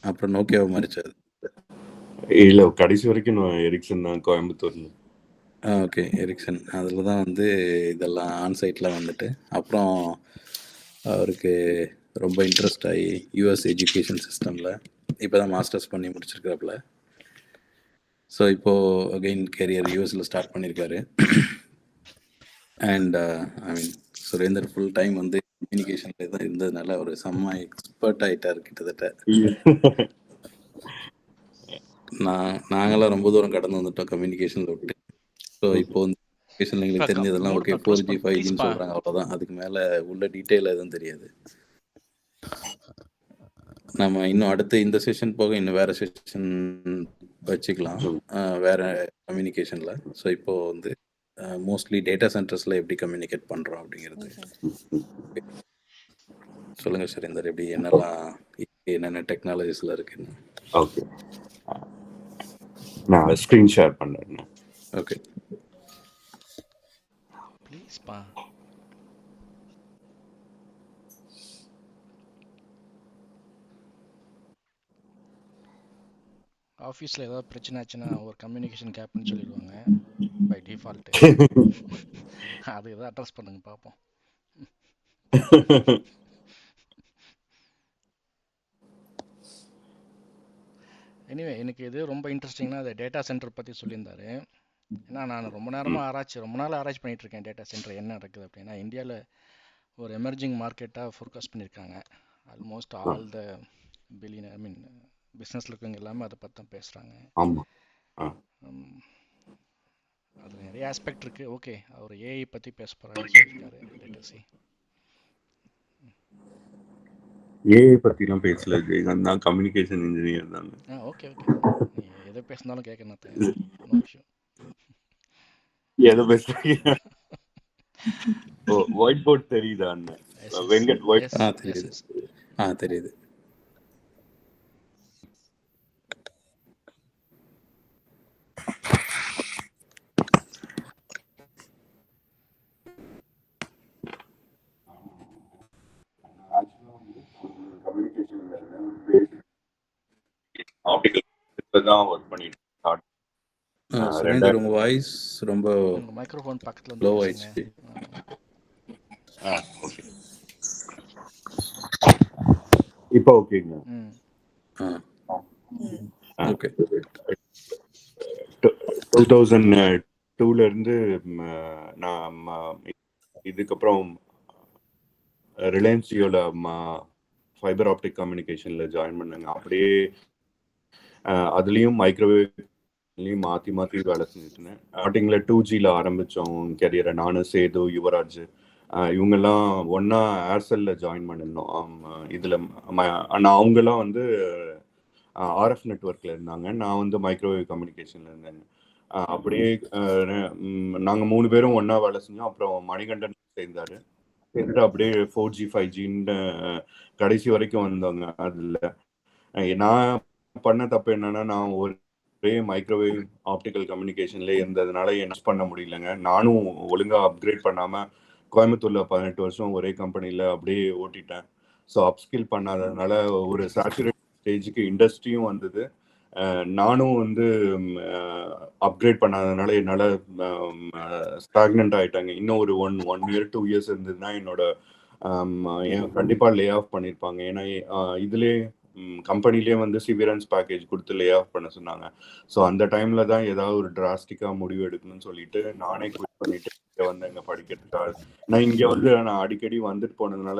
அப்புறம் நோக்கியாவை மாறிச்சாது. இல்லை, கடைசி வரைக்கும் நான் எரிக்சன் தான் கோயம்புத்தூர்ல. Okay, Ericsson. அதில் தான் வந்து இதெல்லாம் ஆன்சைட்டில் வந்துட்டு அப்புறம் அவருக்கு ரொம்ப இன்ட்ரெஸ்ட் ஆகி யூஎஸ் எஜுகேஷன் சிஸ்டமில் இப்போ தான் மாஸ்டர்ஸ் பண்ணி முடிச்சிருக்காப்புல. ஸோ இப்போது அகெயின் கேரியர் யூஎஸில் ஸ்டார்ட் பண்ணியிருக்காரு. And I mean Surender full time வந்து கம்யூனிகேஷனில் தான் இருந்ததுனால அவர் செம்ம எக்ஸ்பர்ட் ஆகிட்டார் கிட்டத்தட்ட. நாங்களாம் ரொம்ப தூரம் கடந்து வந்துட்டோம் கம்யூனிகேஷனில் விட்டு. ஸோ இப்போ வந்து கம்யூனிகேஷன் எங்களுக்கு தெரிஞ்சதெல்லாம் ஓகே 4G 5Gன்னு சொல்கிறாங்க, அவ்வளோதான். அதுக்கு மேலே உள்ள டீட்டெயில் எதுவும் தெரியாது. நம்ம இன்னும் அடுத்து இந்த செஷன் போக இன்னும் வேறு செஷன் வச்சுக்கலாம் வேறு கம்யூனிகேஷனில். ஸோ இப்போது வந்து மோஸ்ட்லி டேட்டா சென்டர்ஸில் எப்படி கம்யூனிகேட் பண்ணுறோம் அப்படிங்கிறது சொல்லுங்கள் சுரேந்தர். எப்படி என்னென்ன டெக்னாலஜிஸில் இருக்குன்னு. ஓகே, நான் ஸ்க்ரீன் ஷேர் பண்ணுறேன். ஓகே ப்ளீஸ்ப்பா. ஆஃபீஸில் ஏதாவது பிரச்சனை ஆச்சுன்னா ஒரு கம்யூனிகேஷன் கேப்னு சொல்லிடுவாங்க பை டிஃபால்ட்டு. அது எதாவது அட்ரஸ் பண்ணுங்க பார்ப்போம். எனிவே எனக்கு இது ரொம்ப இன்ட்ரெஸ்டிங்னா அது டேட்டா சென்டர் பற்றி சொல்லியிருந்தாரு. ஏன்னா நான் ரொம்ப நாள் ஆராய்ச்சி பண்ணிட்டு இருக்கேன் டேட்டா சென்டர் என்ன நடக்குது அப்படின்னா. இந்தியாவில் ஒரு எமர்ஜிங் மார்க்கெட்டாக ஃபோர்காஸ்ட் பண்ணியிருக்காங்க. ஆல்மோஸ்ட் ஆல் த பில்லியன் ஐ மீன் பிஸ்னஸில் இருக்கவங்க எல்லாமே அதை பற்றி தான் பேசுகிறாங்க. அதில் நிறைய ஆஸ்பெக்ட் இருக்குது. ஓகே, அவர் ஏஐ பற்றி பேச போகிறாருன்னு சொல்லியிருக்காரு. லேட்டஸ்ட் ஏஐ பற்றிலாம் பேசல ஜெயகாந்த், நான் கம்யூனிகேஷன் இன்ஜினியர் தாங்க. ஓகே ஓகே, நீ எதை பேசினாலும் கேட்க நான் தயார். No issue. எதை பேசுறீங்க? ஒயிட் போர்ட் தெரியுதா வெங்கட்? ஒயிட் தெரியுது. தெரியுது. சுரேந்தர் உங்க வாய்ஸ் ரொம்ப உங்க மைக்ரோஃபோன் பக்கத்துல லோ ஆயிடுச்சு. இப்போ ஓகேங்க. ஓகே, 2002ல இருந்து நான் இதுக்கப்புறம் ரிலையன்ஸ் ஜியோல ஃபைபர் ஆப்டிக் கம்யூனிகேஷன்ல ஜாயின் பண்ணேங்க. அப்படியே அதுலேயும் மைக்ரோவேவ்லையும் மாற்றி மாற்றி வேலை செஞ்சுட்டுனேன். ஸ்டார்டிங்கில் 2Gல ஆரம்பித்தோம் கேரியரை. நானும் சேது, யுவராஜ் இவங்கெல்லாம் ஒன்றா ஏர்செல்ல ஜாயின் பண்ணியிருந்தோம். இதில் நான் அவங்கெல்லாம் வந்து ஆர்எஃப் நெட்ஒர்க்கில் இருந்தாங்க, நான் வந்து மைக்ரோவேவ் கம்யூனிகேஷனில் இருந்தேங்க. அப்படியே நாங்கள் 3 பேரும் ஒன்றா வேலை செஞ்சோம். அப்புறம் மணிகண்டன் சேர்ந்தார். சேர்ந்துட்டு அப்படியே 4G 5Gன்னு கடைசி வரைக்கும் வந்தோங்க. அதில் நான் பண்ண தப்பு என்னன்னா, நான் ஒரே மைக்ரோவேவ் ஆப்டிக்கல் கம்யூனிகேஷன்லேயே இருந்ததுனால என்ன பண்ண முடியலங்க. நானும் ஒழுங்காக அப்கிரேட் பண்ணாமல் கோயம்புத்தூரில் 18 வருஷம் ஒரே கம்பெனியில் அப்படியே ஓட்டிட்டேன். ஸோ அப்ஸ்கில் பண்ணாததுனால ஒரு சேச்சுரேட் ஸ்டேஜுக்கு இண்டஸ்ட்ரியும் வந்தது. நானும் வந்து அப்கிரேட் பண்ணாததுனால என்னால் ஸ்டாக்னண்ட் ஆகிட்டாங்க. இன்னும் ஒரு 1 year 2 years இருந்ததுன்னா என்னோட கண்டிப்பாக லே ஆஃப் பண்ணியிருப்பாங்க. ஏன்னா இதுலேயே கம்பெனிலே வந்து சிவியரன்ஸ் பேக்கேஜ் கொடுத்து லே ஆஃப் பண்ண சொன்னாங்க. ஸோ அந்த டைமில் தான் ஏதாவது ஒரு டிராஸ்டிக்காக முடிவு எடுக்கணும்னு சொல்லிட்டு நானே குவிட் பண்ணிட்டு இங்கே வந்து இங்கே படிக்கிறதுக்காக. நான் இங்கே வந்து நான் அடிக்கடி வந்துட்டு போனதுனால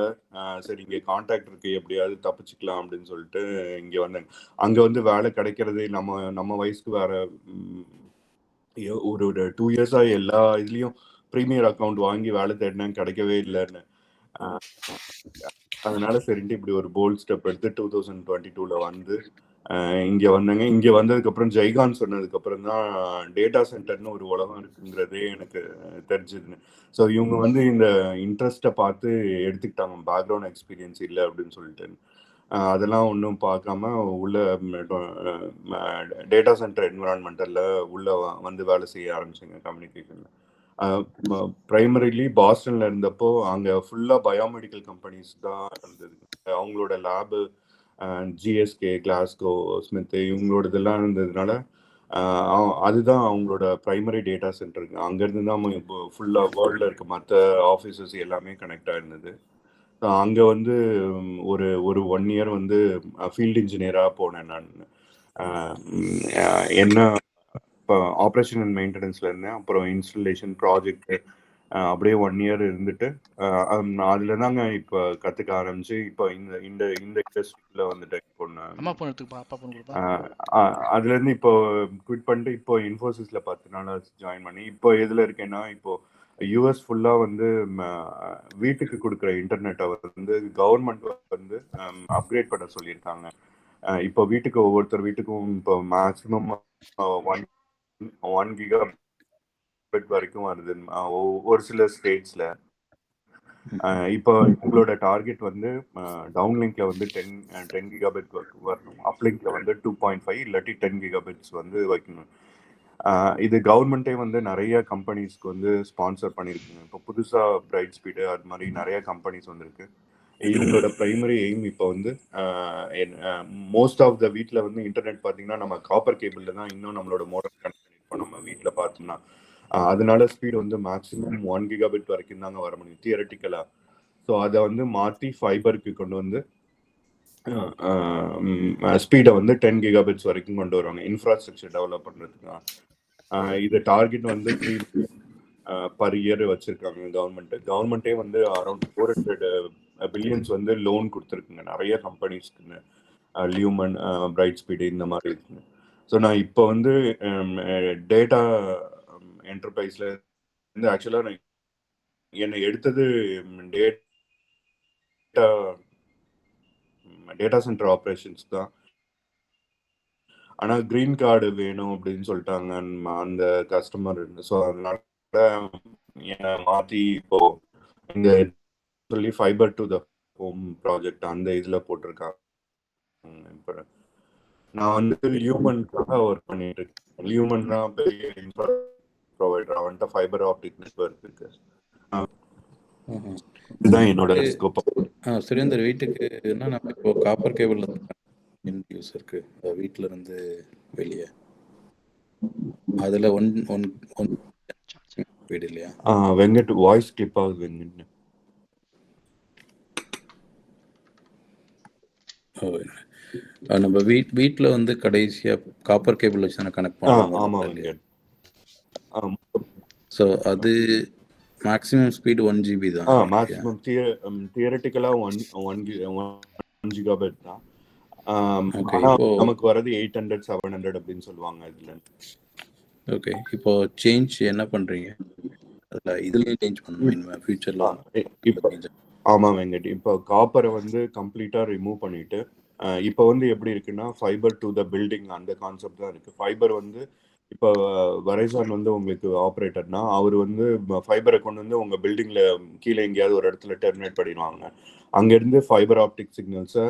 சரி இங்கே கான்டாக்ட் இருக்குது, எப்படியாவது தப்பிச்சுக்கலாம் அப்படின்னு சொல்லிட்டு இங்கே வந்தேங்க. அங்கே வந்து வேலை கிடைக்கிறதே நம்ம வயசுக்கு வேற ஒரு 2 years-ஆக எல்லா இதுலேயும் ப்ரீமியர் அக்கௌண்ட் வாங்கி வேலை தேடினேன், கிடைக்கவே இல்லைன்னு. அதனால சரின்ட்டு இப்படி ஒரு போல்ட் ஸ்டெப் எடுத்து 2022ல வந்து இங்கே வந்தேங்க. இங்கே வந்ததுக்கப்புறம் ஜெய்கான் சொன்னதுக்கப்புறம் தான் டேட்டா சென்டர்னு ஒரு உலகம் இருக்குங்கிறதே எனக்கு தெரிஞ்சுதுன்னு. ஸோ இவங்க வந்து இந்த இன்ட்ரெஸ்ட்டை பார்த்து எடுத்துக்கிட்டாங்க, பேக்ரவுண்ட் எக்ஸ்பீரியன்ஸ் இல்லை அப்படின்னு சொல்லிட்டு. அதெல்லாம் ஒன்றும் பார்க்காம உள்ள டேட்டா சென்டர் என்விரான்மெண்டலில் உள்ள வந்து வேலை செய்ய ஆரம்பிச்சேங்க கம்யூனிகேஷனில். ப்ரைமரிலி பாஸ்டனில் இருந்தப்போ அங்கே ஃபுல்லாக பயோமெடிக்கல் கம்பெனிஸ் தான் இருந்தது. அவங்களோட லேபு ஜிஎஸ்கே, கிளாஸ்கோ, ஸ்மித் இவங்களோடதெல்லாம் இருந்ததுனால அதுதான் அவங்களோட ப்ரைமரி டேட்டா சென்டருக்கு. அங்கேருந்து தான் இப்போ ஃபுல்லாக வேர்ல்டில் இருக்க மற்ற ஆஃபீஸஸ் எல்லாமே கனெக்ட் ஆயிருந்தது. அங்கே வந்து ஒரு ஒரு 1 இயர் வந்து ஃபீல்டு இன்ஜினியராக போனேன் நான். என்ன இப்போ ஆப்ரேஷன் அண்ட் மெயின்டெனன்ஸில் இருந்தேன். அப்புறம் இன்ஸ்டலேஷன் ப்ராஜெக்ட் அப்படியே 1 இயர் இருந்துட்டு அதில் தாங்க இப்போ கற்றுக்க ஆரம்பிச்சு இப்போ இந்த இந்த இந்த இண்டஸ்ட்ரியில் வந்துட்டேன். இப்போ அம்மா ஃபோன் எடுத்துக்கப்பா, அப்பா ஃபோன் கொடுப்பா. அதுலேருந்து இப்போ குவிட் பண்ணிட்டு இப்போ இன்ஃபோசிஸில் 10 நாள் ஜாயின் பண்ணி இப்போ எதில் இருக்கேன்னா, இப்போ யூஎஸ் ஃபுல்லாக வந்து வீட்டுக்கு கொடுக்குற இன்டர்நெட்டை வந்து கவர்மெண்ட் வந்து அப்கிரேட் பண்ண சொல்லியிருக்காங்க. இப்போ வீட்டுக்கு ஒவ்வொருத்தர் வீட்டுக்கும் இப்போ மேக்ஸிமம் 1 கிகாபிட் வரைக்கும் வருது ஒரு சில ஸ்டேட்ஸில். இப்போ உங்களோட டார்கெட் வந்து டவுன்லிங்க்ல வந்து 10 கிகாபிட் வரணும், அப்லிங்க்ல வந்து 2.5 இல்லாட்டி 10 கிகாபிட்ஸ் வந்து வைக்கணும். இது கவர்மெண்ட்டே வந்து நிறைய கம்பெனிஸ்க்கு வந்து ஸ்பான்சர் பண்ணியிருக்குங்க. இப்போ புதுசாக பிரைட் ஸ்பீடு அது மாதிரி நிறைய கம்பெனிஸ் வந்திருக்கு. இவங்களோட பிரைமரி எய்ம் இப்போ வந்து மோஸ்ட் ஆஃப் த வீட்டில் வந்து இன்டர்நெட் பார்த்தீங்கன்னா நம்ம காப்பர் கேபிளில் தான் இன்னும் நம்மளோட மோடம் கனெக்ட் பண்ணியிருப்போம் நம்ம வீட்டில் பார்த்தோம்னா. அதனால ஸ்பீடு வந்து மேக்ஸிமம் 1 கிகாபிட் வரைக்கும் தாங்க வர முடியும் தியரட்டிக்கலாக. ஸோ அதை வந்து மாற்றி ஃபைபருக்கு கொண்டு வந்து ஸ்பீடை வந்து 10 கிகாபிட்ஸ் வரைக்கும் கொண்டு வருவாங்க இன்ஃப்ராஸ்ட்ரக்சர் டெவலப் பண்ணுறதுக்கு. இது டார்கெட் வந்து 3 பர் இயர் வச்சிருக்காங்க கவர்மெண்ட்டே வந்து அரௌண்ட் 400 பில்லியன்ஸ் வந்து லோன் கொடுத்துருக்குங்க நிறைய கம்பெனிஸ்க்குன்னு, லியூமன், பிரைட் ஸ்பீடு இந்த மாதிரி இருக்குங்க. ஸோ நான் இப்போ வந்து டேட்டா என்டர்பிரைஸ்ல இருந்து ஆக்சுவலாக நான் என்னை எடுத்தது டேட்டா சென்டர் ஆப்ரேஷன்ஸ் தான். ஆனால் க்ரீன் கார்டு வேணும் அப்படின்னு சொல்லிட்டாங்க அந்த கஸ்டமர். ஸோ அதனால என்னை மாற்றி இப்போ இந்த சொல்லி fibre to the home project அந்த இதில் போட்டிருக்காங்க. இப்போ நான் வந்து லியூமனுக்காக ஒர்க் பண்ணிட்டு இருக்கேன். லியூமன் தான் பெரிய இன்ஃப்ரா ப்ரொவைடர், அவன்கிட்ட ஃபைபர் ஆப்டிக் நெட்வொர்க் இருக்கு. இதுதான் என்னோட ஸ்கோப். சுரேந்தர், வீட்டுக்கு நம்ம இப்போ காப்பர் கேபிள் யூஸ் இருக்கு வீட்டில இருந்து வெளியே, அதில் ஒன் வீடு இல்லையா? வெங்கட் வாய்ஸ் கிளிப் ஆகுது வெங்கட். நம்ம வீட்டில் வந்து கடைசியாக காப்பர் கேபிள் வச்சு தானே கனெக்ட் பண்ணுறோம். ஆமாம் வெங்கட். ஸோ அது மேக்ஸிமம் ஸ்பீடு 1 GB தான். மேக்ஸிமம் தியரட்டிக்கலாக 1 கிகாபிட் தான். நமக்கு வரது 800 700 அப்படின்னு சொல்லுவாங்க இதுல. ஓகே, இப்போ சேஞ்ச் என்ன பண்றீங்க? இதுலயும் சேஞ்ச் பண்ணணும் ஃபியூச்சர்ல. இப்போ ஆமா வெங்கட், இப்போ காப்பரை வந்து கம்ப்ளீட்டா ரிமூவ் பண்ணிட்டு இப்போ வந்து எப்படி இருக்குன்னா ஃபைபர் டு த பில்டிங் அந்த கான்செப்ட் தான் இருக்கு. ஃபைபர் வந்து இப்போ வெரைசான் வந்து உங்களுக்கு ஆப்ரேட்டர்னா அவர் வந்து ஃபைபரை கொண்டு வந்து உங்க பில்டிங்ல கீழே எங்கேயாவது ஒரு இடத்துல டெர்மினேட் பண்ணிடுவாங்க. அங்கேருந்து ஃபைபர் ஆப்டிக் சிக்னல்ஸை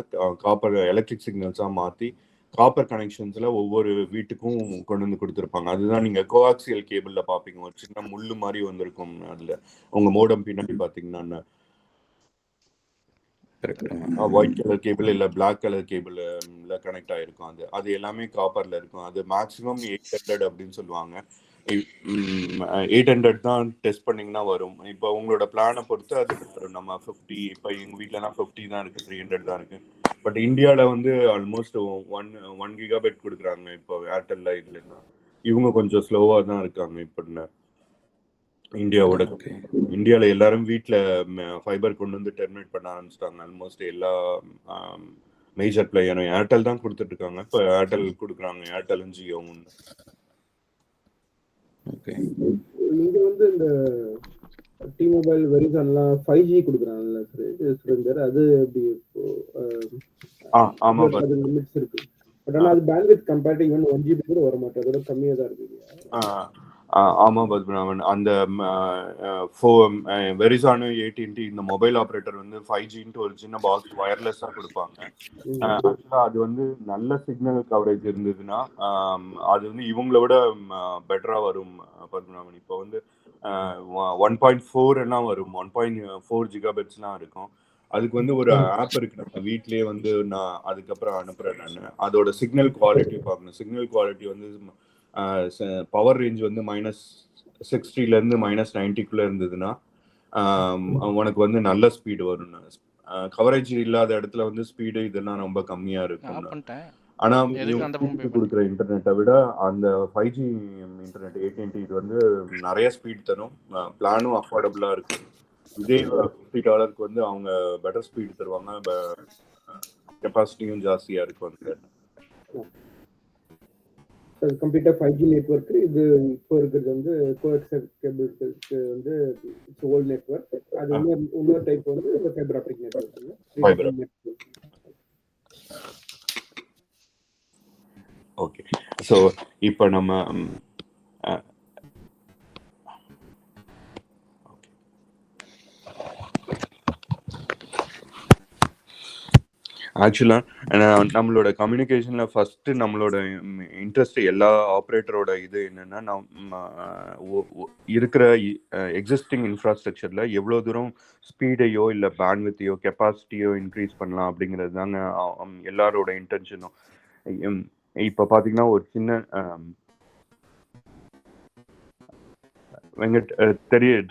காப்பர் எலக்ட்ரிக் சிக்னல்ஸாக மாற்றி காப்பர் கனெக்ஷன்ஸில் ஒவ்வொரு வீட்டுக்கும் கொண்டு வந்து கொடுத்துருப்பாங்க. அதுதான் நீங்கள் கோஆக்சியல் கேபிளில் பார்ப்பீங்க, ஒரு சின்ன முள்ளு மாதிரி வந்திருக்கும் அதில் உங்கள் மோடம் பின்னாடி பார்த்தீங்கன்னா ஒயிட் கலர் கேபிள் இல்லை பிளாக் கலர் கேபிள்ல கனெக்ட் ஆகிருக்கும். அது எல்லாமே காப்பரில் இருக்கும். அது மேக்ஸிமம் 800 அப்படின்னு சொல்லுவாங்க. 800 தான் டெஸ்ட் பண்ணிங்கன்னா வரும். இப்போ உங்களோட பிளானை பொறுத்து அது வரும். நம்ம 50, இப்போ எங்கள் வீட்டிலனா 50 தான் இருக்குது, 300 தான் இருக்குது. பட் இந்தியாவில் வந்து ஆல்மோஸ்ட் 1 கிகாபிட் கொடுக்குறாங்க இப்போ ஏர்டெல்ல. இதுலன்னா இவங்க கொஞ்சம் ஸ்லோவாக தான் இருக்காங்க இப்போ இந்தியாவோட. இந்தியாவில் எல்லாரும் வீட்டில் ஃபைபர் கொண்டு வந்து டெர்மினேட் பண்ண ஆரம்பிச்சிட்டாங்க. ஆல்மோஸ்ட் எல்லா மேஜர் பிளேயரும் ஏர்டெல் தான் கொடுத்துட்டு இருக்காங்க. இப்போ ஏர்டெல் கொடுக்குறாங்க, ஏர்டெலும் ஜியோவும். நீங்க வந்து இந்த T-Mobile வெரிசான்லாம் 5G கொடுக்குறாங்கல்ல சுரேந்தர், அது எப்படி? ஆமா, அது லிமிட்ஸ் இருக்கு. பட் ஆனால் அது பேண்ட்வித் கம்பேரிட்டிவ் 1 GB கூட வர மாட்டேன், அதோட கம்மியாக தான் இருக்கு. ஆமாம் பத்மநாபன், அந்த வெரிசானு AT&T இந்த மொபைல் ஆப்ரேட்டர் வந்து 5Gன்ட்டு ஒரு சின்ன பாக்ஸ் வயர்லெஸ்ஸாக கொடுப்பாங்க. ஆக்சுவலாக அது வந்து நல்ல சிக்னல் கவரேஜ் இருந்ததுன்னா அது வந்து இவங்கள விட பெட்டராக வரும் பத்மநாபன். இப்போ வந்து 1.4 எல்லாம் வரும், 1.4 ஜிகாபிட்ஸ்லாம் இருக்கும். அதுக்கு வந்து ஒரு ஆப் இருக்கு, நம்ம வீட்லயே வந்து நான் அதுக்கப்புறம் அனுப்புறேன். நான் அதோட சிக்னல் குவாலிட்டி பார்க்கணும். சிக்னல் குவாலிட்டி வந்து பவர் ரேஞ்ச் வந்து -60 -90 இருந்ததுன்னா உனக்கு வந்து நல்ல ஸ்பீடு வரும். கவரேஜ் இல்லாத இடத்துல வந்து ஸ்பீடு இதெல்லாம் ரொம்ப கம்மியா இருக்கும். ஆனா வீட்டுக்கு கொடுக்குற இன்டர்நெட்டை விட அந்த 5G இன்டர்நெட் AT&T இது வந்து நிறைய ஸ்பீட் தரும். பிளானும் அஃபோர்டபுளா இருக்கும். இதே $50 வந்து அவங்க பெட்டர் ஸ்பீட் தருவாங்க, கெப்பாசிட்டியும் ஜாஸ்தியா இருக்கும். அது கம்ப்ளீட்டா 5G நெட்வொர்க். இது இப்போ இருக்கிறது வந்து கோஎக்சல் கேபிள்ஸ்க்கு வந்து ஓல்ட் நெட்வொர்க். அது இன்னொரு டைப் வந்து fibre optic network. Okay, so இப்போ நம்ம ஆக்சுவலாக நம்மளோட கம்யூனிகேஷனில் ஃபஸ்ட்டு நம்மளோட இன்ட்ரெஸ்ட் எல்லா ஆப்ரேட்டரோட இது என்னென்னா, நம்ம இருக்கிற எக்ஸிஸ்டிங் இன்ஃப்ராஸ்ட்ரக்சரில் எவ்வளோ தூரம் ஸ்பீடையோ இல்லை பேண்ட்வித்தையோ கெப்பாசிட்டியோ இன்க்ரீஸ் பண்ணலாம் அப்படிங்கிறது தாங்க எல்லாரோட இன்டென்ஷனும். இப்போ பார்த்தீங்கன்னா ஒரு சின்ன வெங்கட்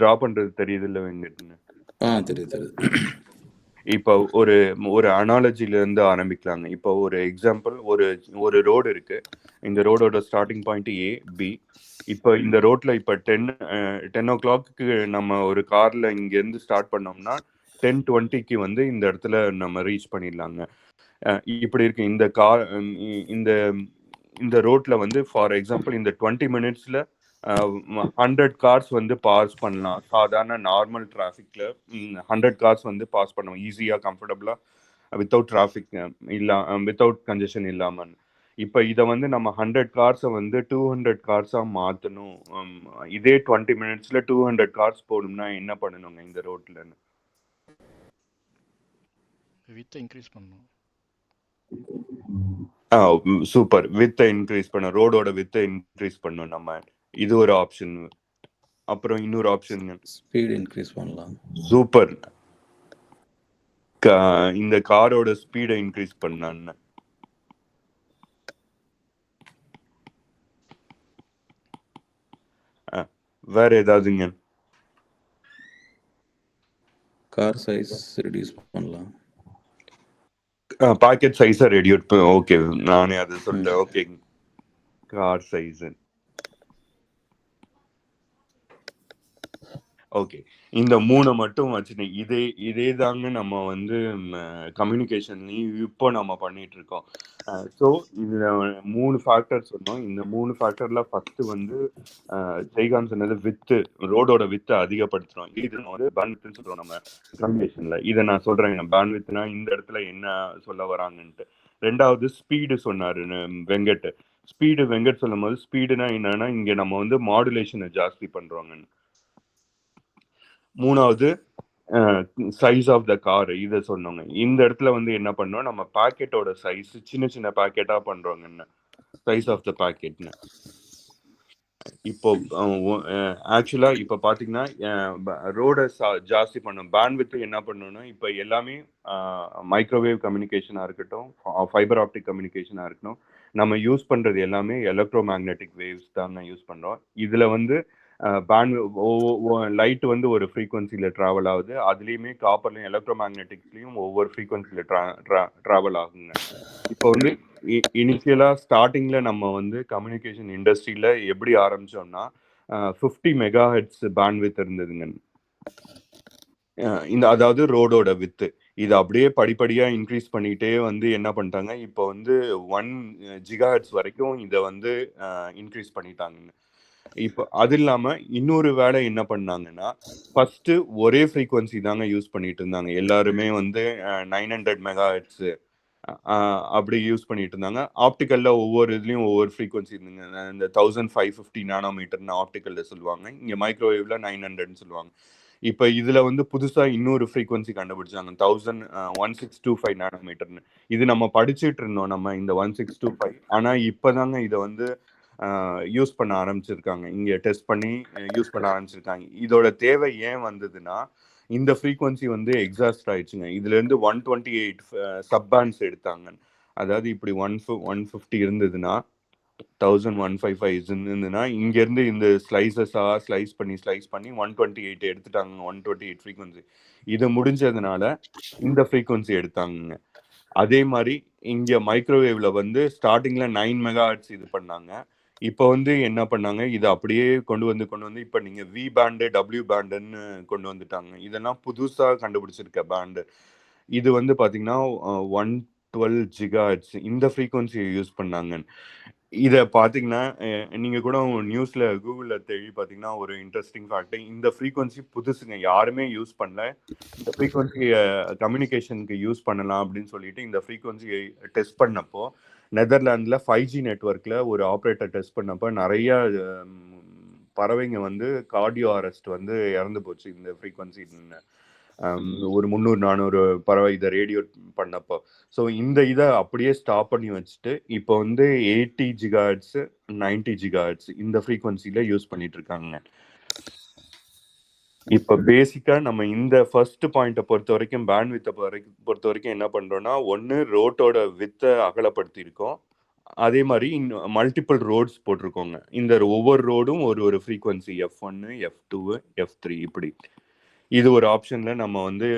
ட்ரா பண்ணுறது தெரியுது இல்லை வெங்கட்னு? தெரியுது. இப்போ ஒரு அனாலஜில இருந்து ஆரம்பிக்கலாங்க. இப்போ ஒரு எக்ஸாம்பிள், ஒரு ரோடு இருக்கு. இந்த ரோடோட ஸ்டார்டிங் பாயிண்ட் A, B. இப்போ இந்த ரோட்ல இப்போ 10 o'clock நம்ம ஒரு கார்ல இங்க இருந்து ஸ்டார்ட் பண்ணோம்னா 10:20 வந்து இந்த இடத்துல நம்ம ரீச் பண்ணிடலாங்க. இப்படி இருக்கு இந்த கார். இந்த ரோட்ல வந்து ஃபார் எக்ஸாம்பிள் இந்த 20 minutesல 100 கார்ஸ் வந்து பாஸ் பண்ணலாம். சாதாரண நார்மல் டிராஃபிக்ல 100 கார்ஸ் வந்து பாஸ் பண்ணுவோம் ஈஸியா, கம்ஃபர்டபுளா, வித்தவுட் டிராஃபிக் வித்தவுட் கன்ஜெஷன் இல்லாம. இப்போ இதை வந்து நம்ம 100 கார்ஸை வந்து 200 கார்ஸா மாற்றணும். இதே 20 minutesல 200 கார்ஸ் போகணும்னா என்ன பண்ணணுங்க இந்த ரோட்ல? வித் இன்க்ரீஸ் பண்ணணும். சூப்பர், வித் இன்க்ரீஸ் பண்ண, ரோடோட வித் இன்க்ரீஸ் பண்ணணும் நம்ம. இது ஒரு ஆப்ஷன். அப்புறம் இன்னொரு ஆப்ஷன் ஸ்பீட் இன்க்ரீஸ் பண்ணலாம். சூப்பர், இந்த காரோட ஸ்பீடை இன்க்ரீஸ் பண்ணான்னு. வேற ஏதாவதுங்க? கார் சைஸ் ரெடியூஸ் பண்ணலாம். பாக்கெட் சைஸை ரெடியூஸ் ஓகே, நானே அதை சொல்றேன். Okay, car size. ஓகே, இந்த 3 மட்டும் வச்சுட்டு இதே தாங்க நம்ம வந்து கம்யூனிகேஷன்லையும் இப்போ நம்ம பண்ணிட்டு இருக்கோம். ஸோ இதுல 3 ஃபேக்டர் சொன்னோம். இந்த 3 ஃபேக்டர்ல ஃபர்ஸ்ட் வந்து ஜெய்கான் சொன்னது வித்து, ரோடோட வித்தை அதிகப்படுத்துறோம். இது வந்து பேண்ட்வித்னு சொல்றோம் நம்ம கம்யூனிகேஷன்ல. இதை நான் சொல்றேன், பேண்ட்வித்னா இந்த இடத்துல என்ன சொல்ல வராங்கன்ட்டு. ரெண்டாவது ஸ்பீடு சொன்னாரு வெங்கட். வெங்கட் சொல்லும் போது ஸ்பீடுனா என்னன்னா, இங்க நம்ம வந்து மாடுலேஷனை ஜாஸ்தி பண்றோங்கன்னு. மூணாவது சைஸ் ஆஃப் த கார், இதை சொன்னோங்க. இந்த இடத்துல வந்து என்ன பண்ணோம், நம்ம பாக்கெட்டோட சைஸ் சின்ன சின்ன பாக்கெட்டா பண்றோங்கன்னு, சைஸ் ஆஃப் த பாக்கெட்னு. இப்போ ஆக்சுவலா இப்போ பாத்தீங்கன்னா ரோட ஜாஸ்தி பண்ணும், பேண்ட்வித் என்ன பண்ணணும்னா, இப்போ எல்லாமே மைக்ரோவேவ் கம்யூனிகேஷனா இருக்கட்டும், ஃபைபர் ஆப்டிக் கம்யூனிகேஷனா இருக்கட்டும், நம்ம யூஸ் பண்றது எல்லாமே எலக்ட்ரோ மேக்னெட்டிக் வேவ்ஸ் தாங்க யூஸ் பண்றோம். இதுல வந்து லைட் வந்து ஒரு ஃப்ரீக்வன்சியில் ட்ராவல் ஆகுது. அதுலேயுமே காப்பர்லையும் எலக்ட்ரோ மேக்னெட்டிக்ஸ்லையும் ஒவ்வொரு ஃப்ரீக்வன்சியில் ட்ராவல் ஆகுங்க. இப்போ வந்து இனிஷியலாக ஸ்டார்டிங்கில் நம்ம வந்து கம்யூனிகேஷன் இண்டஸ்ட்ரியில் எப்படி ஆரம்பித்தோம்னா 50 மெகாஹெர்ட்ஸ் பேண்ட்வித் இருந்ததுங்க. அதாவது ரோடோட வித்து. இது அப்படியே படிப்படியாக இன்க்ரீஸ் பண்ணிகிட்டே வந்து என்ன பண்ணிட்டாங்க, இப்போ வந்து 1 GHz வரைக்கும் இதை வந்து இன்க்ரீஸ் பண்ணிட்டாங்க. இப்போ அது இல்லாம இன்னொரு வேலை என்ன பண்ணாங்கன்னா, ஃபர்ஸ்ட் ஒரே ஃப்ரீக்வன்சி தாங்க யூஸ் பண்ணிட்டு இருந்தாங்க எல்லாருமே. வந்து 900 மெகாஹெர்ட்ஸ் அப்படி யூஸ் பண்ணிட்டு இருந்தாங்க. ஆப்டிக்கல்ல ஒவ்வொரு இதுலயும் ஒவ்வொரு ஃப்ரீக்வன்சி இருந்துங்க. இந்த 1550 நானோமீட்டர்னு ஆப்டிக்கல்ல சொல்லுவாங்க, இங்க மைக்ரோவேவ்ல 900ன்னு சொல்லுவாங்க. இப்போ இதுல வந்து புதுசா இன்னொரு ஃப்ரீக்வன்சி கண்டுபிடிச்சாங்க, 1625 நானோமீட்டர்னு. இது நம்ம படிச்சுட்டு இருந்தோம் நம்ம இந்த 1625. ஆனா இப்பதாங்க இதை வந்து யூஸ் பண்ண ஆரம்பிச்சிருக்காங்க, இங்க டெஸ்ட் பண்ணி யூஸ் பண்ண ஆரம்பிச்சிருக்காங்க. இதோட தேவை ஏன் வந்ததுன்னா, இந்த ஃப்ரீக்வன்சி வந்து எக்ஸாஸ்ட் ஆயிடுச்சுங்க. இதுலேருந்து 128 சப் பேண்ட்ஸ் எடுத்தாங்க. அதாவது இப்படி 150 இருந்ததுன்னா 1155 இருந்ததுன்னா இங்கேருந்து இந்த ஸ்லைசஸாக ஸ்லைஸ் பண்ணி 128 எடுத்துட்டாங்க. 128 ஃப்ரீக்வன்சி இது முடிஞ்சதுனால இந்த ஃப்ரீக்வன்சி எடுத்தாங்க. அதே மாதிரி இங்கே மைக்ரோவேவ்ல வந்து ஸ்டார்டிங்கில் 9 மெகாஹெர்ட்ஸ் இது பண்ணாங்க. இப்போ வந்து என்ன பண்ணாங்க, இதை அப்படியே கொண்டு வந்து இப்போ நீங்கள் வி பேண்டு டபிள்யூ பேண்டுன்னு கொண்டு வந்துட்டாங்க. இதெல்லாம் புதுசாக கண்டுபிடிச்சிருக்க பேண்டு. இது வந்து பார்த்தீங்கன்னா 112 ஜிகாஹெர்ட்ஸ் இந்த ஃப்ரீக்வன்சியை யூஸ் பண்ணாங்க. இதை பார்த்தீங்கன்னா நீங்கள் கூட நியூஸில் கூகுளில் தேடி பார்த்தீங்கன்னா ஒரு இன்ட்ரெஸ்டிங் ஃபேக்ட், இந்த ஃப்ரீக்வன்சி புதுசுங்க, யாருமே யூஸ் பண்ணல. இந்த ஃப்ரீக்வன்சியை கம்யூனிகேஷனுக்கு யூஸ் பண்ணலாம் அப்படின்னு சொல்லிட்டு இந்த ஃப்ரீக்வன்சியை டெஸ்ட் பண்ணப்போ நெதர்லாண்டில் 5G நெட்வொர்க்கில் ஒரு ஆப்ரேட்டர் டெஸ்ட் பண்ணப்போ நிறைய பறவைங்க வந்து கார்டியோ அரெஸ்ட் வந்து இறந்து போச்சு. இந்த ஃப்ரீக்வன்சி ஒரு 300-400 பறவை இதை ரேடியோ பண்ணப்போ. ஸோ இந்த இதை அப்படியே ஸ்டாப் பண்ணி வச்சுட்டு இப்போ வந்து 80 ஜிகாஹெர்ட்ஸ் 90 ஜிகாஹெர்ட்ஸ் இந்த ஃப்ரீக்வன்சியில் யூஸ் பண்ணிட்டு இருக்காங்க. இப்போ பேசிக்காக நம்ம இந்த ஃபர்ஸ்ட் பாயிண்ட்டை பொறுத்த வரைக்கும் பேண்ட்வித்தை பொறுத்த வரைக்கும் என்ன பண்ணுறோன்னா, ஒன்று ரோட்டோட வித்தை அகலப்படுத்தியிருக்கோம், அதே மாதிரி மல்டிபிள் ரோட்ஸ் போட்டிருக்கோங்க. இந்த ஒவ்வொரு ரோடும் ஒரு ஃப்ரீக்வன்சி F1 F2 F3 இப்படி. இது ஒரு ஆப்ஷனில் நம்ம வந்து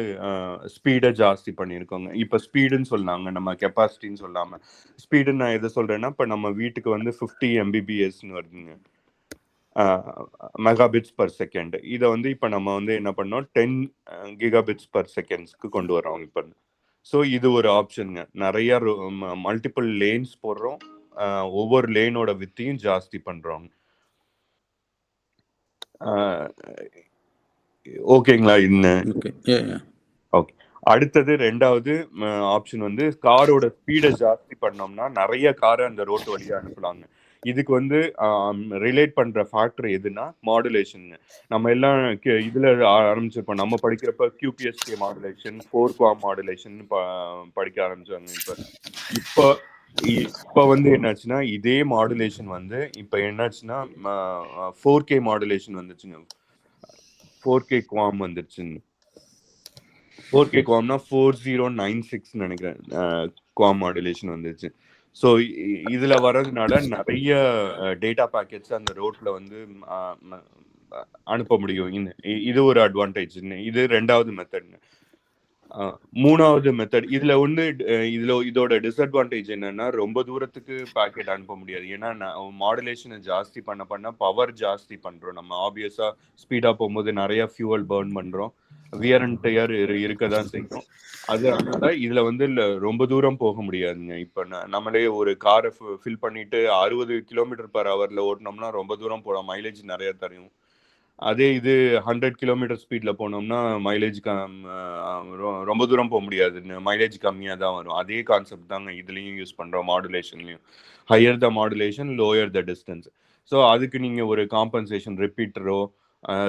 ஸ்பீடை ஜாஸ்தி பண்ணியிருக்கோங்க. இப்போ ஸ்பீடுன்னு சொன்னாங்க, நம்ம கெப்பாசிட்டின்னு சொல்லாமல் ஸ்பீடுன்னு நான் எதை சொல்கிறேன்னா, இப்போ நம்ம வீட்டுக்கு வந்து 50 Mbps வருதுங்க, மெகாபிட்ஸ் பர் செகண்ட். இதை வந்து இப்போ நம்ம வந்து என்ன பண்ணோம், 10 கிகாபிட்ஸ் பர் செகண்ட்ஸ்க்கு கொண்டு வரோம் இப்போ. ஸோ இது ஒரு ஆப்ஷனுங்க. நிறைய மல்டிபிள் லேன்ஸ் போடுறோம், ஒவ்வொரு லேனோட வித்தையும் ஜாஸ்தி பண்ணுறோம். ஓகேங்களா? ஓகே. அடுத்தது ரெண்டாவது ஆப்ஷன் வந்து காரோட ஸ்பீடை ஜாஸ்தி பண்ணோம்னா நிறைய காரை அந்த ரோட்டு வழியாக அனுப்பலாங்க. இதுக்கு வந்து ரிலேட் பண்ற ஃபேக்டர் எதுனா மாடுலேஷன். நம்ம எல்லாம் இதுல ஆரம்பிச்சிருப்போம், நம்ம படிக்கிறப்ப QPSK மாடுலேஷன், 4 குவாம் மாடுலேஷன் படிக்க ஆரம்பிச்சாங்க. இப்போ வந்து என்னாச்சுன்னா இதே மாடுலேஷன் வந்து இப்போ என்னாச்சுன்னா 4K மாடுலேஷன் வந்துச்சுங்க. 4K குவாம் வந்துருச்சுங்க. 4K குவாம்னா 4096 நினைக்கிறேன் குவாம் மாடுலேஷன் வந்துச்சு. ஸோ இதுல வர்றதுனால நிறைய டேட்டா பேக்கெட்ஸ் அந்த ரோட்ல வந்து அனுப்ப முடியும். இது ஒரு அட்வான்டேஜ். இது ரெண்டாவது மெத்தட். மூணாவது மெத்தட் இதுல ஒன்று, இதோட டிஸ்அட்வான்டேஜ் என்னன்னா ரொம்ப தூரத்துக்கு பேக்கெட் அனுப்ப முடியாது. ஏன்னா மாடுலேஷனை ஜாஸ்தி பண்ண பவர் ஜாஸ்தி பண்றோம். நம்ம ஆப்வியஸா ஸ்பீடா போகும்போது நிறைய ஃபியூவல் பர்ன் பண்றோம், வியர் அண்ட் டயர் இருக்கதான் செய்யும். அதனால இதுல வந்து ரொம்ப தூரம் போக முடியாதுங்க. இப்ப நம்மளே ஒரு காரை ஃபில் பண்ணிட்டு 60 km/h ஓட்டினோம்னா ரொம்ப தூரம் போகலாம், மைலேஜ் நிறைய தரும். அதே இது 100 km ஸ்பீட்ல போனோம்னா மைலேஜ் ரொம்ப தூரம் போக முடியாது, மைலேஜ் கம்மியாக தான் வரும். அதே கான்செப்ட் தாங்க இதுலேயும் யூஸ் பண்ணுறோம், மாடுலேஷன்லையும். Higher the modulation, lower the distance. So அதுக்கு நீங்கள் ஒரு காம்பன்சேஷன் ரிப்பீட்டரோ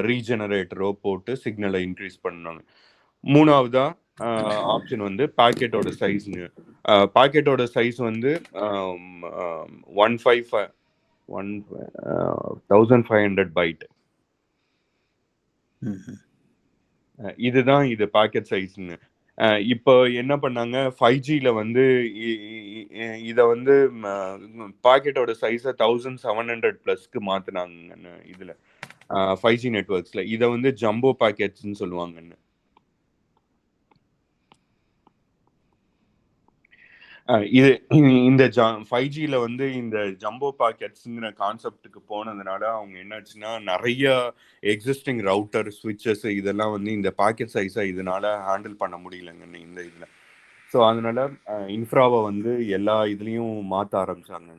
ரீஜெனரேட்டரோ போட்டு சிக்னலை இன்க்ரீஸ் பண்ணணும். மூணாவதா ஆப்ஷன் வந்து பாக்கெட்டோட சைஸ்ங்க. பாக்கெட்டோட சைஸ் வந்து 1500 பைட். இதுதான் இது பாக்கெட் சைஸ்ன்னு. இப்போ என்ன பண்ணாங்க, 5Gல வந்து இதை வந்து பாக்கெட்டோட சைஸை 1700+ மாத்தினாங்க. இதுல 5G நெட்வொர்க்ஸ்ல இதை வந்து ஜம்போ பாக்கெட்ஸ்ன்னு சொல்லுவாங்கன்னு. இது இந்த 5Gல வந்து இந்த ஜம்போ பாக்கெட்ஸ்ங்கிற கான்செப்டுக்கு போனதுனால அவங்க என்னாச்சுன்னா நிறைய எக்ஸிஸ்டிங் ரவுட்டர் ஸ்விட்சஸ் இதெல்லாம் வந்து இந்த பாக்கெட் சைஸை இதனால ஹேண்டில் பண்ண முடியலங்க இந்த இதில். ஸோ அதனால இன்ஃப்ராவை வந்து எல்லா இதுலேயும் மாற்ற ஆரம்பிச்சாங்க.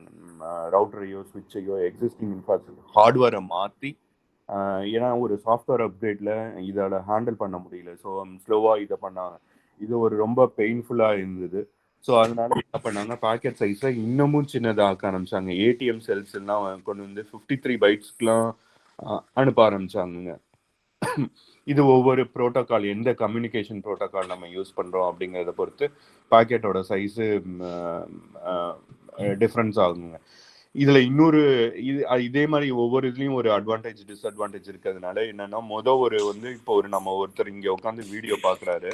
ரவுட்டரையோ ஸ்விட்சையோ எக்ஸிஸ்டிங் இன்ஃப்ராஸ்ட்ரக்சர் ஹார்ட்வேரை மாற்றி, ஏன்னா ஒரு சாஃப்ட்வேர் அப்டேட்டில் இதால் ஹேண்டில் பண்ண முடியல. ஸோ ஸ்லோவாக இதை பண்ணாங்க. இது ஒரு ரொம்ப பெயின்ஃபுல்லாக இருந்தது. ஸோ அதனால என்ன பண்ணாங்க, பாக்கெட் சைஸை இன்னமும் சின்னதாக ஆரம்பிச்சாங்க. ATM செல்ஸ் எல்லாம் கொண்டு வந்து 53 பைட்ஸ்க்குலாம் அனுப்ப ஆரம்பிச்சாங்க. இது ஒவ்வொரு ப்ரோட்டோகால், எந்த கம்யூனிகேஷன் ப்ரோட்டோகால் நம்ம யூஸ் பண்ணுறோம் அப்படிங்கிறத பொறுத்து பாக்கெட்டோட சைஸு டிஃப்ரென்ஸ் ஆகுங்க. இதுல இன்னொரு இதே மாதிரி ஒவ்வொரு இதுலயும் ஒரு அட்வான்டேஜ் டிஸ்அட்வான்டேஜ் இருக்கிறதுனால என்னன்னா ஒரு வந்து இப்போ நம்ம ஒருத்தர் இங்க உட்காந்து வீடியோ பாக்குறாரு,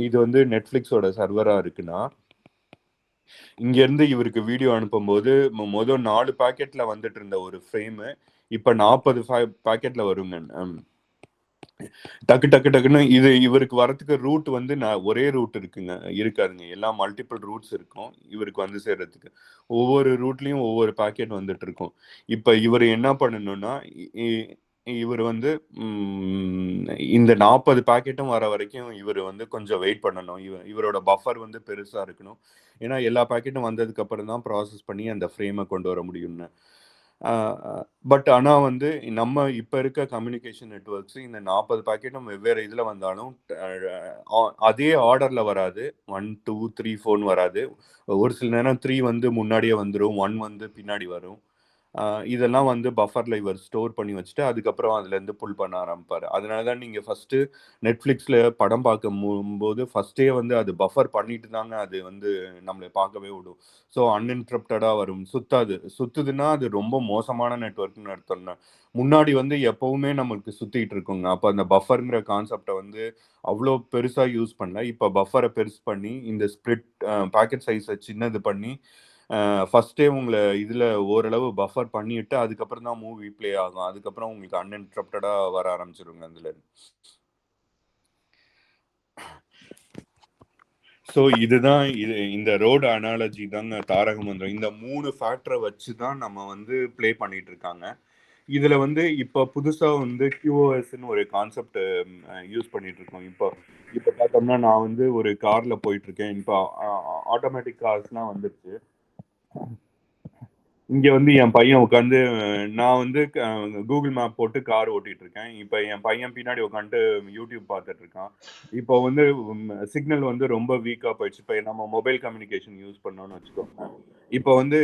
இது வந்து நெட்ஃபிளிக்ஸோட சர்வரா இருக்குன்னா இங்க இருந்து இவருக்கு வீடியோ அனுப்பும்போது 4 பாக்கெட்ல வந்துட்டு இருந்த ஒரு ஃப்ரேம் இப்ப 40 பாக்கெட்ல வருங்க. டக்கு டக்கு டக்குன்னு இவருக்கு வரதுக்கு ரூட் வந்து ஒரே ரூட் இருக்காதுங்க, எல்லாம் மல்டிபிள் ரூட்ஸ் இருக்கும் இவருக்கு வந்து சேர்றதுக்கு. ஒவ்வொரு ரூட்லயும் ஒவ்வொரு பாக்கெட் வந்துட்டு இருக்கும். இப்ப இவர் என்ன பண்ணணும்னா இவர் வந்து இந்த 40 பாக்கெட்டும் வர வரைக்கும் இவர் வந்து கொஞ்சம் வெயிட் பண்ணணும். இவரோட பஃபர் வந்து பெருசா இருக்கணும். ஏன்னா எல்லா பாக்கெட்டும் வந்ததுக்கு அப்புறம் தான் ப்ராசஸ் பண்ணி அந்த ஃப்ரேமை கொண்டு வர முடியும்னு. பட் ஆனால் வந்து நம்ம இப்போ இருக்க கம்யூனிகேஷன் நெட்ஒர்க்ஸ் இந்த 40 பாக்கெட்டும் வெவ்வேறு இதில் வந்தாலும் அதே ஆர்டரில் வராது. 1 2 3 4 வராது. ஒரு சில நேரம் 3 வந்து முன்னாடியே வந்துடும், 1 வந்து பின்னாடி வரும். இதெல்லாம் வந்து பஃபரில் இவர் ஸ்டோர் பண்ணி வச்சுட்டு அதுக்கப்புறம் அதுலேருந்து புல் பண்ண ஆரம்பிப்பார். அதனால தான் நீங்கள் ஃபஸ்ட்டு நெட்ஃப்ளிக்ஸில் படம் பார்க்கும்போது ஃபஸ்ட்டே வந்து அது பஃபர் பண்ணிட்டு தாங்க அது வந்து நம்மளை பார்க்கவே விடும். ஸோ அன்இன்டரப்டடாக வரும். சுற்றுதுன்னா அது ரொம்ப மோசமான நெட்ஒர்க்னு அர்த்தம்னா. முன்னாடி வந்து எப்போவுமே நம்மளுக்கு சுற்றிட்டு இருக்குங்க. அப்போ அந்த பஃபருங்கிற கான்செப்டை வந்து அவ்வளோ பெருசாக யூஸ் பண்ணல. இப்போ பஃபரை பெருசு பண்ணி இந்த ஸ்ப்ளிட் பாக்கெட் சைஸை சின்னது பண்ணி ஃபர்ஸ்டே உங்களை இதில் ஓரளவு பஃபர் பண்ணிட்டு அதுக்கப்புறம் தான் மூவி ப்ளே ஆகும். அதுக்கப்புறம் உங்களுக்கு அன்இன்டரப்டடாக வர ஆரம்பிச்சிருங்க அதில். ஸோ இதுதான் இந்த ரோடு அனாலஜி தாங்க தாரக மந்திரம். இந்த 3 ஃபேக்டரை வச்சு தான் நம்ம வந்து ப்ளே பண்ணிட்டு இருக்காங்க. இதுல வந்து இப்போ புதுசா வந்து QoSன்னு ஒரு கான்செப்ட் யூஸ் பண்ணிட்டு இருக்கோம். இப்போ பார்த்தோம்னா நான் வந்து ஒரு கார்ல போயிட்டு இருக்கேன். இப்போ ஆட்டோமேட்டிக் கார்ஸ்லாம் வந்துருச்சு. இங்க வந்து என் பையன் உட்காந்து நான் வந்து கூகுள் மேப் போட்டு கார் ஓட்டிட்டு இருக்கேன். இப்போ என் பையன் பின்னாடி உட்காந்துட்டு யூடியூப் பார்த்துட்டு இருக்கான். இப்போ வந்து சிக்னல் வந்து ரொம்ப வீக்கா போயிடுச்சு. இப்போ நம்ம மொபைல் கம்யூனிகேஷன் யூஸ் பண்ணோம்னு வச்சுக்கோங்க. இப்போ வந்து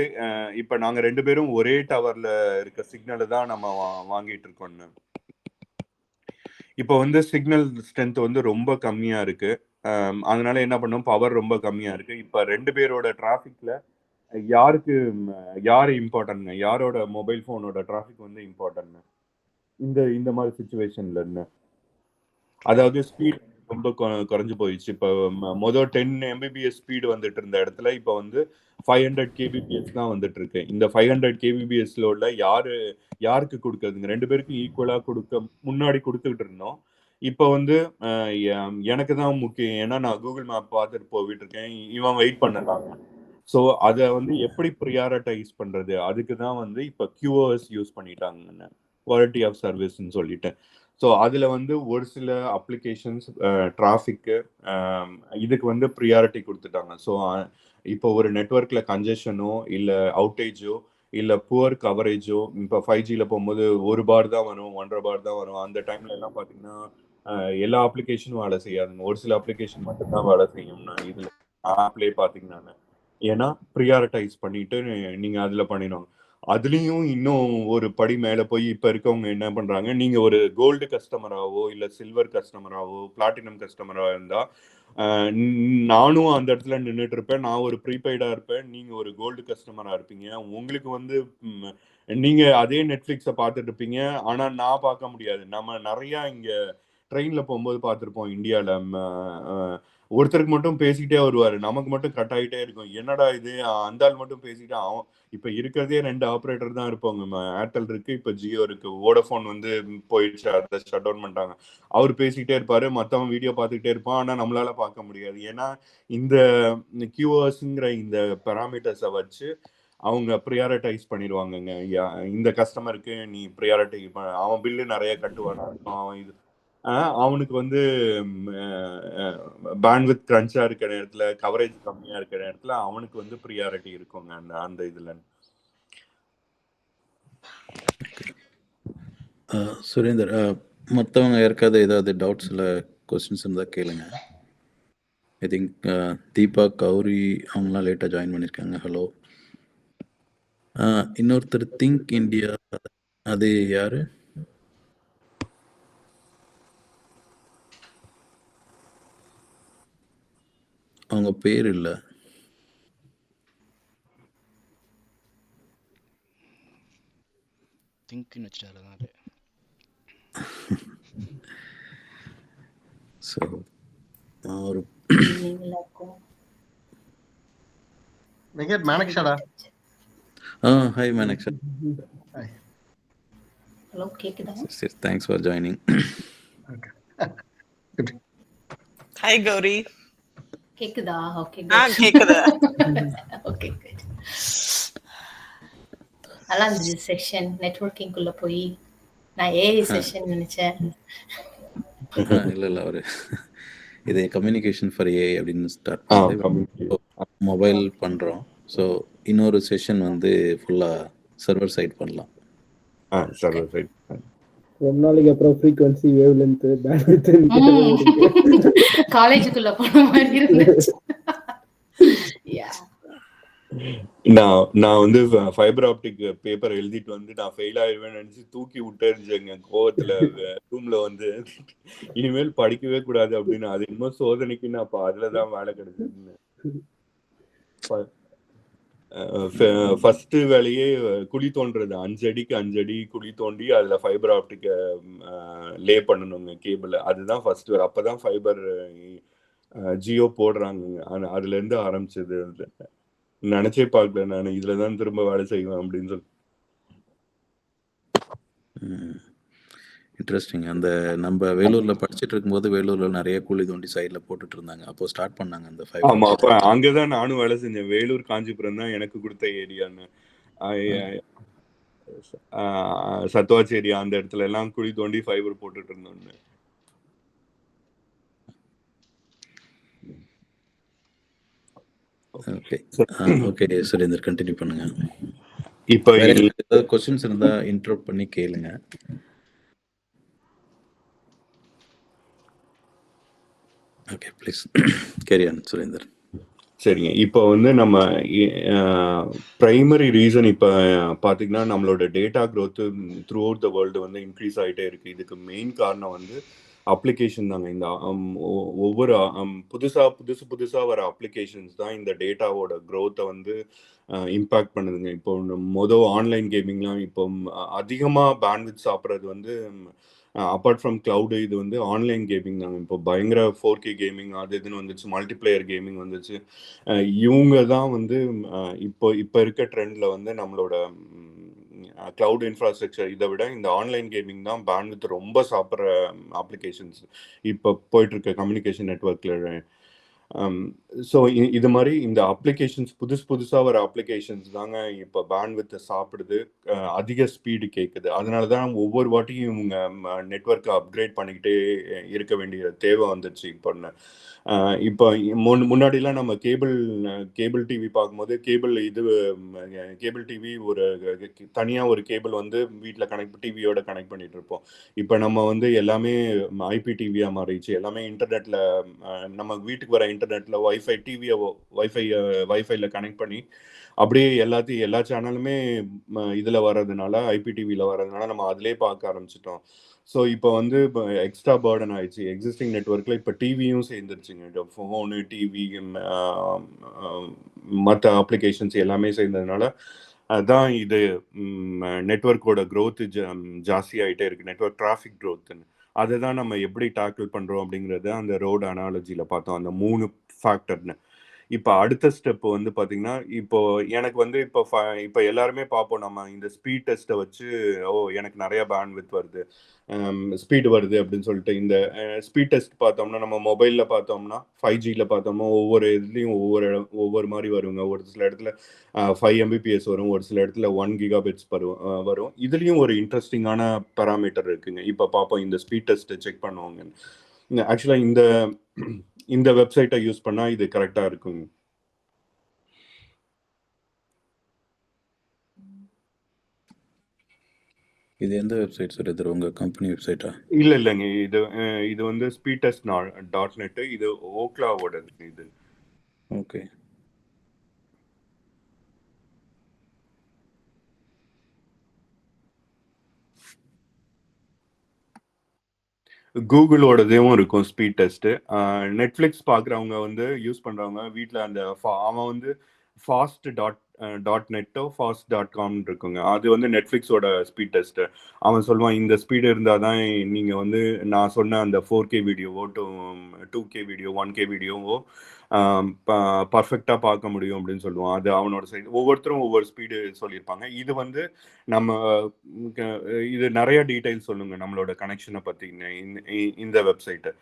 இப்போ நாங்க 2 பேரும் ஒரே டவர்ல இருக்க சிக்னலை தான் நம்ம வாங்கிட்டு இருக்கோம்னு. இப்போ வந்து சிக்னல் ஸ்ட்ரென்த் வந்து ரொம்ப கம்மியா இருக்கு. அதனால என்ன பண்ணோம், பவர் ரொம்ப கம்மியா இருக்கு. இப்போ 2 பேரோட டிராஃபிக்ல யாரு இம்பார்ட்டன்ட்ங்க, யாரோட மொபைல் போனோட டிராஃபிக் வந்து இம்பார்ட்டன்ட் இந்த மாதிரி சிச்சுவேஷன்ல இருந்து. அதாவது ஸ்பீட் ரொம்ப குறைஞ்சு போயிடுச்சு. இப்போ மொதல் 10 Mbps ஸ்பீடு வந்துட்டு இருந்த இடத்துல இப்போ வந்து 500 kbps தான் வந்துட்டு இருக்கு. இந்த 500 kbps லோட யாருக்கு கொடுக்கறதுங்க? 2 பேருக்கும் ஈக்குவலா முன்னாடி கொடுத்துக்கிட்டு இருந்தோம். இப்போ வந்து எனக்கு தான் முக்கியம், ஏன்னா நான் கூகுள் மேப் பார்த்துட்டு போயிட்டு இருக்கேன், இவன் வெயிட் பண்ணலாம். ஸோ அதை வந்து எப்படி ப்ரியாரிட்டைஸ் பண்றது, அதுக்கு தான் வந்து இப்போ QoS யூஸ் பண்ணிட்டாங்க, குவாலிட்டி ஆஃப் சர்வீஸ்ன்னு சொல்லிட்டு. ஸோ அதில் வந்து ஒரு சில அப்ளிகேஷன்ஸ் டிராஃபிக்கு இதுக்கு வந்து ப்ரியாரிட்டி கொடுத்துட்டாங்க. ஸோ இப்போ ஒரு நெட்ஒர்க்கில் கன்ஜெஷனோ இல்லை அவுட்டேஜோ இல்லை புவர் கவரேஜோ, இப்போ 5Gல போகும்போது 1 பார் தான் வரும், 1.5 பார் தான் வரும். அந்த டைம்ல எல்லாம் பார்த்தீங்கன்னா எல்லா அப்ளிகேஷனும் வேலை செய்யாதுங்க, ஒரு சில அப்ளிகேஷன் மட்டும்தான் வேலை செய்யும்னா இதில் ஆப்லேயே பார்த்தீங்கன்னா. ஏன்னா ப்ரியாரிட்டைஸ் பண்ணிட்டு நீங்க அதுல பண்ணிடணும். அதுலயும் இன்னும் ஒரு படி மேல போய் இப்ப இருக்கவங்க என்ன பண்றாங்க, நீங்க ஒரு கோல்டு கஸ்டமராவோ இல்ல சில்வர் கஸ்டமராவோ பிளாட்டினம் கஸ்டமரா இருந்தா நானும் அந்த இடத்துல நின்றுட்டு இருப்பேன். நான் ஒரு ப்ரீபெய்டா இருப்பேன், நீங்க ஒரு கோல்டு கஸ்டமரா இருப்பீங்க. உங்களுக்கு வந்து நீங்க அதே நெட்ஃபிளிக்ஸை பார்த்துட்டு இருப்பீங்க, ஆனா நான் பார்க்க முடியாது. நம்ம நிறைய இங்க ட்ரெயின்ல போகும்போது பார்த்துருப்போம் இந்தியாவில். ஒருத்தருக்கு மட்டும் பேசிக்கிட்டே வருவார், நமக்கு மட்டும் கட் ஆகிட்டே இருக்கும். என்னடா இது, அந்த ஆள் மட்டும் பேசிக்கிட்டு அவன் இப்போ இருக்கிறதே 2 ஆப்ரேட்டர் தான் இருப்பாங்க. ஏர்டெல் இருக்கு, இப்போ ஜியோ இருக்கு, வோடஃபோன் வந்து போயிடுச்சு, அதை ஷட் டவுன் பண்ணிட்டாங்க. அவர் பேசிக்கிட்டே இருப்பாரு, மற்றவன் வீடியோ பார்த்துக்கிட்டே இருப்பான், ஆனால் நம்மளால பார்க்க முடியாது. ஏன்னா இந்த QoSங்கிற இந்த பெராமீட்டர்ஸை வச்சு அவங்க ப்ரியாரிட்டைஸ் பண்ணிடுவாங்கங்க. இந்த கஸ்டமருக்கு நீ ப்ரியாரிட்டி, அவன் பில்லு நிறைய கட்டுவானா, அவன் இது அவனுக்கு வந்து பேண்ட்வித் கிரன்ச்சா இருக்கிற நேரத்துல, கவரேஜ் கம்மியா இருக்கிற நேரத்துல அவனுக்கு வந்து ப்ரியாரிட்டி இருக்குங்க அந்த இதுல. சுரேந்தர், மற்றவங்க யாருக்காவது ஏதாவது டவுட்ஸ் இல்லை கொஸ்டின்ஸ் இருந்தால் கேளுங்க. ஐ திங்க் தீபா, கௌரி அவங்களாம் லேட்டாக ஜாயின் பண்ணியிருக்காங்க. ஹலோ. இன்னொருத்தர் திங்க் இந்தியா, அது யாரு? அவங்க பேர் இல்லை. திங்க்னு வச்சுட்டாரு அதனால. ஸோ ஒரு வெங்கட் மானக்ஷாடா. ஹாய் மேனக்ஷா. ஹலோ கேக்குதா? சரி, thanks for joining. Hi Gauri. கேக்குதா? ஓகே கேக்குது. Okay good. நல்லா இருந்துச்சு செஷன். நெட்வொர்க்கிங் குள்ள போய் நான் ஏஐ செஷன் நினைச்சேன். இல்லை அவர் இது கம்யூனிகேஷன் ஃபார் ஏஐ அப்படின்னு ஸ்டார்ட் பண்ணி மொபைல் பண்ணுறோம். ஸோ இன்னொரு செஷன் வந்து ஃபுல்லாக சர்வர் சைட் பண்ணலாம். சர்வர் சைட் ரொம்ப நாளைக்கு அப்புறம் ஃப்ரீக்வன்சி வேவ் லென்த் பேண்ட்வித் காலேஜுக்குள்ள போன மாதிரி இருந்துச்சு. நான் வந்து ஃபைபர் ஆப்டிக் பேப்பர் எழுதிட்டு வந்து நான் ஃபெயில் ஆயிடுவேன்னு நினைச்சு தூக்கி விட்டுருந்துச்சேங்க கோவத்துல. ரூம்ல வந்து இனிமேல் படிக்கவே கூடாது அப்படின்னு. அது இன்னும் சோதனைக்கு நான் அப்ப அதுலதான் வேலை கிடைச்சதுன்னு. ஃபர்ஸ்ட் வேலையே குழி தோன்றது. 5 அடிக்கு 5 அடி குழி தோண்டி அதுல ஃபைபர் ஆப்டிக்க லே பண்ணணுங்க கேபிள். அதுதான் ஃபர்ஸ்ட் வேலை. அப்பதான் ஃபைபர் ஜியோ போடுறாங்க. அதுல இருந்து ஆரம்பிச்சது. நினைச்சே பார்க்கல நான் இதுலதான் திரும்ப வேலை செய்வேன் அப்படின்னு சொல்லி. இன்ட்ரெஸ்டிங். அந்த நம்ம வேலூர்ல படிச்சுட்டு இருக்கும்போது வேலூர்ல நிறைய கூலி தோண்டி சைட்ல போட்டுட்டு இருந்தாங்க. அப்போ ஸ்டார்ட் பண்ணாங்க அந்த ஃபைபர். ஆமா, அப்ப அங்கதான் நானும் வேலை செஞ்சேன். வேலூர் காஞ்சிபுரம் தான் எனக்கு கொடுத்த ஏரியான்னு. சத்வாச் ஏரியா அந்த இடத்துல எல்லாம் குழி தோண்டி ஃபைபர் போட்டுட்டு இருந்தோம். ஓகே சுரேந்தர் கண்டினியூ பண்ணுங்க. இப்போ ஏதாவது क्वेश्चंस இருந்தா இன்டரப்ட் பண்ணி கேளுங்க. Okay please carry on Surender. சரிங்க. இப்போ வந்து நம்ம பிரைமரி ரீசன் இப்போ பார்த்தீங்கன்னா நம்மளோட data growth through out the world வந்து இன்க்ரீஸ் ஆகிட்டே இருக்குது. இதுக்கு மெயின் காரணம் வந்து அப்ளிகேஷன் தாங்க. இந்த ஒவ்வொரு புதுசாக வர அப்ளிகேஷன்ஸ் தான் இந்த டேட்டாவோட க்ரோத்தை வந்து இம்பேக்ட் பண்ணுதுங்க. இப்போ ஆன்லைன் கேமிங்லாம் இப்போ அதிகமாக பேண்ட்வித் சாப்பிட்றது வந்து அப்பார்ட் ஃப்ரம் கிளவுடு இது வந்து ஆன்லைன் கேமிங் தாங்க. இப்போ பயங்கர 4K கேமிங் அது இதுன்னு வந்துச்சு, மல்டிப்ளேயர் கேமிங் வந்துச்சு. இவங்க தான் வந்து இப்போ இருக்க ட்ரெண்டில் வந்து நம்மளோட கிளவுட் இன்ஃப்ராஸ்ட்ரக்சர் இதை விட இந்த ஆன்லைன் கேமிங் தான் பேண்ட்வித் ரொம்ப சாப்பிட்ற அப்ளிகேஷன்ஸ் இப்போ போயிட்டுருக்க கம்யூனிகேஷன் நெட்ஒர்க்கில். ஸோ இது மாதிரி இந்த அப்ளிகேஷன்ஸ் புதுசாக வர அப்ளிகேஷன்ஸ் தாங்க இப்போ பேண்ட்வித்தை சாப்பிடுது, அதிக ஸ்பீடு கேட்குது. அதனால தான் ஒவ்வொரு வாட்டியும் இவங்க நெட்ஒர்க்கை அப்கிரேட் பண்ணிக்கிட்டே இருக்க வேண்டிய தேவை வந்துடுச்சு. இப்போ முன்னாடிலாம் நம்ம கேபிள் டிவி பார்க்கும்போது கேபிள் டிவி ஒரு தனியாக ஒரு கேபிள் வந்து வீட்டில் டிவியோட கனெக்ட் பண்ணிட்டு இருப்போம். இப்போ நம்ம வந்து எல்லாமே ஐபி டிவியாக மாறிடுச்சு. எல்லாமே இன்டர்நெட்டில் நம்ம வீட்டுக்கு வர இன்டர்நெட்டில் வைஃபைல கனெக்ட் பண்ணி அப்படியே எல்லா சேனலுமே இதில் வர்றதுனால ஐபி டிவியில் வர்றதுனால நம்ம அதிலே பார்க்க ஆரம்பிச்சிட்டோம். ஸோ இப்போ வந்து எக்ஸ்ட்ரா பேர்டன் ஆயிடுச்சு. எக்ஸிஸ்டிங் நெட்ஒர்க்கில் இப்போ டிவியும் சேர்ந்துருச்சுங்க. ஃபோனு டிவி மற்ற அப்ளிகேஷன்ஸ் எல்லாமே சேர்ந்ததுனால அதுதான் இது நெட்ஒர்க்கோட க்ரோத்து ஜாஸ்தி ஆகிட்டே இருக்குது. நெட்ஒர்க் டிராஃபிக் க்ரோத்துன்னு அதை தான் நம்ம எப்படி டேக்கிள் பண்ணுறோம் அப்படிங்கிறத அந்த ரோடு அனாலஜியில் பார்த்தோம். அந்த 3 ஃபேக்டர்னு. இப்போ அடுத்த ஸ்டெப் வந்து பார்த்தீங்கன்னா இப்போ எனக்கு வந்து இப்போ எல்லாருமே பார்ப்போம் நம்ம இந்த ஸ்பீட் டெஸ்ட்டை வச்சு எனக்கு நிறைய பேண்ட்வித் வருது, ஸ்பீடு வருது அப்படின்னு சொல்லிட்டு. இந்த ஸ்பீட் டெஸ்ட் பார்த்தோம்னா நம்ம மொபைலில் பார்த்தோம்னா 5Gயில் பார்த்தோம்னா ஒவ்வொரு இதுலேயும் ஒவ்வொரு மாதிரி வருங்க. ஒரு சில இடத்துல 5 Mbps வரும், ஒரு சில இடத்துல 1 Gbps வரும். இதுலேயும் ஒரு இன்ட்ரெஸ்டிங்கான பேராமீட்டர் இருக்குங்க. இப்போ பார்ப்போம் இந்த ஸ்பீட் டெஸ்ட்டை செக் பண்ணுவாங்க. ஆக்சுவலாக இந்த வெப்சைட்டை யூஸ் பண்ணால் இது கரெக்டாக இருக்குங்க. இது எந்த வெப்சைட் சார்? இது உங்க கம்பெனி வெப்சைட்டா? இல்லைங்க, இது வந்து speedtest.net. இது ஓக்லாவோட இது. ஓகே. கூகுளோடதையும் இருக்கும் ஸ்பீட் டெஸ்ட்டு. நெட்ஃப்ளிக்ஸ் பார்க்குறவங்க வந்து யூஸ் பண்ணுறவங்க வீட்டில் அவன் வந்து fast .netஓ fast.com இருக்குங்க. அது வந்து நெட்ஃப்ளிக்ஸோட ஸ்பீட் டெஸ்ட். அவன் சொல்லுவான் இந்த ஸ்பீடு இருந்தால் தான் நீங்கள் வந்து நான் சொன்ன அந்த 4K வீடியோவோ 2K வீடியோ 1K வீடியோவோ பர்ஃபெக்டாக பார்க்க முடியும் அப்படின்னு சொல்லுவான். அது அவனோட சைடு. ஒவ்வொருத்தரும் ஒவ்வொரு ஸ்பீடு சொல்லியிருப்பாங்க. இது வந்து நம்ம இது நிறைய டீட்டெயில்ஸ் சொல்லுங்க நம்மளோட கனெக்ஷனை பற்றி இந்த வெப்சைட்டு.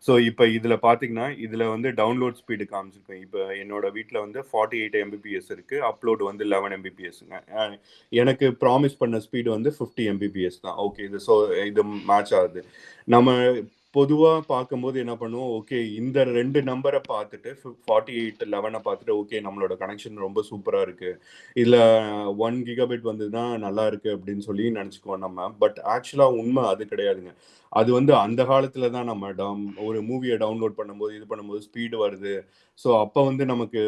ஸோ இப்போ இதில் பார்த்தீங்கன்னா இதில் வந்து டவுன்லோட் ஸ்பீடு காமிச்சிருக்கேன். இப்போ என்னோட வீட்டில் வந்து 48 Mbps இருக்குது, அப்லோடு வந்து 11 Mbpsங்க. எனக்கு ப்ராமிஸ் பண்ண ஸ்பீடு வந்து 50 Mbps தான். ஓகே, இது மேட்ச் ஆகுது. நம்ம பொதுவாக பார்க்கும்போது என்ன பண்ணுவோம், ஓகே இந்த 2 நம்பரை பார்த்துட்டு 48 11 பார்த்துட்டு ஓகே நம்மளோட கனெக்ஷன் ரொம்ப சூப்பராக இருக்குது, இதில் 1 GB வந்ததுன்னா நல்லா இருக்குது அப்படின்னு சொல்லி நினச்சிக்குவோம் நம்ம. பட் ஆக்சுவலாக உண்மை அது கிடையாதுங்க. அது வந்து அந்த காலத்தில் தான் நம்ம ஒரு மூவியை டவுன்லோட் பண்ணும்போது இது பண்ணும்போது ஸ்பீடு வருது. ஸோ அப்போ வந்து நமக்கு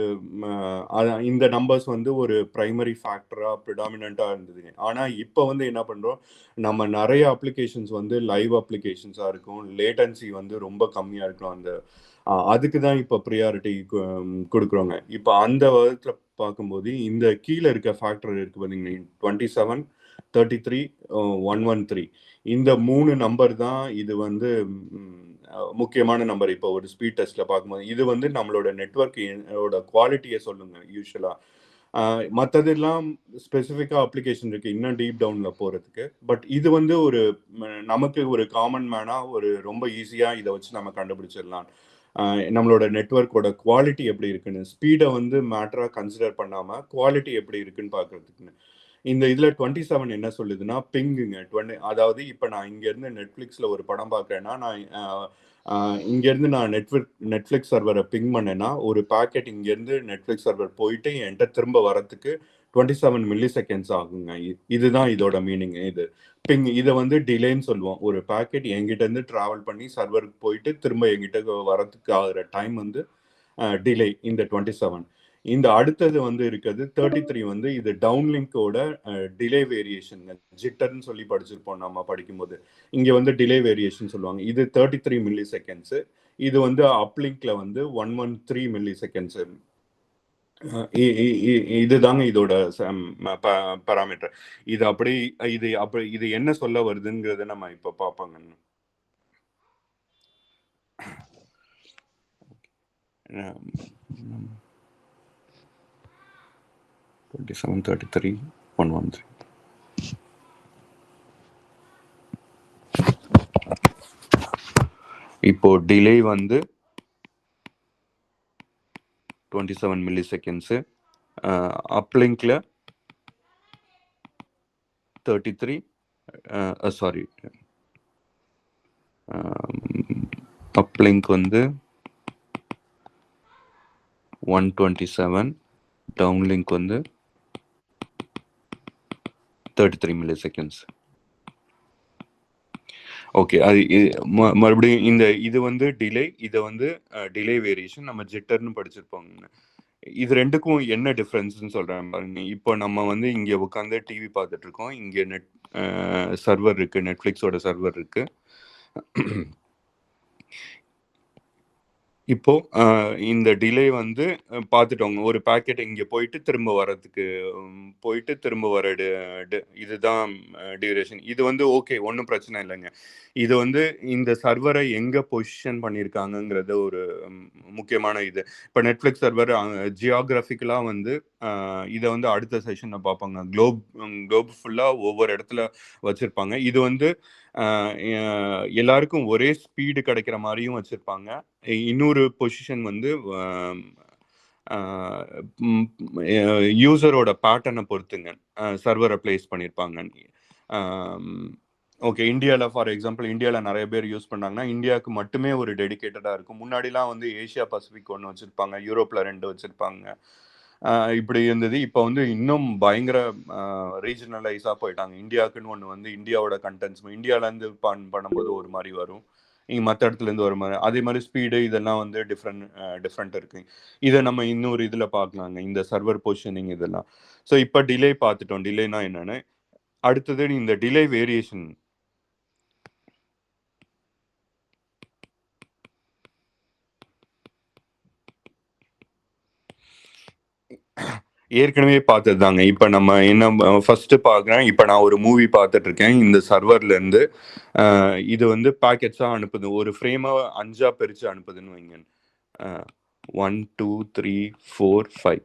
இந்த நம்பர்ஸ் வந்து ஒரு ப்ரைமரி ஃபேக்டராக ப்ரிடாமினண்ட்டாக இருந்ததுங்க. ஆனால் இப்போ வந்து என்ன பண்ணுறோம், நம்ம நிறைய அப்ளிகேஷன்ஸ் வந்து லைவ் அப்ளிகேஷன்ஸாக இருக்கும், லேட்டன்சி வந்து ரொம்ப கம்மியாக இருக்கும். அதுக்கு தான் இப்போ ப்ரியாரிட்டி கொடுக்குறோங்க. இப்போ அந்த விதத்தில் பார்க்கும்போது இந்த கீழே இருக்க ஃபேக்டர் இருக்குது பார்த்தீங்கன்னா 27 33 113 இந்த 3 நம்பர் தான் இது வந்து முக்கியமான நம்பர். இப்போ ஒரு ஸ்பீட் டெஸ்ட்டில் பார்க்கும்போது இது வந்து நம்மளோட நெட்வொர்க்கோட குவாலிட்டியை சொல்லுங்க யூஸ்வலாக. மற்றதெல்லாம் ஸ்பெசிஃபிக்காக அப்ளிகேஷன் இருக்குது இன்னும் டீப் டவுனில் போகிறதுக்கு. பட் இது வந்து ஒரு நமக்கு ஒரு காமன் மேனாக ஒரு ரொம்ப ஈஸியாக இதை வச்சு நம்ம கண்டுபிடிச்சிடலாம் நம்மளோட நெட்வொர்க்கோட குவாலிட்டி எப்படி இருக்குன்னு. ஸ்பீடை வந்து மேட்டராக கன்சிடர் பண்ணாமல் குவாலிட்டி எப்படி இருக்குன்னு பார்க்குறதுக்குன்னு. இந்த இதில் 27 என்ன சொல்லுதுன்னா பிங்குங்க. அதாவது இப்போ நான் இங்கேருந்து நெட்ஃப்ளிக்ஸில் ஒரு படம் பார்க்குறேன்னா நான் இங்கேருந்து நான் நெட்ஃப்ளிக்ஸ் சர்வரை பிங் பண்ணேன்னா ஒரு பேக்கெட் இங்கேருந்து நெட்ஃப்ளிக்ஸ் சர்வர் போயிட்டு என்கிட்ட திரும்ப வரத்துக்கு 27 மில்லி செகண்ட்ஸ் ஆகுங்க. இதுதான் இதோட மீனிங். இது பிங். இதை வந்து டிலேன்னு சொல்லுவோம். ஒரு பேக்கெட் என்கிட்ட இருந்து ட்ராவல் பண்ணி சர்வருக்கு போயிட்டு திரும்ப என்கிட்ட வரத்துக்கு ஆகிற டைம் வந்து டிலே. இந்த 27 இந்த அடுத்தது வந்து இருக்கிறது 33 வந்து இது டவுன்லிங்கோட டிலே வேரியேஷன். ஜிட்டர்னு சொல்லி படிச்சிருப்போம் நம்ம படிக்கும்போது. இங்கே வந்து டிலே வேரியேஷன் சொல்லுவாங்க. இது 33 மில்லி செகண்ட்ஸு. இது வந்து அப்லிங்க்ல வந்து 113 மில்லி செகண்ட்ஸு. இதுதாங்க இதோட பாராமீட்டர். இது என்ன சொல்ல வருதுங்கிறத நம்ம இப்போ பார்ப்பாங்க. 27 33 113. இப்போ டிலே வந்து 27 மில்லி செகண்ட்ஸு, அப்லிங்க்ல 33 சாரி அப்லிங்க் வந்து 127, டவுன்லிங்க் வந்து 33 மில்லி செகண்ட்ஸ். ஓகே, அது மறுபடியும் இது வந்து டிலே, இதை வந்து டிலே வேரியேஷன் நம்ம ஜிட்டர்னு படிச்சிருப்போங்க. இது ரெண்டுக்கும் என்ன டிஃப்ரென்ஸ்னு சொல்கிறேன் பாருங்க. இப்போ நம்ம வந்து இங்கே உட்காந்து டிவி பார்த்துட்டு இருக்கோம். இங்கே சர்வர் இருக்குது, நெட்ஃப்ளிக்ஸோட சர்வர் இருக்குது. இப்போ இந்த டிலே வந்து பார்த்துட்டோங்க. ஒரு பேக்கெட் இங்கே போயிட்டு திரும்ப வர்றதுக்கு போயிட்டு திரும்ப வர இதுதான் டியூரேஷன். இது வந்து ஓகே, ஒன்றும் பிரச்சனை இல்லைங்க. இது வந்து இந்த சர்வரை எங்கே பொசிஷன் பண்ணியிருக்காங்கங்கிறது ஒரு முக்கியமான இது. இப்போ நெட்ஃப்ளிக்ஸ் சர்வர் ஜியோகிராஃபிக்கலாக வந்து இதை வந்து அடுத்த செஷனில் பார்ப்பாங்க. குளோப் ஃபுல்லாக ஒவ்வொரு இடத்துல வச்சுருப்பாங்க. இது வந்து எல்லாருக்கும் ஒரே ஸ்பீடு கிடைக்கிற மாதிரியும் வச்சுருப்பாங்க. இன்னொரு பொசிஷன் வந்து யூசரோட பேட்டர்னை பொறுத்துங்க சர்வரை பிளேஸ் பண்ணியிருப்பாங்க. ஓகே, இந்தியாவில் ஃபார் எக்ஸாம்பிள் இந்தியாவில் நிறைய பேர் யூஸ் பண்ணாங்கன்னா இந்தியாவுக்கு மட்டுமே ஒரு டெடிக்கேட்டடாக இருக்கும். முன்னாடிலாம் வந்து ஏஷியா பசிபிக் ஒன்று வச்சுருப்பாங்க, யூரோப்பில் 2 வச்சுருப்பாங்க. இப்படி இருந்தது. இப்போ வந்து இன்னும் பயங்கர ரீஜனலைஸாக போயிட்டாங்க. இந்தியாவுக்குன்னு ஒன்று வந்து இந்தியாவோட கண்டென்ட்ஸ் இந்தியாவிலேருந்து பண்ணும்போது ஒரு மாதிரி வரும், இங்கே மற்ற இடத்துலேருந்து ஒரு மாதிரி. அதே மாதிரி ஸ்பீடு இதெல்லாம் வந்து டிஃப்ரெண்ட் இருக்குது. இதை நம்ம இன்னொரு இதில் பார்க்கலாங்க, இந்த சர்வர் பொசிஷனிங் இதெல்லாம். ஸோ இப்போ டிலே பார்த்துட்டோம். டிலேனா என்னென்னு. அடுத்தது இந்த டிலே வேரியேஷன். ஏற்கனவே பார்த்தது தாங்க. இப்போ நம்ம என்ன ஃபர்ஸ்ட் பார்க்குறேன். இப்போ நான் ஒரு மூவி பார்த்துட்டு இருக்கேன். இந்த சர்வர்ல இருந்து இது வந்து பேக்கெட்ஸா அனுப்புது. ஒரு ஃப்ரேமை 5ஆ பிரிச்சு அனுப்புதுன்னு வைங்க. 1 2 3 4 5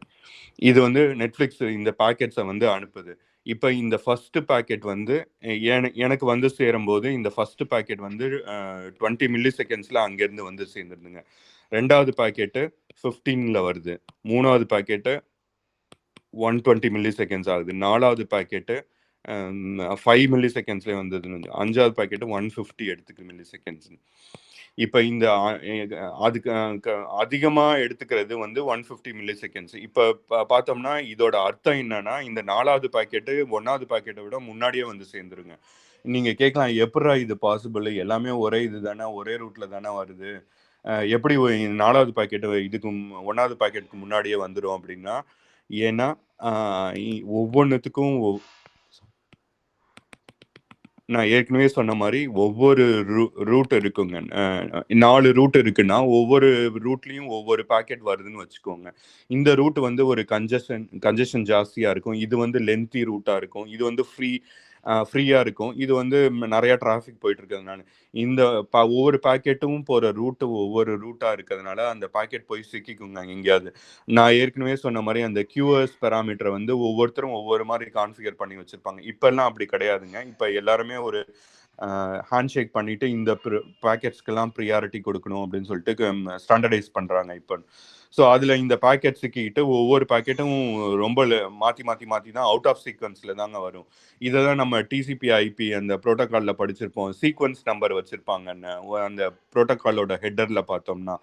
இது வந்து நெட்ஃப்ளிக்ஸ் இந்த பேக்கெட்ஸை வந்து அனுப்புது. இப்போ இந்த ஃபர்ஸ்ட் பேக்கெட் வந்து எனக்கு வந்து சேரும்போது இந்த ஃபர்ஸ்ட் பேக்கெட் வந்து 20 மில்லி செகண்ட்ஸில் அங்கேருந்து வந்து சேர்ந்துருதுங்க. ரெண்டாவது பேக்கெட்டு 15ல் வருது. மூணாவது பேக்கெட்டு 120 மில்லி செகண்ட்ஸ் ஆகுது. நாலாவது பேக்கெட்டு 5 மில்லி செகண்ட்ஸ்லேயே வந்ததுன்னு. அஞ்சாவது பேக்கெட்டு 150 எடுத்துக்கு மில்லி செகண்ட்ஸ். இப்போ இந்த அதுக்கு அதிகமாக எடுத்துக்கிறது வந்து 150 மில்லி செகண்ட்ஸ். இப்போ பார்த்தோம்னா இதோட அர்த்தம் என்னன்னா, இந்த நாலாவது பேக்கெட்டு ஒன்றாவது பேக்கெட்டை விட முன்னாடியே வந்து சேர்ந்துருங்க. நீங்கள் கேட்கலாம், எப்படா இது பாசிபிள்? எல்லாமே ஒரே இது தானே, ஒரே ரூட்டில் தானே வருது, எப்படி நாலாவது பாக்கெட்டு இதுக்கு ஒன்றாவது பாக்கெட்டுக்கு முன்னாடியே வந்துடும் அப்படின்னா, ஏன்னா ஒவ்வொன்றுத்துக்கும் நான் ஏற்கனவே சொன்ன மாதிரி ஒவ்வொரு ரூட் இருக்குங்க. 4 ரூட் இருக்குன்னா ஒவ்வொரு ரூட்லேயும் ஒவ்வொரு பாக்கெட் வருதுன்னு வச்சுக்கோங்க. இந்த ரூட் வந்து ஒரு கன்ஜெஷன் ஜாஸ்தியாக இருக்கும். இது வந்து லென்த்தி ரூட்டாக இருக்கும். இது வந்து ஃப்ரீயாக இருக்கும். இது வந்து நிறையா டிராஃபிக் போயிட்டு இருக்கிறதுனால இந்த ஒவ்வொரு பாக்கெட்டும் போகிற ரூட்டு ஒவ்வொரு ரூட்டாக இருக்கிறதுனால அந்த பாக்கெட் போய் சிக்கிக்குங்க எங்கேயாவது. நான் ஏற்கனவே சொன்ன மாதிரி அந்த QoS பேராமீட்டரை வந்து ஒவ்வொருத்தரும் ஒவ்வொரு மாதிரி கான்ஃபிகர் பண்ணி வச்சுருப்பாங்க. இப்போல்லாம் அப்படி கிடையாதுங்க. இப்போ எல்லாருமே ஒரு ஹேண்ட் ஷேக் பண்ணிட்டு இந்த பேக்கெட்ஸ்க்கெல்லாம் ப்ரியாரிட்டி கொடுக்கணும் அப்படின்னு சொல்லிட்டு ஸ்டாண்டர்டைஸ் பண்ணுறாங்க இப்போ. ஸோ அதில் இந்த பேக்கெட் சிக்கிட்டு ஒவ்வொரு பேக்கெட்டும் ரொம்ப மாற்றி தான் அவுட் ஆஃப் சீக்வன்ஸில் தாங்க வரும். இதை தான் நம்ம TCP/IP அந்த ப்ரோட்டோக்காலில் படிச்சிருப்போம். சீக்வன்ஸ் நம்பர் வச்சுருப்பாங்கன்னு அந்த ப்ரோட்டோக்காலோட ஹெட்டரில் பார்த்தோம்னா.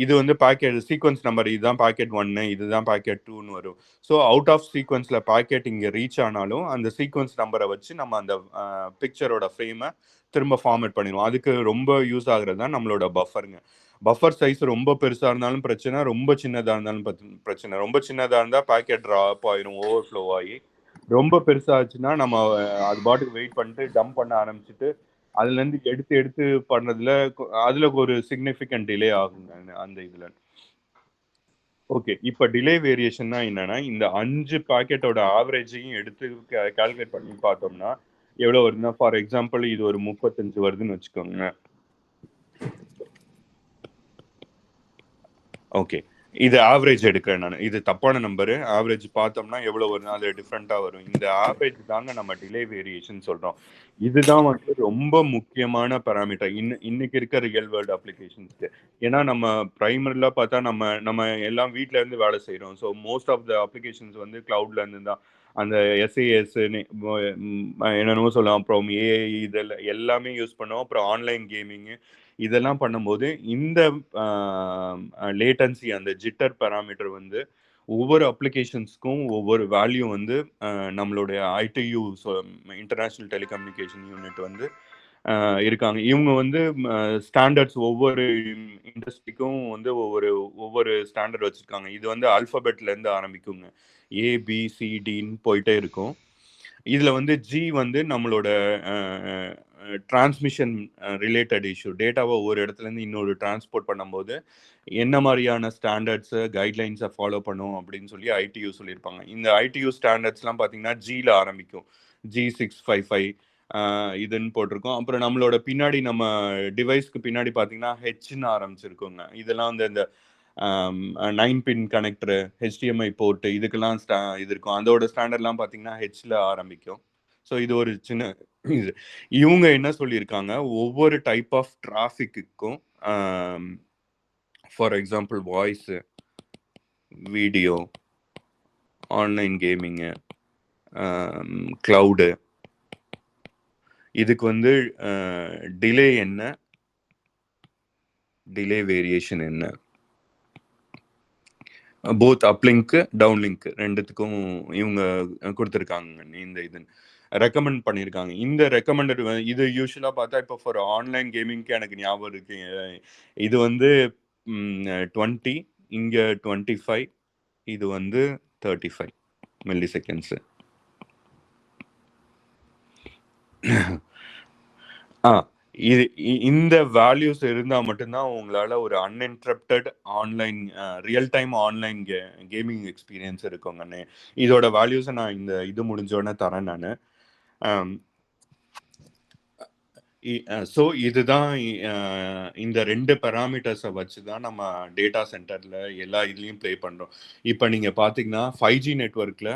இது வந்து பேக்கெட் சீக்வன்ஸ் நம்பர், இதுதான் பேக்கெட் 1, இதுதான் பேக்கெட் 2ன்னு வரும். ஸோ அவுட் ஆஃப் சீக்வன்ஸில் பேக்கெட் இங்கே ரீச் ஆனாலும் அந்த சீக்வன்ஸ் நம்பரை வச்சு நம்ம அந்த பிக்சரோட ஃப்ரேமை திரும்ப ஃபார்மேட் பண்ணிடுவோம். அதுக்கு ரொம்ப யூஸ் ஆகுறது தான் நம்மளோட பஃபருங்க. பஃபர் சைஸ் ரொம்ப பெருசாக இருந்தாலும் பிரச்சனை, ரொம்ப சின்னதாக இருந்தாலும் பிரச்சனை. ரொம்ப சின்னதாக இருந்தால் பேக்கெட் ட்ராப் ஆயிரும், ஓவர்ஃப்ளோ ஆகி. ரொம்ப பெருசாச்சுன்னா நம்ம அது பாட்டுக்கு வெயிட் பண்ணிட்டு டம்ப் பண்ண ஆரம்பிச்சுட்டு அதுலேருந்து எடுத்து பண்ணுறதுல அதில் ஒரு சிக்னிஃபிகண்ட் டிலே ஆகுங்க அந்த இதில். ஓகே, இப்போ டிலே வேரியேஷன்னா என்னன்னா, இந்த 5 பாக்கெட்டோட ஆவரேஜையும் எடுத்து கால்குலேட் பண்ணி பார்த்தோம்னா எவ்வளோ வருதுன்னா, ஃபார் எக்ஸாம்பிள் இது ஒரு 35 வருதுன்னு வச்சுக்கோங்க. ஓகே, இது ஆவரேஜ் எடுக்கிறேன் நான். இது தப்பான நம்பரு. ஆவரேஜ் பார்த்தோம்னா எவ்வளோ வரும், அது டிஃப்ரெண்ட்டாக வரும். இந்த ஆவரேஜ் தாங்க நம்ம டிலே வேரியேஷன் சொல்கிறோம். இதுதான் வந்து ரொம்ப முக்கியமான பேராமீட்டர் இன்னைக்கு இருக்க ரியல் வேர்ல்டு அப்ளிகேஷன்ஸ்க்கு. ஏன்னா நம்ம ப்ரைமரியில் பார்த்தா நம்ம எல்லாம் வீட்டிலேருந்து வேலை செய்கிறோம். So most of the applications வந்து க்ளவுட்லேருந்து தான். அந்த SAS என்னென்னமோ சொல்லலாம், அப்புறம் AI இதெல்லாம் எல்லாமே யூஸ் பண்ணோம். அப்புறம் ஆன்லைன் கேமிங்கு இதெல்லாம் பண்ணும்போது இந்த லேட்டன்சி அந்த ஜிட்டர் பேராமீட்டர் வந்து ஒவ்வொரு அப்ளிகேஷன்ஸ்க்கும் ஒவ்வொரு வேல்யூ வந்து நம்மளுடைய ITU இன்டர்நேஷ்னல் டெலிகம்யூனிகேஷன் யூனிட் வந்து இருக்காங்க. இவங்க வந்து ஸ்டாண்டர்ட்ஸ் ஒவ்வொரு இண்டஸ்ட்ரிக்கும் வந்து ஒவ்வொரு ஸ்டாண்டர்ட் வச்சுருக்காங்க. இது வந்து அல்ஃபபெட்லேருந்து ஆரம்பிக்குங்க. ABCDன்னு போயிட்டே இருக்கும். இதில் வந்து G வந்து நம்மளோட டிரான்ஸ்மிஷன் ரிலேட்டட் இஷ்யூ. டேட்டாவை ஒரு இடத்துலேருந்து இன்னொரு டிரான்ஸ்போர்ட் பண்ணும்போது என்ன மாதிரியான ஸ்டாண்டர்ட்ஸை கைட்லைன்ஸை ஃபாலோ பண்ணும் அப்படின்னு சொல்லி ITU சொல்லியிருப்பாங்க. இந்த ITU ஸ்டாண்டர்ட்ஸ்லாம் பார்த்தீங்கன்னா Gயில் ஆரம்பிக்கும். G655 இதுன்னு போட்டிருக்கோம். அப்புறம் நம்மளோட பின்னாடி நம்ம டிவைஸ்க்கு பின்னாடி பார்த்தீங்கன்னா Hன்னு ஆரம்பிச்சிருக்கோங்க. இதெல்லாம் வந்து இந்த 9 பின் கனெக்டரு, HDMI போர்ட்டு இதுக்கெல்லாம் இது இருக்கும். அதோட ஸ்டாண்டர்ட்லாம் பார்த்தீங்கன்னா Hல ஆரம்பிக்கும். ஸோ இது ஒரு சின்ன இது. இவங்க என்ன சொல்லியிருக்காங்க, ஒவ்வொரு டைப் ஆஃப் டிராஃபிக்குக்கும் for example voice, video, online gaming, cloud, இதுக்கு வந்து டிலே என்ன, டிலே வேரியேஷன் என்ன, போத் அப்லிங்க்கு டவுன்லிங்க்கு ரெண்டுத்துக்கும் இவங்க கொடுத்துருக்காங்க. இந்த இது ரெக்கமெண்ட் பண்ணியிருக்காங்க. இந்த ரெக்கமெண்டட் இது யூஸ்வலாக பார்த்தா இப்போ ஃபார் ஆன்லைன் கேமிங்க்கு எனக்கு ஞாபகம் இருக்கு. இது வந்து 20, இங்கே 25, இது வந்து 35 மில்லி செகண்ட்ஸு. இந்த வேல்யூஸ் இருந்தால் மட்டும்தான் உங்களால் ஒரு uninterrupted online real time online gaming experience இருக்குங்கண்ணே. இதோட வேல்யூஸை நான் இது முடிஞ்சோடனே தரேன் நான். ஸோ இதுதான் இந்த 2 பேராமீட்டர்ஸை வச்சு தான் நம்ம டேட்டா சென்டரில் எல்லா இதுலேயும் ப்ளே பண்ணுறோம். இப்போ நீங்கள் பார்த்தீங்கன்னா 5G நெட்ஒர்க்கில்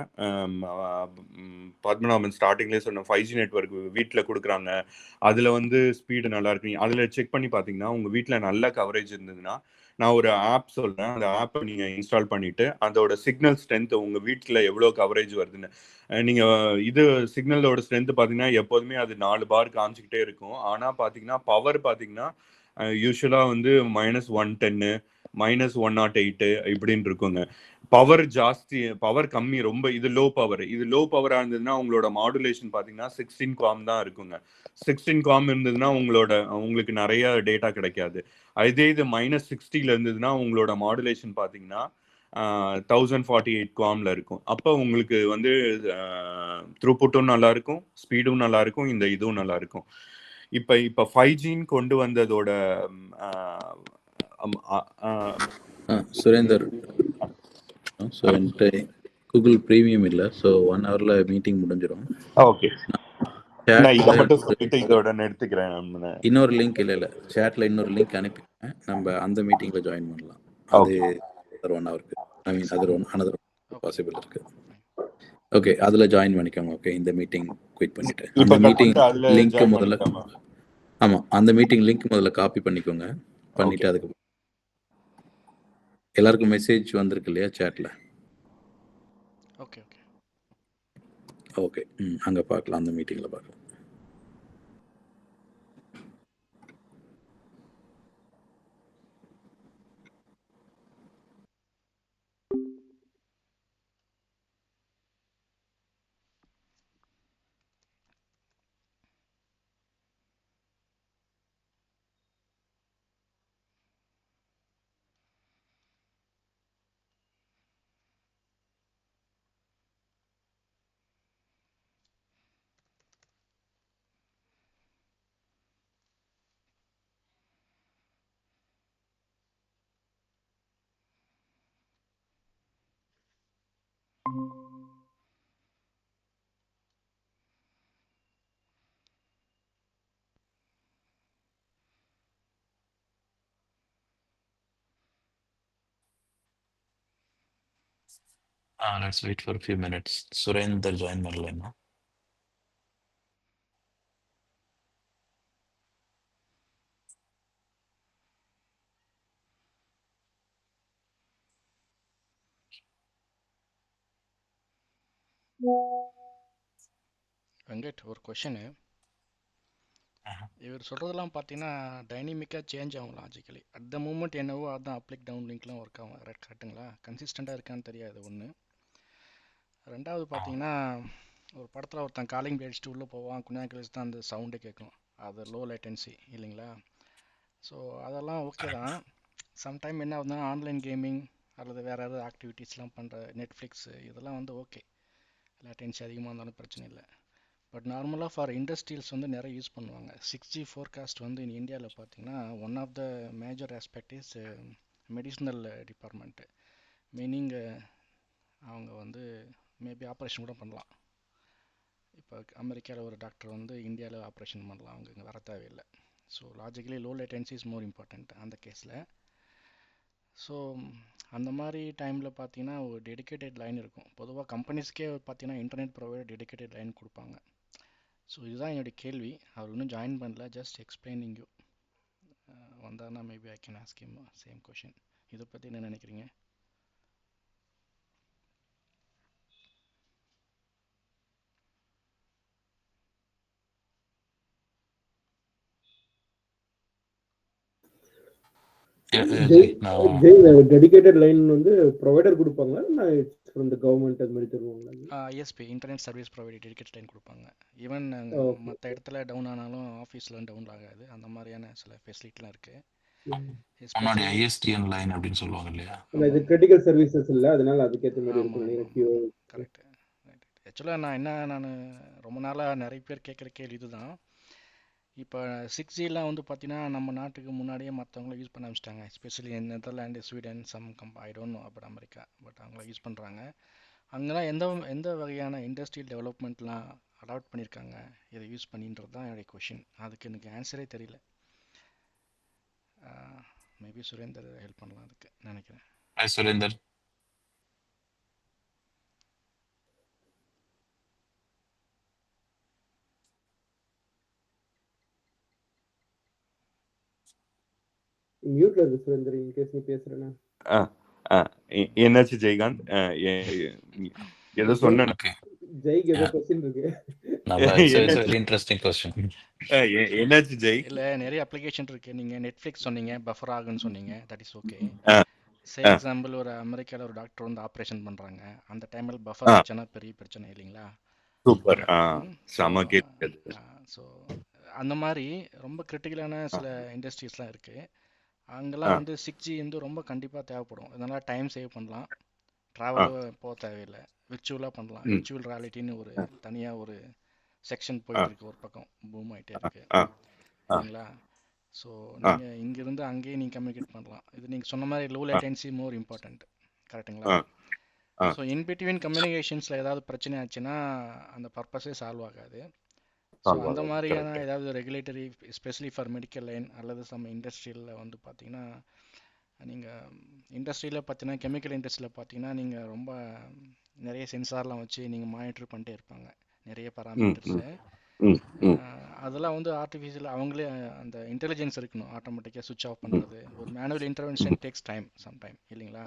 பத்மநாபன் ஸ்டார்டிங்லேயே சொன்ன 5G நெட்ஒர்க் வீட்டில் கொடுக்குறாங்க. அதில் வந்து ஸ்பீடு நல்லா இருக்கு. அதில் செக் பண்ணி பார்த்தீங்கன்னா உங்கள் வீட்டில் நல்ல கவரேஜ் இருந்ததுன்னா நான் ஒரு ஆப் சொல்கிறேன். அந்த ஆப்பை நீங்கள் இன்ஸ்டால் பண்ணிவிட்டு அதோட சிக்னல் ஸ்ட்ரென்த் உங்கள் வீட்டில் எவ்வளோ கவரேஜ் வருதுன்னு நீங்கள் இது சிக்னலோட ஸ்ட்ரென்த் பார்த்தீங்கன்னா எப்போதுமே அது 4 பார் காமிச்சிக்கிட்டே இருக்கும். ஆனால் பார்த்தீங்கன்னா பவர் பார்த்தீங்கன்னா யூஸ்வலாக வந்து -110 -108 இப்படின்னு இருக்குங்க. பவர் ஜாஸ்தி, பவர் கம்மி, ரொம்ப இது லோ பவர். இது லோ பவராக இருந்ததுன்னா உங்களோட மாடுலேஷன் பார்த்தீங்கன்னா 16 காம் தான் இருக்குங்க. 16 காம் இருந்ததுன்னா உங்களுக்கு நிறைய டேட்டா கிடைக்காது. அதே இது -60 இருந்ததுன்னா உங்களோட மாடுலேஷன் பார்த்தீங்கன்னா 1048 காம்ல இருக்கும். அப்போ உங்களுக்கு வந்து த்ரூபுட்டும் நல்லா இருக்கும், ஸ்பீடும் நல்லா இருக்கும், இந்த இதுவும் நல்லா இருக்கும். இப்போ 5Gன்னு கொண்டு வந்ததோட சுரேந்தர், ஸோ என்கிட்ட கூகுள் ப்ரீமியம் இல்லை. ஸோ 1 ஹவரில் மீட்டிங் முடிஞ்சிடும். ஓகே, நான் இதை மட்டும் சொல்லிட்டு இதோட நிறுத்திக்கிறேன். இன்னொரு லிங்க் இல்லை சேட்டில் இன்னொரு லிங்க் அனுப்பிடுவேன். நம்ம அந்த மீட்டிங்கில் ஜாயின் பண்ணலாம். அது 1 ஹவருக்கு, ஐ மீன் அது அனதர் பாசிபிள் இருக்கு. ஓகே, அதில் ஜாயின் பண்ணிக்கோங்க. ஓகே, இந்த மீட்டிங் குயிட் பண்ணிட்டு அந்த மீட்டிங் லிங்க் முதல்ல, ஆமாம் அந்த மீட்டிங் லிங்க் முதல்ல காப்பி பண்ணிக்கோங்க. பண்ணிவிட்டு அதுக்கு எல்லாருக்கும் மெசேஜ் வந்திருக்கு இல்லையா சேட்டில்? ஓகே ஓகே ஓகே, அங்கே பார்க்கலாம், அந்த மீட்டிங்கில் பார்க்கலாம். Let's wait for a few minutes. Surendra join ಮಾಡಲೇನಾ? Venkat, ஒரு கொஷனு. இவர் சொல்கிறதெல்லாம் பார்த்தீங்கன்னா டைனமிக்காக சேஞ்ச் ஆகும் லாஜிக்கலி. அட் த மூமெண்ட் என்னவோ அதுதான் அப்ளிக் டவுன் லிங்க்லாம் ஒர்க் ஆகும். கரெக்டுங்களா? கன்சிஸ்டண்ட்டாக இருக்கான்னு தெரியாது ஒன்று. ரெண்டாவது பார்த்தீங்கன்னா ஒரு படத்தில் ஒருத்தன் காலிங் பெல் அடிச்சுட்டு உள்ளே போவான், கொஞ்ச நேரம் கழிச்சு தான் அந்த சவுண்டே கேட்கும். அது லோ லேட்டன்சி இல்லைங்களா? ஸோ அதெல்லாம் ஓகே தான். சம்டைம் என்ன ஆகுதுன்னா ஆன்லைன் கேமிங் அல்லது வேறு ஏதாவது ஆக்டிவிட்டீஸ்லாம் பண்ணுற நெட்ஃப்ளிக்ஸு இதெல்லாம் வந்து ஓகே, லேட்டன்சி அதிகமாக இருந்தாலும் பிரச்சனை இல்லை. பட் நார்மலாக ஃபார் இண்டஸ்ட்ரியல்ஸ் வந்து நிறைய யூஸ் பண்ணுவாங்க. 6G ஃபோர்காஸ்ட் வந்து இந்தியாவில் பார்த்தீங்கன்னா one of the major aspect is medicinal department. Meaning அவங்க வந்து மேபி ஆப்ரேஷன் கூட பண்ணலாம். இப்போ அமெரிக்காவில் ஒரு டாக்டர் வந்து இந்தியாவில் ஆப்ரேஷன் பண்ணலாம், அவங்க இங்கே வர தேவையில்லை. So logically low latency is more important அந்த கேஸில். ஸோ அந்த மாதிரி டைமில் பார்த்தீங்கன்னா ஒரு டெடிக்கேட்டட் லைன் இருக்கும். பொதுவாக கம்பெனிஸ்க்கே பார்த்தீங்கன்னா இன்டர்நெட் ப்ரொவைடர் டெடிக்கேட்டட் லைன் கொடுப்பாங்க. ஸோ இதுதான் என்னுடைய கேள்வி. அவர் இன்னும் ஜாயின் பண்ணல, ஜஸ்ட் எக்ஸ்பிளைனிங் யூ. வந்தாருன்னா maybe I can ask him same question. இதை பற்றி என்ன நினைக்கிறீங்க? டெடிகேட்டட் லைன் வந்து ப்ரொவைடர் கொடுப்பாங்க, ஃப்ரம் தி கவர்மெண்ட் அது மாதிரி தருவாங்க. ISP internet service provider dedicated line கொடுப்பாங்க. ஈவன் மற்ற இடத்துல டவுன் ஆனாலும் ஆஃபீஸில் டவுன் ஆகாது. அந்த மாதிரியான சில ஃபெசிலிட்டிலாம் இருக்குது. முன்னாடி ஐஎஸ்டிஎன் லைன் அப்படின்னு சொல்லுவாங்க இல்லையா? இது கிரிட்டிக்கல் சர்வீசஸ் இல்லை, அதனால அதுக்கேற்ற மாதிரி இருக்கும். கரெக்ட். ஆக்சுவலாக நான் ரொம்ப நாளாக நிறைய பேர் கேட்குற கேள்வி இதுதான். இப்போ 6Gலாம் வந்து பார்த்தீங்கன்னா நம்ம நாட்டுக்கு முன்னாடியே மற்றவங்கள யூஸ் பண்ண ஆரம்பிச்சிட்டாங்க. Especially Netherland, Sweden, I don't know about America, but அவங்கள யூஸ் பண்ணுறாங்க. அங்கெல்லாம் எந்த எந்த வகையான இண்டஸ்ட்ரியல் டெவலப்மெண்ட்லாம் அடாப்ட் பண்ணியிருக்காங்க இதை யூஸ் பண்ணின்றது தான் என்னுடைய கொஷின். அதுக்கு எனக்கு ஆன்சரே தெரியல. மேபி சுரேந்தர் ஹெல்ப் பண்ணலாம் அதுக்கு நினைக்கிறேன். Hi, Surinder. மியூட்ல இருக்கு சுரேந்தர், இன்கேஸ் நீ பேசுறேன்னா. என்னாச்சு ஜெயகாந்த்? ஏதோ சொன்னேன். Okay. ஜெய்க்கு ஏதோ Yeah. கொஸ்டின் இருக்கு. It's a very interesting question. என்னாச்சு ஜெய்? இல்லை, நிறைய அப்ளிகேஷன் இருக்குது. நீங்கள் நெட்ஃப்ளிக்ஸ் சொன்னீங்க, பஃபர் ஆகுன்னு சொன்னீங்க, that is okay. Say example, ஒரு அமெரிக்காவில் ஒரு டாக்டர் வந்து ஆப்ரேஷன் பண்ணுறாங்க, அந்த டைமில் பஃபர் ஆச்சுன்னா பெரிய பிரச்சனை இல்லைங்களா? சூப்பர். செம கேட்குது. ஸோ அந்த மாதிரி ரொம்ப கிரிட்டிக்கலான சில இண்டஸ்ட்ரீஸ்லாம் இருக்குது. அங்கெல்லாம் வந்து 6G வந்து ரொம்ப கண்டிப்பாக தேவைப்படும். இதனால் டைம் சேவ் பண்ணலாம், ட்ராவல் போக தேவையில்லை, விர்ச்சுவலாக பண்ணலாம். விர்ச்சுவல் ரியாலிட்டின்னு ஒரு தனியாக ஒரு செக்ஷன் போயிட்டு இருக்கு, ஒரு பக்கம் பூம் ஆகிட்டே இருக்கு இல்லைங்களா? ஸோ நீங்கள் இங்கேருந்து அங்கேயே நீங்கள் கம்யூனிகேட் பண்ணலாம். இது நீங்கள் சொன்ன மாதிரி லோ லேட்டன்சி மோர் இம்பார்ட்டண்ட், கரெக்டுங்களா? ஸோ இன்பிட்வீன் கம்யூனிகேஷன்ஸில் ஏதாவது பிரச்சனை ஆச்சுன்னா அந்த பர்பஸே சால்வ் ஆகாது. ஸோ அந்த மாதிரியான ஏதாவது regulatory, especially for medical line அல்லது சம் இண்டஸ்ட்ரியலில் வந்து பார்த்தீங்கன்னா, நீங்கள் இண்டஸ்ட்ரியில் பார்த்தீங்கன்னா, கெமிக்கல் இண்டஸ்ட்ரியில் பார்த்தீங்கன்னா நீங்கள் ரொம்ப நிறைய சென்சார்லாம் வச்சு நீங்கள் மானிட்டர் பண்ணிட்டே இருப்பாங்க, நிறைய பராமீட்டர்ஸு. அதெல்லாம் வந்து ஆர்டிஃபிஷியல் அவங்களே அந்த இன்டெலிஜென்ஸ் இருக்கணும், ஆட்டோமேட்டிக்காக சுவிட்ச் ஆஃப் பண்ணுறது. ஒரு manual intervention takes time sometime இல்லைங்களா?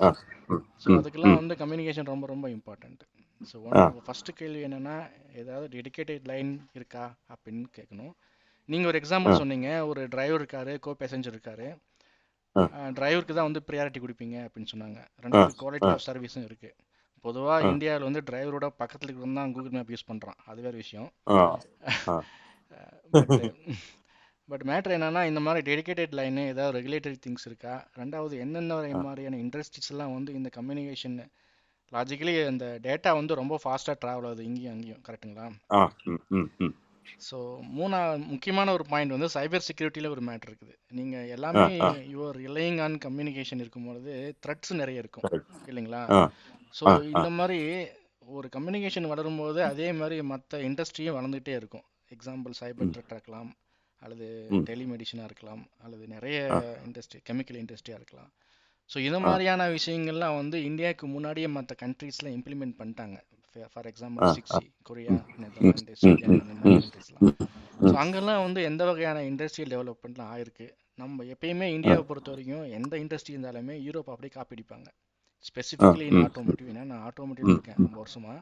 ஸோ அதுக்கெல்லாம் வந்து கம்யூனிகேஷன் ரொம்ப ரொம்ப இம்பார்ட்டண்ட். ஸோ ஃபஸ்ட்டு கேள்வி என்னென்னா, ஏதாவது டெடிகேட்டட் லைன் இருக்கா அப்படின்னு கேட்கணும். நீங்கள் ஒரு எக்ஸாம்பிள் சொன்னீங்க, ஒரு டிரைவர் இருக்காரு, கோ பேசஞ்சர் இருக்காரு, டிரைவருக்கு தான் வந்து ப்ரியாரிட்டி கொடுப்பீங்க அப்படின்னு சொன்னாங்க. ரெண்டாவது குவாலிட்டி ஆஃப் சர்வீஸும் இருக்குது. பொதுவாக இந்தியாவில் வந்து டிரைவரோட பக்கத்தில் இருக்கிறது தான் கூகுள் மேப் யூஸ் பண்ணுறான், அது வேறு விஷயம். பட் மேட்ரு என்னென்னா, இந்த மாதிரி டெடிகேட்டட் லைனு ஏதாவது ரெகுலேட்டரி திங்ஸ் இருக்கா? ரெண்டாவது என்னென்ன மாதிரியான இண்டஸ்ட்ரீஸ்லாம் வந்து இந்த கம்யூனிகேஷன் லாஜிக்கலி அந்த டேட்டா வந்து ரொம்ப ஃபாஸ்ட்டாக ட்ராவல் ஆகுது இங்கேயும் அங்கேயும், கரெக்டுங்களா? ஸோ முக்கியமான ஒரு பாயிண்ட் வந்து சைபர் செக்யூரிட்டியில் ஒரு மேட்ரு இருக்குது. நீங்கள் எல்லாமே யுவர் ரிலையிங் ஆன் கம்யூனிகேஷன் இருக்கும்பொழுது த்ரெட்ஸ் நிறைய இருக்கும் இல்லைங்களா? ஸோ இந்த மாதிரி ஒரு கம்யூனிகேஷன் வளரும்போது அதே மாதிரி மற்ற இண்டஸ்ட்ரியும் வளர்ந்துகிட்டே இருக்கும். எக்ஸாம்பிள் சைபர் த்ரெட்டாக இருக்கலாம், அல்லது டெலிமெடிஷனாக இருக்கலாம், அல்லது நிறைய இண்டஸ்ட்ரி, கெமிக்கல் இண்டஸ்ட்ரியாக இருக்கலாம். ஸோ இது மாதிரியான விஷயங்கள்லாம் வந்து இந்தியாவுக்கு முன்னாடியே மற்ற கண்ட்ரீஸ்லாம் இம்ப்ளிமெண்ட் பண்ணிட்டாங்க. For example 6G, Korea, Netherland, Sweden, இந்த மாதிரி கண்ட்ரீஸ்லாம். ஸோ அங்கெல்லாம் வந்து எந்த வகையான இண்டஸ்ட்ரியல் டெவலப்மெண்ட்லாம் ஆயிருக்கு. நம்ம எப்பயுமே இந்தியாவை பொறுத்த வரைக்கும் எந்த இண்டஸ்ட்ரி இருந்தாலுமே யூரோப் அப்படியே காப்பி அடிப்பாங்க. ஸ்பெசிஃபிக்கலி இன் ஆட்டோமோட்டிவ். ஏன்னா நான் ஆட்டோமோட்டிவ் இருக்கேன் ரொம்ப வருஷமா.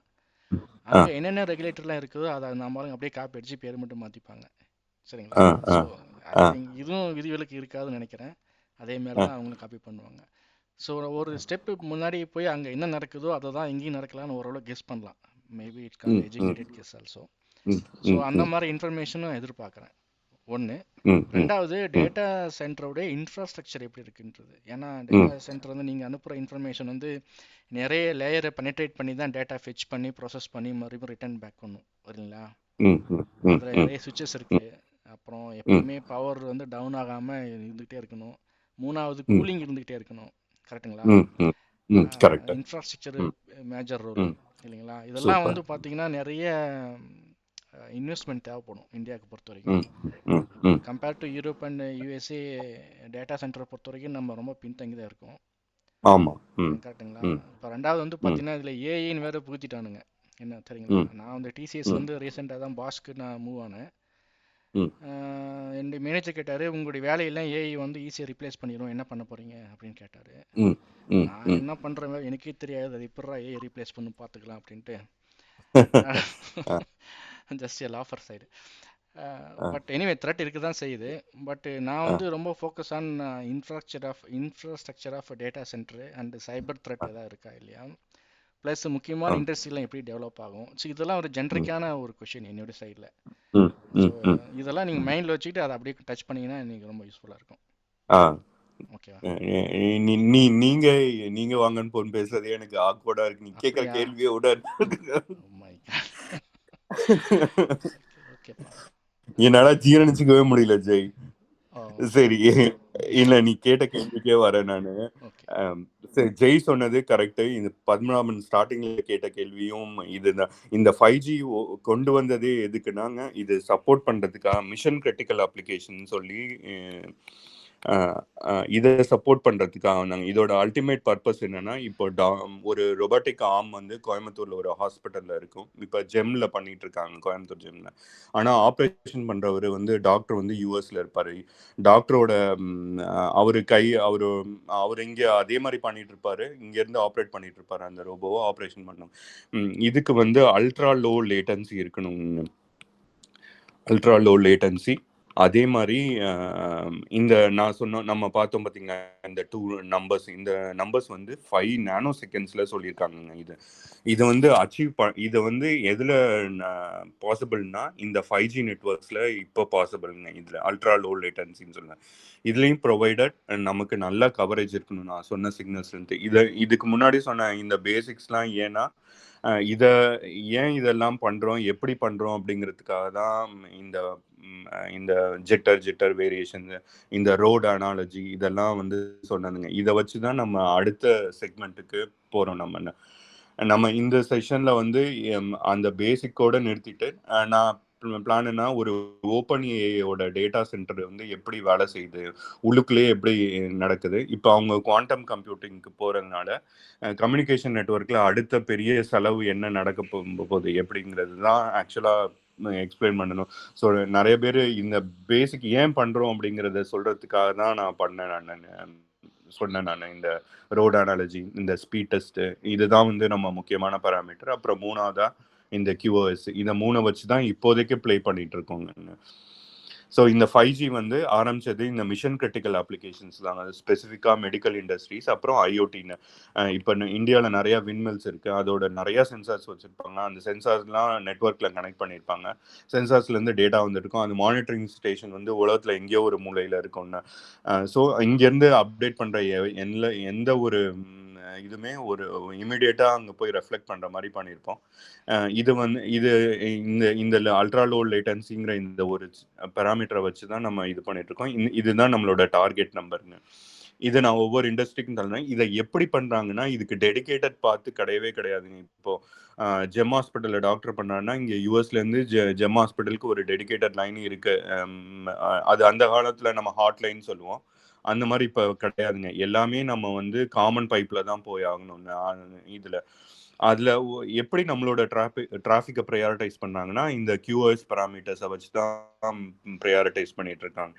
அங்கே என்னென்ன ரெகுலேட்டர்லாம் இருக்குதோ அதை நம்மளும் அப்படியே காப்பி அடிச்சு பேர் மட்டும் மாற்றிப்பாங்க, சரிங்களா? ஸோ இதுவும் விதிவிலக்கு இருக்காதுன்னு நினைக்கிறேன். அதே மாதிரி தான் அவங்களும் காப்பி பண்ணுவாங்க. ஸோ ஒரு ஸ்டெப்பு முன்னாடி போய் அங்கே என்ன நடக்குதோ அதை தான் இங்கேயும் நடக்கலாம்னு ஓரளவு கெஸ் பண்ணலாம். Maybe it call educated guess also. So அந்த மாதிரி இன்ஃபர்மேஷனும் எதிர்பார்க்குறேன், ஒன்று. ரெண்டாவது, டேட்டா சென்டரோட இன்ஃப்ராஸ்ட்ரக்சர் எப்படி இருக்குன்றது. ஏன்னா டேட்டா சென்டர் வந்து நீங்கள் அனுப்புகிற இன்ஃபர்மேஷன் வந்து நிறைய லேயரை பெனிட்ரேட் பண்ணி தான் டேட்டா ஃபெச் பண்ணி ப்ராசஸ் பண்ணி மறுபடியும் ரிட்டர்ன் பேக் பண்ணும், இல்லைங்களா? அதில் நிறைய சுவிட்சஸ் இருக்குது. அப்புறம் எப்பயுமே பவர் வந்து டவுன் ஆகாமல் இருந்துகிட்டே இருக்கணும். மூணாவது, கூலிங் இருந்துகிட்டே இருக்கணும், கரெக்டுங்களா? இன்ஃப்ராஸ்ட்ரக்சர் மேஜர் ரோல் இல்லைங்களா? இதெல்லாம் வந்து பார்த்தீங்கன்னா நிறைய இன்வெஸ்ட்மெண்ட் தேவைப்படும் இந்தியாவுக்கு பொறுத்த வரைக்கும். Compared to Europe and USA data சென்டரை பொறுத்த வரைக்கும் நம்ம ரொம்ப பின்தங்கி தான் இருக்கோம், கரெக்டுங்களா? இப்போ ரெண்டாவது வந்து பார்த்தீங்கன்னா இதில் ஏஐன்னு வேறு புகுத்திட்டானுங்க, என்ன தெரியுங்களா? நான் வந்து டிசிஎஸ் வந்து ரீசெண்டாக தான் பாஸ்க்கு நான் மூவ் ஆனேன். என் மேனேஜர் கேட்டார், உங்களுடைய வேலையெல்லாம் ஏஐ வந்து ஈஸியாக ரிப்ளேஸ் பண்ணிடும், என்ன பண்ண போகிறீங்க அப்படின்னு கேட்டார். நான் என்ன பண்ணுறேன் எனக்கே தெரியாது, அது எப்படா ஏஐ ரீப்ளேஸ் பண்ணி பார்த்துக்கலாம் அப்படின்ட்டு just a laughter side. But anyway threat இருக்க தான் செய்யுது. பட் நான் வந்து ரொம்ப focus on infrastructure of data centre and cyber threat எதாவது இருக்கா இல்லையா, ப்ளஸ் முக்கியமான இண்டஸ்ட்ரியெலாம் எப்படி டெவலப் ஆகும். ஸோ இதெல்லாம் ஒரு ஜென்ரிக்கான ஒரு கொஷின் என்னோடய சைடில். ஸோ இதெல்லாம் நீங்கள் மைண்டில் வச்சுக்கிட்டு அதை அப்படியே டச் பண்ணிங்கன்னா எனக்கு ரொம்ப யூஸ்ஃபுல்லாக இருக்கும். ஓகேவா? நீங்க வாங்கன்னு போன் பேசுறது எனக்கு ஆக்வர்டா இருக்கு. நீ கேட்குற கேள்வியை விட. ஓகேப்பா. என்னால ஜீரணிச்சுக்கவே முடியல ஜெய். ஓ சரி, இல்ல நீ கேட்ட கேள்விக்கே வரேன் நானு. ஓகே. சரி, ஜெய் சொன்னது கரெக்ட். இந்த பத்மநாபன் ஸ்டார்டிங்ல கேட்ட கேள்வியும் இதுதான். இந்த 5G கொண்டு வந்ததே எதுக்குன்னாங்க, இது சப்போர்ட் பண்றதுக்காக மிஷன் கிரிட்டிக்கல் அப்ளிகேஷன் சொல்லி இதை சப்போர்ட் பண்றதுக்காக வந்தாங்க. இதோட அல்டிமேட் பர்பஸ் என்னன்னா, இப்போ ஒரு ரொபாட்டிக் ஆர்ம் வந்து கோயம்புத்தூர்ல ஒரு ஹாஸ்பிட்டல்ல இருக்கும். இப்போ ஜெம்ல பண்ணிட்டு இருக்காங்க, கோயம்புத்தூர் ஜெம்ல. ஆனா ஆப்ரேஷன் பண்றவர் வந்து டாக்டர் வந்து யூஎஸ்ல இருப்பாரு. டாக்டரோட அவர் இங்க அதே மாதிரி பண்ணிட்டு இருப்பாரு, இங்க இருந்து ஆப்ரேட் பண்ணிட்டு இருப்பாரு அந்த ரோபோவை ஆப்ரேஷன் பண்ணும். இதுக்கு வந்து அல்ட்ரா லோ லேட்டன்சி இருக்கணும், அல்ட்ரா லோ லேட்டன்சி. அதே மாதிரி இந்த நான் நம்ம பார்த்தோம் பார்த்தீங்கன்னா இந்த 2 நம்பர்ஸ், இந்த நம்பர்ஸ் வந்து 5 நானோ செகண்ட்ஸ்ல சொல்லியிருக்காங்க. இதை வந்து இதை வந்து எதுல பாசிபிள்னா இந்த 5G நெட்ஒர்க்ஸ்ல இப்போ பாசிபிள்ங்க. இதுல அல்ட்ரா லோ லேட்டன்சின்னு சொல்லுவேன். இதுலயும் ப்ரொவைடட் நமக்கு நல்ல கவரேஜ் இருக்கணும். நான் சொன்ன சிக்னல்ஸ் இதுக்கு முன்னாடி சொன்ன இந்த பேசிக்ஸ்லாம் ஏன்னா இதெல்லாம் பண்றோம், எப்படி பண்றோம் அப்படிங்கிறதுக்காக தான் இந்த ஜிட்டர் வேரியேஷன், இந்த ரோட் அனாலஜி இதெல்லாம் வந்து சொன்னதுங்க. இதை வச்சுதான் நம்ம அடுத்த செக்மெண்ட்டுக்கு போறோம். நம்ம இந்த செஷன்ல வந்து அந்த பேசிக்கோட நிறுத்திட்டு நான் பிளான்னா ஒரு ஓப்பன் ஏஐயோட டேட்டா சென்டர் வந்து எப்படி வேலை செய்யுது, உள்ளுக்குள்ளேயே எப்படி நடக்குது. இப்போ அவங்க குவாண்டம் கம்ப்யூட்டிங்க்கு போறதுனால கம்யூனிகேஷன் நெட்வொர்க்ல அடுத்த பெரிய செலவு என்ன நடக்க போகுது எப்படிங்கிறது தான் ஆக்சுவலா எக்ஸ்பிளைன் பண்ணணும். ஸோ நிறைய பேர் இந்த பேசிக் ஏன் பண்றோம் அப்படிங்கிறத சொல்றதுக்காக தான் நான் சொன்னேன். நான் இந்த ரோட் அனாலஜி, இந்த ஸ்பீட் டெஸ்ட், இதுதான் வந்து நம்ம முக்கியமான பாராமீட்டர். அப்புறம் மூணாவதா இந்த QoS, இதை 3 வச்சு தான் இப்போதைக்கு ப்ளே பண்ணிட்டு இருக்கோங்க. ஸோ இந்த 5G வந்து ஆரம்பிச்சது இந்த மிஷன் கிரிட்டிக்கல் அப்ளிகேஷன்ஸ் தாங்க, அது ஸ்பெசிஃபிக்காக மெடிக்கல் இண்டஸ்ட்ரீஸ், அப்புறம் IoTன்னு. இப்போ இந்தியாவில் நிறையா விண்மில்ஸ் இருக்குது, அதோட நிறையா சென்சார்ஸ் வச்சுருப்பாங்க. அந்த சென்சார்ஸ்லாம் நெட்ஒர்க்கில் கனெக்ட் பண்ணியிருப்பாங்க. சென்சார்ஸ்லேருந்து டேட்டா வந்துருக்கும். அது மானிட்டரிங் ஸ்டேஷன் வந்து உலகத்தில் எங்கேயோ ஒரு மூலையில் இருக்கும்னு. ஸோ இங்கேருந்து அப்டேட் பண்ணுற எந்த ஒரு இதுவுமே ஒரு இமிடியேட்டாக அங்கே போய் ரெஃப்ளெக்ட் பண்ணுற மாதிரி பண்ணியிருப்போம். இந்த அல்ட்ரா லோ லேட்டன்சிங்கிற இந்த ஒரு பேராமீட்டரை வச்சு தான் நம்ம இது பண்ணிட்டு இருக்கோம். இதுதான் நம்மளோட டார்கெட் நம்பர்னு. இதை நான் ஒவ்வொரு இண்டஸ்ட்ரிக்கும் தரேன். இதை எப்படி பண்றாங்கன்னா, இதுக்கு டெடிகேட்டட் பார்த்து கிடையவே கிடையாதுங்க. இப்போ ஜெம் ஹாஸ்பிட்டல்ல டாக்டர் பண்ணாருன்னா, இங்க யூஎஸ்ல இருந்து ஜெம் ஹாஸ்பிட்டலுக்கு ஒரு டெடிகேட்டட் லைன் இருக்கு. அது அந்த காலத்துல நம்ம ஹாட் லைன் சொல்லுவோம், அந்த மாதிரி இப்போ கிடையாதுங்க. எல்லாமே நம்ம வந்து காமன் பைப்ல தான் போய் ஆகணும். அதில் எப்படி நம்மளோட டிராஃபிக்கை ப்ரையாரிட்டைஸ் பண்ணாங்கன்னா, இந்த QoS பராமீட்டர்ஸை வச்சு தான் ப்ரையாரிட்டைஸ் பண்ணிட்டு இருக்காங்க.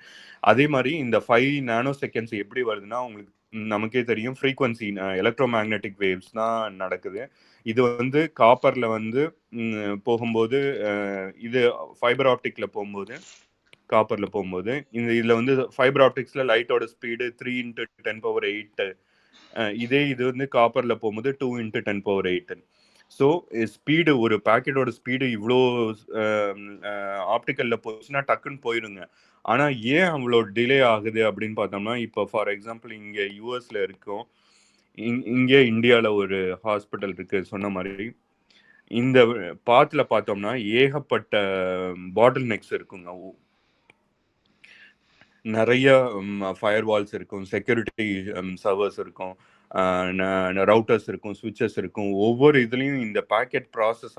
அதே மாதிரி இந்த 5 நானோ செகண்ட்ஸ் எப்படி வருதுன்னா, உங்களுக்கு நமக்கே தெரியும், ஃப்ரீக்வன்சி எலக்ட்ரோ மேக்னெட்டிக் வேவ்ஸ் தான் நடக்குது. இது வந்து காப்பரில் வந்து போகும்போது, இது ஃபைபர் ஆப்டிக்கில் போகும்போது, காப்பரில் போகும்போது இதில் வந்து ஃபைபர் ஆப்டிக்ஸில் லைட்டோட ஸ்பீடு 3 × 10⁸. இது வந்து காப்பர்ல போகும்போது 2 × 10⁸. ஸோ ஸ்பீடு, ஒரு பேக்கெட்டோட ஸ்பீடு இவ்வளோ ஆப்டிக்கல்ல போச்சுன்னா டக்குன்னு போயிருங்க. ஆனா ஏன் அவ்வளோ டிலே ஆகுது அப்படின்னு பார்த்தோம்னா, இப்போ ஃபார் எக்ஸாம்பிள் இங்கே யூஎஸ்ல இருக்கோம், இங்கே இந்தியாவில் ஒரு ஹாஸ்பிட்டல் இருக்கு சொன்ன மாதிரி. இந்த பாத்துல பார்த்தோம்னா ஏகப்பட்ட பாட்டில் நெக்ஸ் இருக்குங்க. நிறைய ஃபயர் வால்ஸ் இருக்கும், செக்யூரிட்டி சர்வர்ஸ் இருக்கும், ரவுட்டர்ஸ் இருக்கும், சுவிட்சஸ் இருக்கும். ஒவ்வொரு இதுலேயும் இந்த பேக்கெட் ப்ராசஸ்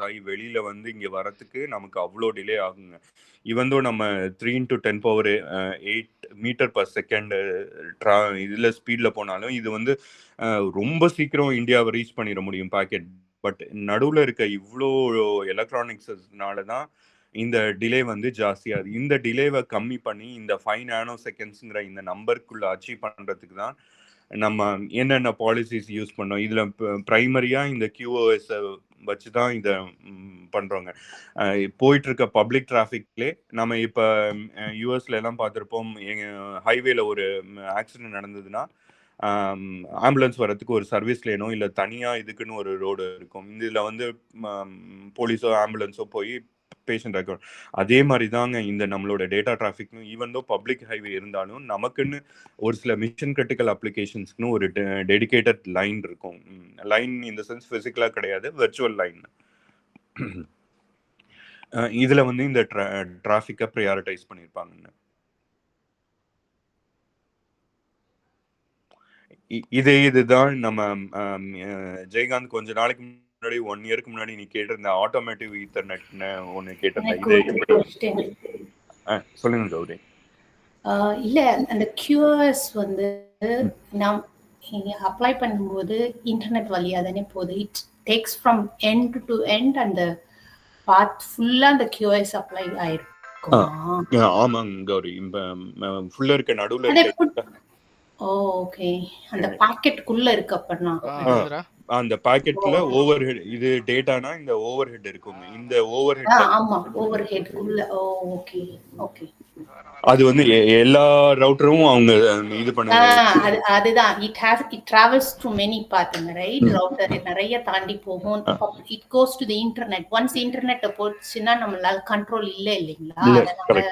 ஆகி வெளியில் வந்து இங்கே வரத்துக்கு நமக்கு அவ்வளோ டிலே ஆகுங்க. இவந்தோ நம்ம 3 × 10⁸ மீட்டர்/செகண்ட் இதில் ஸ்பீடில் போனாலும் இது வந்து ரொம்ப சீக்கிரம் இந்தியாவை ரீச் பண்ணிட முடியும் பேக்கெட். பட் நடுவில் இருக்க இவ்வளோ எலக்ட்ரானிக்ஸ்னால தான் இந்த டிலே வந்து ஜாஸ்தியாகுது. இந்த டிலேவை கம்மி பண்ணி இந்த 5 நானோ செகண்ட்ஸுங்கிற இந்த நம்பருக்குள்ள அச்சீவ் பண்ணுறதுக்கு தான் நம்ம என்னென்ன பாலிசிஸ் யூஸ் பண்ணோம். இதில் ப்ரைமரியாக இந்த QoS வச்சு தான் இதை பண்ணுறோங்க. போயிட்டு இருக்க பப்ளிக் டிராஃபிக்லே நம்ம இப்போ யூஎஸ்ல எல்லாம் பார்த்துருப்போம், ஹைவேல ஒரு ஆக்சிடென்ட் நடந்ததுன்னா ஆம்புலன்ஸ் வரதுக்கு ஒரு சர்வீஸ் லேனோ இல்லை தனியாக இதுக்குன்னு ஒரு ரோடு இருக்கும். இதில் வந்து போலீஸோ ஆம்புலன்ஸோ போய் பேஷண்ட் ரெக்கார்ட். அதே மாதிரி தாங்க இந்த நம்மளோட டேட்டா டிராஃபிக்னு. ஈவன் தோ பப்ளிக் ஹைவே இருந்தாலும் நமக்குன்னு ஒரு சில மிஷன் கிரிட்டிக்கல் அப்ளிகேஷன்ஸ்க்குன்னு ஒரு டெடிகேட்டட் லைன் இருக்கும். லைன் இந்த சென்ஸ் ஃபிசிக்கலாக கிடையாது, வெர்ச்சுவல் லைன். இதுல வந்து இந்த டிராஃபிக்கை ப்ரையாரிட்டைஸ் பண்ணியிருப்பாங்க. இதுதான் நம்ம ஜெயகாந்த் கொஞ்ச நாளைக்கு முன்னாடி 1 இயருக்கு முன்னாடி நீ கேட்டிருந்த ஆட்டோமேட்டிவ் ஈத்தர்நெட்னு ஒண்ணு கேட்டிருந்த. சொல்லுங்க கௌரி. இல்ல அந்த QoS வந்து நாம் அப்ளை பண்ணும்போது இன்டர்நெட் வழியா தானே போகுது. It takes from end to end அந்த பாத் ஃபுல்லா அந்த QoS அப்ளை ஆயிருக்குமா? ஆமாங்க கௌரி. ஃபுல்லா இருக்க நடுவுல இருக்க ஓகே. அந்த பாக்கெட்டுக்குள்ள இருக்கு அப்பனா. அந்த பாக்கெட்ல ஓவர் ஹெட், இது டேட்டானா இந்த ஓவர் ஹெட் இருக்குங்க. இந்த ஓவர் ஹெட் ஆமா ஓவர் ஹெட்க்குள்ள. Okay okay. அது வந்து எல்லா ரவுட்டரும் அவங்க இது பண்ணுவாங்க. அதுதான் it travels to many paths, right? Router நிறைய தாண்டி போகும். It goes to the internet. Once internet போச்சுன்னா நம்மளால கண்ட்ரோல் இல்லைங்களா? அதனால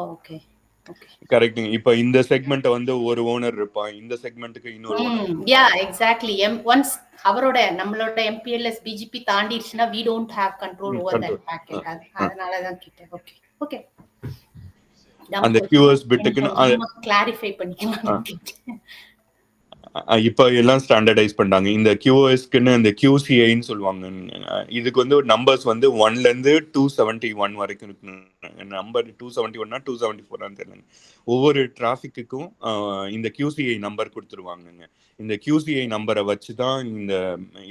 ஓகே ஓகே கரெக்ட். இப்போ இந்த செக்மெண்ட் வந்து ஒரு ஓனர் இருப்பான், இந்த செக்மெண்ட்டுக்கு இன்னொரு ஓனர். Yeah exactly. ஒன்ஸ் அவரோட நம்மளோட MPLS BGP தாண்டிடுச்சுன்னா we don't have control over that packet. அதனால தான் கேட்டேன். Okay okay. அந்த QoS பிட்டுக்கு கிளாரிஃபை பண்ணிக்கலாம். இப்போ எல்லாம் ஸ்டாண்டர்டைஸ் பண்ணிட்டாங்க. இந்த QoSக்குன்னு இந்த QCIன்னு சொல்லுவாங்க. இதுக்கு வந்து நம்பர்ஸ் வந்து 1ல இருந்து 271 வரைக்கும் இருக்கு. நம்பர் 271னா 274 தெரியல. ஒவ்வொரு டிராஃபிக்குக்கும் இந்த QCI நம்பர் கொடுத்துருவாங்க. இந்த QCI நம்பரை வச்சு தான் இந்த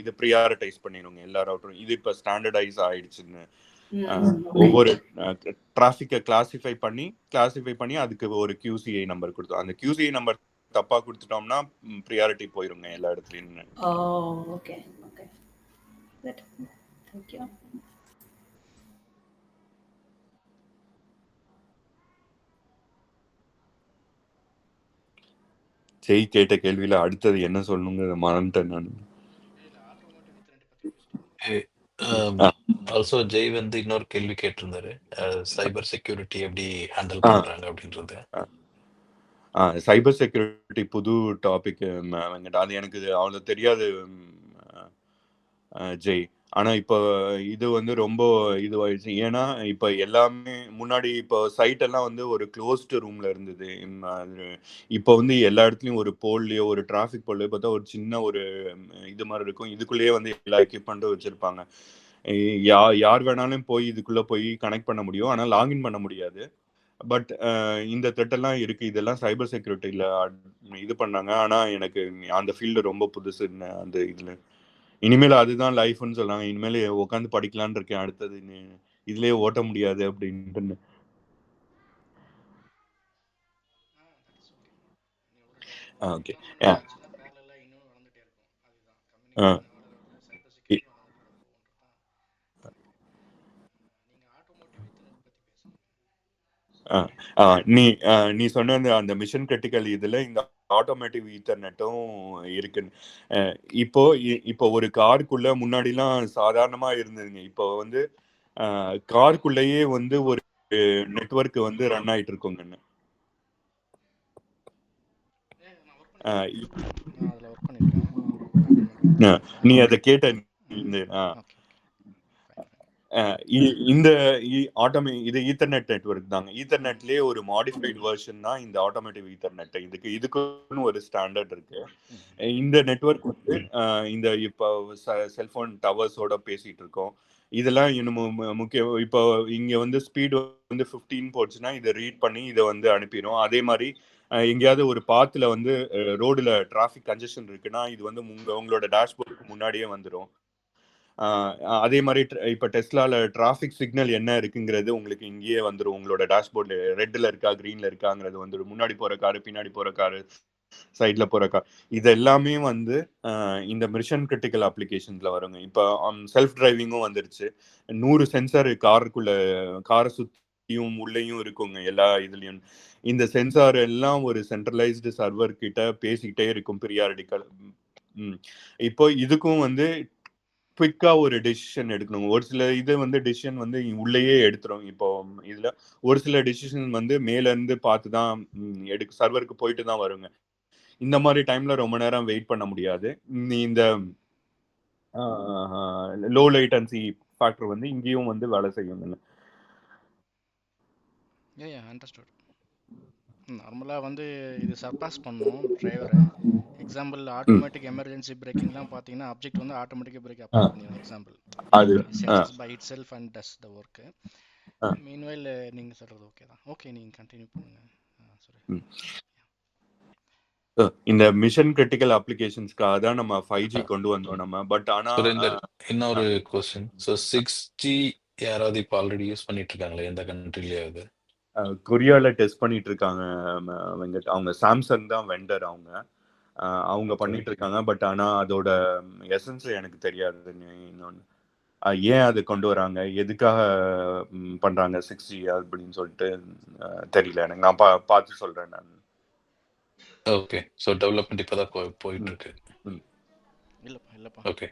இது ப்ரியாரிட்டைஸ் பண்ணிடுவாங்க எல்லா ரவுட்டரும். இது இப்போ ஸ்டாண்டர்டைஸ் ஆயிடுச்சுன்னு. ஒவ்வொரு டிராஃபிக்கை கிளாசிஃபை பண்ணி அதுக்கு ஒரு QCI நம்பர் கொடுத்தோம். அந்த QCI நம்பர் தப்பா கொடுத்துட்டோம்னா ப்ரியாரிட்டி போயிருங்க எல்லா இடத்துலயும். Okay okay good. Thank you. Jai கேட்ட கேள்வியில அடுத்தது என்ன சொல்லணுங்கிறத மறந்துட்டேன் நான். ஆல்சோ ஜெய் வந்து இன்னொரு கேள்வி கேட்டிருந்தாரு, சைபர் செக்யூரிட்டி எப்படி ஹேண்டில் பண்றாங்க அப்படின்றது. சைபர் செக்யூரிட்டி புது டாபிக் வெங்கட். அது எனக்கு அவ்வளோ தெரியாது ஜெய். ஆனா இப்போ இது வந்து ரொம்ப இதுவாயிடுச்சு. ஏன்னா இப்போ எல்லாமே முன்னாடி இப்போ சைட் எல்லாம் வந்து ஒரு க்ளோஸ்டு ரூம்ல இருந்தது. இப்போ வந்து எல்லா இடத்துலயும் ஒரு போல்லையோ ஒரு டிராஃபிக் போல்லையோ பார்த்தா ஒரு சின்ன ஒரு இது மாதிரி இருக்கும். இதுக்குள்ளேயே வந்து எல்லா எக்யூப்மெண்ட்டும் வச்சிருப்பாங்க. யார் வேணாலும் போய் இதுக்குள்ள போய் கனெக்ட் பண்ண முடியும், ஆனா லாகின் பண்ண முடியாது. பட் இந்த த்ரெட்டெல்லாம் இருக்கு. இதெல்லாம் சைபர் செக்யூரிட்டியில இது பண்ணாங்க. ஆனா எனக்கு அந்த ஃபீல்டு ரொம்ப புதுசுன்னு அந்த இதுல. இனிமேல் அதுதான் லைஃப்னு சொன்னாங்க. இனிமேல் உட்காந்து படிக்கலான்னு இருக்கேன். அடுத்தது இதுலயே ஓட்ட முடியாது அப்படின்ட்டு. ஓகே. நீ சொன்ன அந்த மிஷன் கிரிட்டிக்கல் இதுல இந்த ஆட்டோமேட்டிவ் ஈத்தர்நெட்டும் இருக்குன்னு. இப்போ ஒரு காருக்குள்ள முன்னாடிலாம் சாதாரணமா இருந்ததுங்க. இப்போ வந்து காருக்குள்ளேயே வந்து ஒரு நெட்வொர்க் வந்து ரன் ஆயிட்டு இருக்குங்க. நீ அதை கேட்ட இந்த இது ஈத்தர்நெட் நெட்வொர்க் தாங்க. ஈத்தர்நெட்லயே ஒரு மாடிஃபைட் வெர்ஷன் தான் இந்த ஆட்டோமேட்டிவ் ஈத்தர்நெட். இதுக்குன்னு ஒரு ஸ்டாண்டர்ட் இருக்கு. இந்த நெட்வொர்க் வந்து இந்த இப்போ செல்போன் டவர்ஸோட பேசிட்டு இருக்கோம். இதெல்லாம் இன்னும் முக்கியம். இப்போ இங்க வந்து ஸ்பீடு வந்து 15 போச்சுன்னா இதை ரீட் பண்ணி இதை வந்து அனுப்பிடும். அதே மாதிரி எங்கேயாவது ஒரு பாத்துல வந்து ரோடுல டிராஃபிக் கன்ஜெஷன் இருக்குன்னா இது வந்து உங்களோட டேஷ்போர்டுக்கு முன்னாடியே வந்துடும். அதே மாதிரி இப்போ டெஸ்லால டிராஃபிக் சிக்னல் என்ன இருக்குங்கிறது உங்களுக்கு இங்கேயே வந்துடும். உங்களோட டேஷ்போர்ட்ல ரெட்ல இருக்கா கிரீன்ல இருக்காங்கிறது வந்துடும். முன்னாடி போற காரு, பின்னாடி போற காரு, சைட்ல போற கார், இது எல்லாமே வந்து இந்த மிஷன் கிரிட்டிக்கல் அப்ளிகேஷன்ஸ்ல வருங்க. இப்போ செல்ஃப் டிரைவிங்கும் வந்துருச்சு. 100 சென்சார் காரை சுத்தியும் உள்ளேயும் இருக்குங்க எல்லா இதுலயும். இந்த சென்சார் எல்லாம் ஒரு சென்ட்ரலைஸ்டு சர்வர் கிட்ட பேசிக்கிட்டே இருக்கும் பீரியாடிக்கல். இப்போ இதுக்கும் வந்து குவிக்கா ஒரு டெசிஷன் எடுக்கணும். ஒரு சில இது வந்து டெசிஷன் வந்து உள்ளேயே எடுத்துரும். இப்போ இதுல ஒரு சில டெசிஷன் வந்து மேல இருந்து பார்த்து தான் சர்வருக்கு போயிட்டு தான் வருங்க. இந்த மாதிரி டைம்ல ரொம்ப நேரம் வெயிட் பண்ண முடியாது. இந்த லோ லேட்டன்சி ஃபேக்டர் வந்து இங்கேயும் வந்து வேலை செய்யுங்க. அண்டர்ஸ்டுட். நார்மலாக வந்து இது சர்பாஸ் பண்ணும் டிரைவரை. எக்ஸாம்பிள் ஆட்டோமேட்டிக் எமர்ஜென்சி பிரேக்கிங்லாம் பார்த்தீங்கன்னா ஆப்ஜெக்ட் வந்து ஆட்டோமேட்டிக்காக பிரேக் அப்ளை பண்ணிடும். எக்ஸாம்பிள் அது senses by itself and does the work. Meanwhile நீங்கள் சொல்கிறது ஓகே தான். ஓகே, நீங்கள் கண்டினியூ பண்ணுங்கள். சரி. இந்த மிஷன் கிரிட்டிக்கல் அப்ளிகேஷன்ஸ்க்காக தான் நம்ம 5G கொண்டு வந்தோம் நம்ம. பட் ஆனா சுரேந்தர், இன்னொரு கொஸ்டின். ஸோ 6G யாராவது இப்போ ஆல்ரெடி யூஸ் பண்ணிட்டு இருக்காங்களே எந்த கண்ட்ரிலேயாவது? கொரியால டெஸ்ட் பண்ணிட்டு இருக்காங்க வெங்கட். அவங்க சாம்சங் தான் வெண்டர். அவங்க பண்ணிட்டு இருக்காங்க. பட் ஆனா அதோட எசன்ஸ் எனக்கு தெரியாது. இன்னொன்று ஏன் அது கொண்டு வராங்க, எதுக்காக பண்றாங்க 6G அப்படின்னு சொல்லிட்டு தெரியல எனக்கு. நான் பார்த்து சொல்றேன் நான். ஓகே, ஸோ டெவலப்மெண்ட் இப்போதான் போயிட்டு இருக்கு. இல்லைப்பா. ஓகே.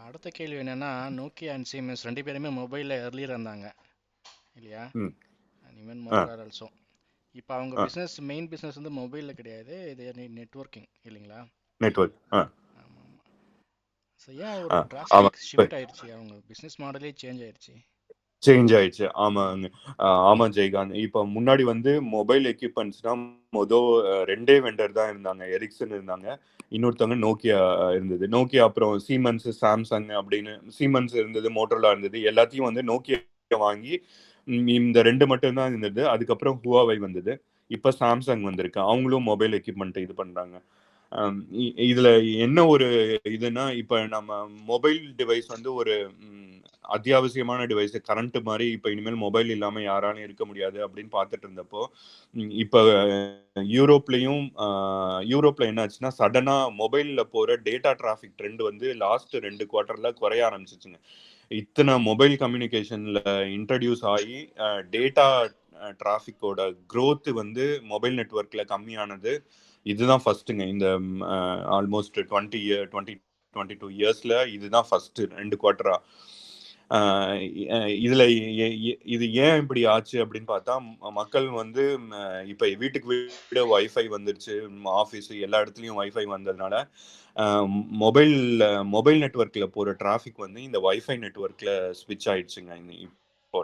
அடுத்த கேள்வி என்னன்னா, நோக்கியா அண்ட் சீமென்ஸ் 2 பேருமே மொபைலில் earlier இருந்தாங்க இல்லையா? Even Motorola also. இப்போ அவங்க மெயின் பிஸ்னஸ் வந்து மொபைலில் கிடையாது, இது நெட்வொர்க்கிங் இல்லைங்களா? நெட்வொர்க். ஆமாம். ஸோ ஏன் ஒரு டிராஸ்டிக் ஷிஃப்ட் ஆயிடுச்சு, அவங்க பிஸ்னஸ் மாடலே சேஞ்ச் ஆயிடுச்சு? ஆமா ஜெயகாந்த். இப்போ முன்னாடி வந்து மொபைல் எக்யூப்மெண்ட்ஸ்னா ரெண்டே வெண்டர் தான் இருந்தாங்க. எரிக்சன் இருந்தாங்க, இன்னொருத்தவங்க நோக்கியா இருந்தது. நோக்கியா அப்புறம் சீமென்ஸ், சாம்சங் அப்படின்னு சீமென்ஸ் இருந்தது, மோட்டோரோலா இருந்தது. எல்லாத்தையும் வந்து நோக்கியா வாங்கி இந்த 2 மட்டும் தான் இருந்தது. அதுக்கப்புறம் ஹுவாவை வந்தது. இப்போ சாம்சங் வந்திருக்கு. அவங்களும் மொபைல் எக்யூப்மெண்ட் இது பண்றாங்க. இதுல என்ன ஒரு இதுனா, இப்ப நம்ம மொபைல் டிவைஸ் வந்து ஒரு அத்தியாவசியமான டிவைஸ், கரண்ட் மாதிரி. இப்ப இனிமேல் மொபைல் இல்லாம யாராலும் இருக்க முடியாது அப்படின்னு பார்த்துட்டு இருந்தப்போ, இப்ப யூரோப்ல என்ன ஆச்சுன்னா, சடனா மொபைல்ல போற டேட்டா டிராஃபிக் ட்ரெண்ட் வந்து லாஸ்ட் 2 குவார்டர்ல குறைய ஆரம்பிச்சிச்சுங்க. இத்தனை மொபைல் கம்யூனிகேஷன்ல இன்ட்ரடியூஸ் ஆகி டேட்டா டிராஃபிக்கோட growth வந்து மொபைல் நெட்வொர்க்ல கம்மியானது இதுதான் ஃபர்ஸ்ட்டுங்க. இந்த ஆல்மோஸ்ட் 22 இயர்ஸ்ல இதுதான் ஃபர்ஸ்ட் 2 குவார்டரா. இதுல இது ஏன் இப்படி ஆச்சு அப்படின்னு பார்த்தா, மக்கள் வந்து இப்ப வீட்டுக்கு வீடு வைஃபை வந்துருச்சு, ஆஃபீஸ் எல்லா இடத்துலயும் வைஃபை வந்ததுனால மொபைல் நெட்வொர்க்ல போற டிராஃபிக் வந்து இந்த வைஃபை நெட்வொர்க்ல ஸ்விட்ச் ஆயிடுச்சுங்க இப்போ.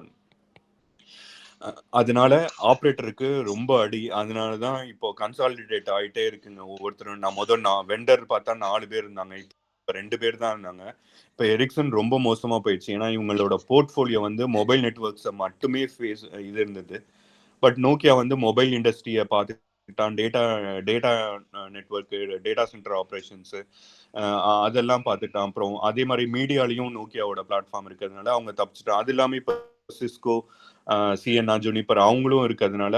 அதனால ஆப்ரேட்டருக்கு ரொம்ப அடி. அதனாலதான் இப்போ கன்சாலிடேட் ஆயிட்டே இருக்குங்க ஒவ்வொருத்தரும். நான் வெண்டர் பார்த்தா 4 பேர் இருந்தாங்க, இப்போ 2 பேர் தான் இருந்தாங்க. இப்போ எரிக்சன் ரொம்ப மோசமா போயிடுச்சு. ஏன்னா இவங்களோட போர்ட்ஃபோலியோ வந்து மொபைல் நெட்வொர்க்ஸை மட்டுமே இது இருந்தது. பட் நோக்கியா வந்து மொபைல் இண்டஸ்ட்ரியை பார்த்துக்கிட்டான், data network, data centre operations அதெல்லாம் பார்த்துட்டான். அப்புறம் அதே மாதிரி மீடியாலையும் நோக்கியாவோட பிளாட்ஃபார்ம் இருக்கிறதுனால அவங்க தப்பிச்சிட்டான். அது இல்லாமல் இப்போ சிஸ்கோ, சிஎன்ஆ, ஜூனிப்பர் அவங்களும் இருக்கிறதுனால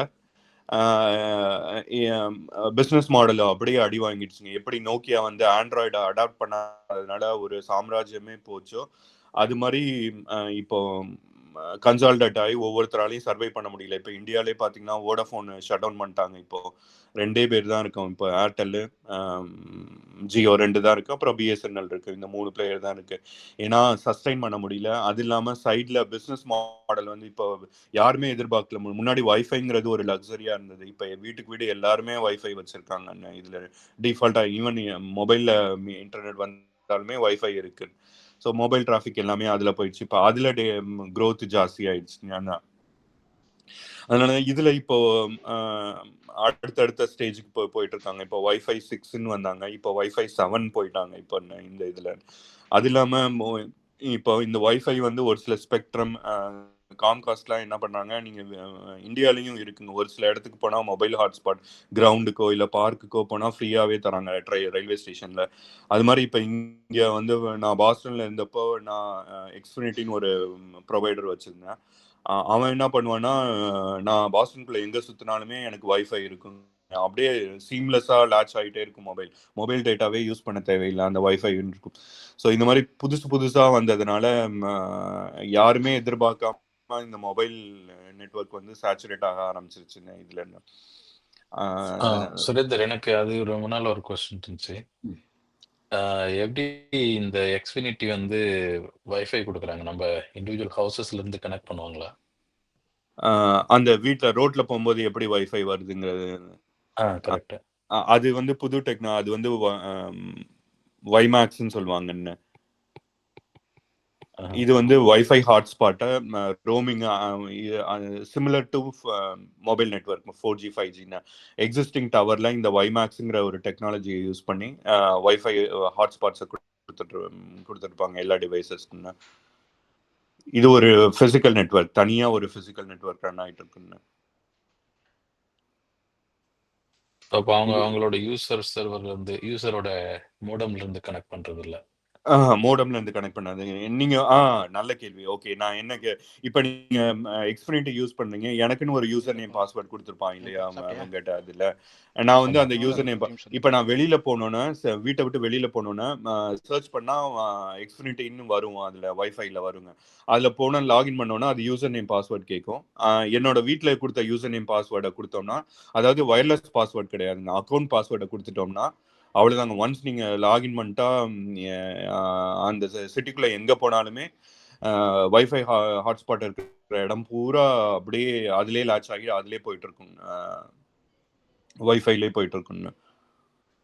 பிஸ்னஸ் மாடல் அப்படியே அடி வாங்கிடுச்சுங்க. எப்படி நோக்கியா வந்து ஆண்ட்ராய்டை அடாப்ட் பண்ணாததுனால ஒரு சாம்ராஜ்யமே போச்சோ, அது மாதிரி இப்போ கன்சால்டேட் ஆகி ஒவ்வொருத்தராலையும் சர்வை பண்ண முடியல. இப்போ இந்தியாவிலே பார்த்தீங்கன்னா வோடாஃபோன் ஷட் டவுன் பண்ணிட்டாங்க. இப்போ 2 பேர் தான் இருக்கோம். இப்போ ஏர்டெல், ஜியோ 2 தான் இருக்கு, அப்புறம் பிஎஸ்என்எல் இருக்கு. இந்த 3 பிளேயர் தான் இருக்கு. ஏன்னா சஸ்டைன் பண்ண முடியல. அது இல்லாமல் சைடில் பிஸ்னஸ் மாடல் வந்து இப்போ யாருமே எதிர்பார்க்கல. முன்னாடி வைஃபைங்கிறது ஒரு லக்ஸரியா இருந்தது. இப்போ வீட்டுக்கு வீடு எல்லாருமே வைஃபை வச்சிருக்காங்க. இதுல டிஃபால்ட்டா ஈவன் மொபைல்ல இன்டர்நெட் வந்தாலுமே வைஃபை இருக்கு. ஸோ மொபைல் டிராஃபிக் எல்லாமே அதில் போயிடுச்சு. இப்போ அதில் க்ரோத் ஜாஸ்தி ஆயிடுச்சு. அதனால இதுல இப்போ அடுத்தடுத்த ஸ்டேஜுக்கு போயிட்டு இருக்காங்க. இப்போ வைஃபை 6ன்னு வந்தாங்க, இப்போ வைஃபை 7 போயிட்டாங்க இப்போ இந்த இதுல. அது இல்லாம இப்போ இந்த வைஃபை வந்து ஒரு சில ஸ்பெக்ட்ரம் காம்காஸ்ட்லாம் என்ன பண்ணாங்க, நீங்க இந்தியாலையும் இருக்குங்க. ஒரு சில இடத்துக்கு போனா மொபைல் ஹாட்ஸ்பாட் கிரவுண்டுக்கோ இல்லை பார்க்குக்கோ போனா ஃப்ரீயாவே தராங்க ரயில்வே ஸ்டேஷன்ல. அது மாதிரி இப்போ இங்க வந்து நான் பாஸ்டன்ல இருந்தப்போ நான் எக்ஸ்பினிட்டின்னு ஒரு ப்ரொவைடர் வச்சிருந்தேன். அவன் என்ன பண்ணுவான்னா, நான் பாஸ்டனுக்குள்ள எங்க சுத்தினாலுமே எனக்கு வைஃபை இருக்கும். அப்படியே சீம்லெஸ்ஸா லாட்ச் ஆகிட்டே இருக்கும். மொபைல் டேட்டாவே யூஸ் பண்ண தேவையில்லை, அந்த வைஃபை இருக்கும். ஸோ இந்த மாதிரி புதுசா வந்ததுனால யாருமே எதிர்பார்க்காம இந்த மொபைல் நெட்வொர்க் வந்து சேச்சுரேட் ஆக ஆரம்பிச்சிருச்சுங்க இதுல. சுரேந்தர், எனக்கு அது ரொம்ப நாள் ஒரு கொஸ்டின் இருந்துச்சு. எப்படி இந்த எக்ஸ்பினிட்டி வந்து வைஃபை கொடுக்குறாங்க? நம்ம இண்டிவிஜுவல் ஹவுசஸ்ல இருந்து கனெக்ட் பண்ணுவாங்களா? அந்த வீட்டுல ரோட்ல போகும்போது எப்படி வைஃபை வருதுங்கிறது. கரெக்ட். அது வந்து புது அது வந்து வைமேக்ஸ்ன்னு சொல்லுவாங்கன்னு. இது வந்து வைஃபை ஹாட்ஸ்பாட்டை roaming similar to mobile network 4G 5G existing டவர்ல இந்த வைமேக்ஸுங்கிற ஒரு டெக்னாலஜியை யூஸ் பண்ணி வைஃபை ஹாட்ஸ்பாட்ஸை கொடுத்துருப்பாங்க எல்லா டிவைசஸ்க்குன்னு. இது ஒரு பிசிக்கல் நெட்வொர்க், தனியா ஒரு பிசிக்கல் நெட்வொர்க் ரன் ஆயிட்டு இருக்குன்னு. அப்போ அவங்களோட யூசர் சர்வர்ல இருந்து யூசரோட மோடம்ல இருந்து கனெக்ட் பண்றது இல்ல. மோடம்ல இருந்து கனெக்ட் பண்ணாது. நீங்க நல்ல கேள்வி. ஓகே, நான் என்ன இப்ப நீங்க எக்ஸ்பிரிண்ட் யூஸ் பண்ணீங்க, எனக்குன்னு ஒரு யூசர் நேம் பாஸ்வேர்ட் கொடுத்துருப்பான் இல்லையா அவங்ககிட்ட. அதுல நான் வந்து அந்த யூசர் நேம் இப்ப நான் வெளியில போனோன்னா, வீட்டை விட்டு வெளியில போனோன்னா சர்ச் பண்ணா எக்ஸ்பிரிண்ட் இன்னும் வரும், அதுல வைஃபைல வருங்க. அதுல போனா லாகின் பண்ணோன்னா அது யூசர் நேம் பாஸ்வேர்ட் கேட்கும். என்னோட வீட்டுல கொடுத்த யூசர் நேம் பாஸ்வேர்டை கொடுத்தோம்னா, அதாவது வயர்லெஸ் பாஸ்வேர்ட் கிடையாதுங்க, அக்கௌண்ட் பாஸ்வேர்டை கொடுத்துட்டோம்னா அவ்வளவுதாங்க. ஒன்ஸ் நீங்க லாகின் பண்ணிட்டா அந்த சிட்டிக்குள்ள எங்க போனாலுமே வைஃபை ஹாட்ஸ்பாட் இருக்கிற இடம் பூரா அப்படியே அதுலயே லாட்ச் ஆகி அதுலயே போயிட்டு இருக்கும், வைஃபைலே போயிட்டு இருக்குன்னு.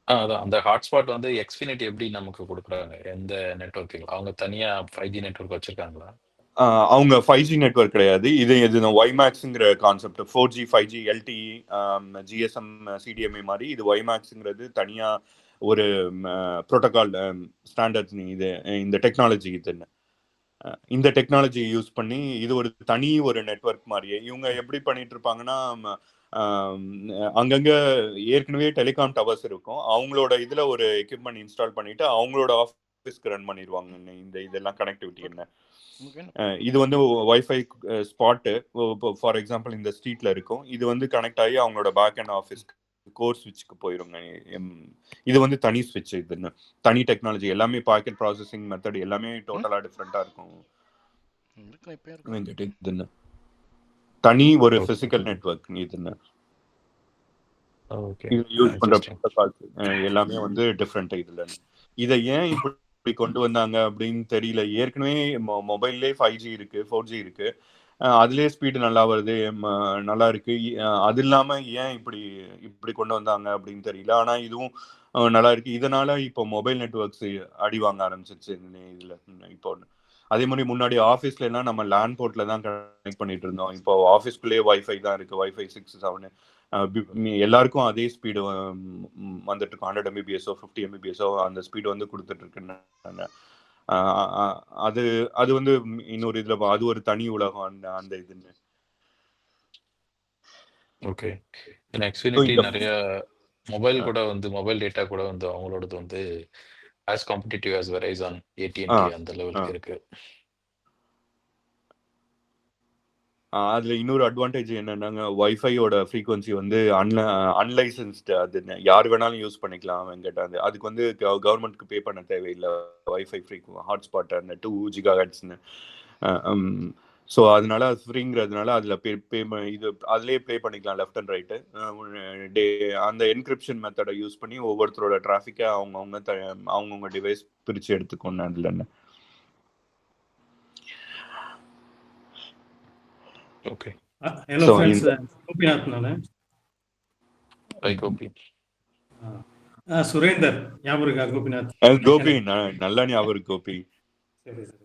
அதான் அந்த ஹாட்ஸ்பாட் வந்து எக்ஸ்பினிட்டி எப்படி நமக்கு கொடுக்குறாங்க? எந்த நெட்வொர்க்கிங்? அவங்க தனியா 5G நெட்வொர்க் வச்சிருக்காங்களா? அவங்க 5G நெட்வொர்க் கிடையாது. இது வைமேக்ஸுங்கிற concept 4G 5G LTE GSM CDMA மாதிரி இது வைமேக்ஸுங்கிறது தனியா ஒரு புரோட்டோகால் ஸ்டாண்டர்ட்ஸ். இது இந்த டெக்னாலஜி இதுன்னு இந்த டெக்னாலஜி யூஸ் பண்ணி இது ஒரு தனி ஒரு நெட்வொர்க் மாதிரியே இவங்க எப்படி பண்ணிட்டு இருப்பாங்கன்னா, அங்கங்க ஏற்கனவே டெலிகாம் டவர்ஸ் இருக்கும், அவங்களோட இதுல ஒரு எக்யூப்மெண்ட் இன்ஸ்டால் பண்ணிட்டு அவங்களோட ஆஃபீஸ்க்கு ரன் பண்ணிடுவாங்க இந்த இதெல்லாம் கனெக்டிவிட்டி. என்ன இது வந்து வைஃபை ஸ்பாட்டு ஃபார் எக்ஸாம்பிள் இந்த ஸ்ட்ரீட்ல இருக்கும், இது வந்து கனெக்ட் ஆகி அவங்களோட பேக் அண்ட் ஆஃபீஸ்க்கு கோர் ஸ்விட்ச்க்கு போயிருங்க. இது வந்து தனி ஸ்விட்ச், இதுன்னு தனி டெக்னாலஜி. எல்லாமே பாக்கெட் ப்ராசஸிங் மெத்தட் எல்லாமே டோட்டலா டிஃப்ரெண்டா இருக்கும். இதுன்னு தனி ஒரு பிசிக்கல் நெட்வொர்க். இதுன்னு யூஸ் பண்ற ப்ரோட்டோகால்ஸ் எல்லாமே வந்து டிஃப்ரெண்ட். இதுல இதை ஏன் இப்படி கொண்டு வந்தாங்க அப்படின்னு தெரியல. ஏற்கனவே மொபைல்லே 5G இருக்கு, 4G இருக்கு, அதுலயே ஸ்பீடு நல்லா வருது, நல்லா இருக்கு. அது இல்லாம ஏன் இப்படி கொண்டு வந்தாங்க அப்படின்னு தெரியல. ஆனா இதுவும் நல்லா இருக்கு. இதனால இப்போ மொபைல் நெட்வொர்க்ஸ் அடி வாங்க ஆரம்பிச்சிருச்சு இதுல. இப்போ அதே மாதிரி முன்னாடி ஆஃபீஸ்ல எல்லாம் நம்ம லேண்ட் போர்ட்ல தான் கனெக்ட் பண்ணிட்டு இருந்தோம். இப்போ ஆஃபீஸ்க்குள்ளேயே வைஃபை தான் இருக்கு, வைஃபை 6, 7 எல்லாருக்கும் அதே ஸ்பீடு வந்துட்டு இருக்கும். 100 Mbps 50 Mbps அந்த ஸ்பீடு வந்து கொடுத்துட்டு இருக்குன்னு. அது வந்து இன்னொரு இதுல அது ஒரு தனி உலகம் அந்த இதுன்னு. ஓகே, எக்ஸ்பினிட்டி நிறைய மொபைல் கூட வந்து மொபைல் டேட்டா கூட வந்து அவங்களோடது வந்து as competitive as Verizon, AT&T அந்த லெவலுக்கு இருக்கு. அதுல இன்னொரு அட்வான்டேஜ் என்னன்னாங்க, வைஃபையோட ஃப்ரீக்வன்சி வந்து அன்லைசன்ஸ்டு, அது யார் வேணாலும் யூஸ் பண்ணிக்கலாம். அவங்ககிட்ட அதுக்கு வந்து கவர்மெண்ட்க்கு பே பண்ண தேவையில்லை. Wifi hotspot 2 GHz. ஸோ அதனால அது ஃப்ரீங்கிறதுனால அதில் இது அதுலேயே ப்ளே பண்ணிக்கலாம் லெஃப்ட் அண்ட் ரைட்டு. அந்த என்கிரிப்ஷன் மெத்தடை யூஸ் பண்ணி ஒவ்வொருத்தரோட டிராஃபிக்கை அவங்கவுங்க டிவைஸ் பிரித்து எடுத்துக்கணும். அதில் என்ன ஓகே. ஹலோ ஃப்ரெண்ட்ஸ், கோபிநாத் நானு. கோபி. சுரேந்தர் ஞாபகம் இருக்கா? கோபிநாத் கோபி நல்லா ஞாபகம் இருக்கு கோபி. சரி சரி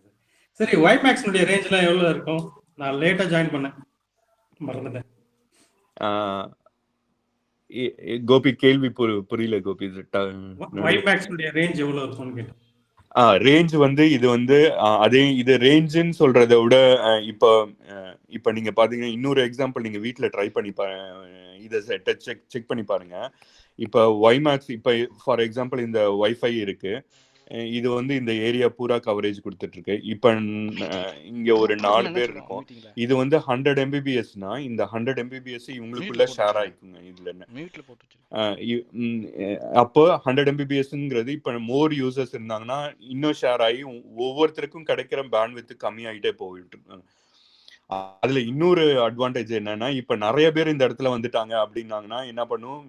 சரி. வைமேக்ஸ்னுடைய ரேஞ்ச்லாம் எவ்வளோ இருக்கும்? நான் லேட்டாக ஜாயின் பண்ணேன், மறந்துட்டேன். கோபி கேள்வி புரியல கோபி. வைமேக்ஸ்னுடைய ரேஞ்ச் எவ்வளோ இருக்கும்னு கேட்டேன். ரேஞ்ச் வந்து இது வந்து அதே இது ரேஞ்சுன்னு சொல்றதை விட இப்போ நீங்க பாத்தீங்கன்னா இன்னொரு எக்ஸாம்பிள் நீங்க வீட்டில் ட்ரை பண்ணி இதை செக் பண்ணி பாருங்க. இப்போ வைமேக்ஸ் இப்போ ஃபார் எக்ஸாம்பிள் இந்த வைஃபை இருக்கு, இது வந்து இந்த ஏரியா பூரா கவரேஜ் கொடுத்துட்டு இருக்கு. இப்ப இங்க ஒரு 4 பேர் இருக்கும், இது வந்து 100 Mbps-னா இந்த 100 Mbps இவங்களுக்குள்ள ஷேர் ஆயிக்குங்க. இதுல அப்போ 100 Mbps-ங்கிறது இப்ப மோர் யூசர்ஸ் இருந்தாங்கன்னா இன்னும் ஷேர் ஆகி ஒவ்வொருத்தருக்கும் கிடைக்கிற பேண்ட்வித் கம்மி ஆகிட்டே போயிட்டு இருக்கு. அதுல இன்னொரு அட்வான்டேஜ் என்னன்னா, இப்ப நிறைய பேர் இந்த இடத்துல வந்துட்டாங்க அப்படின்னாங்கன்னா என்ன பண்ணும்,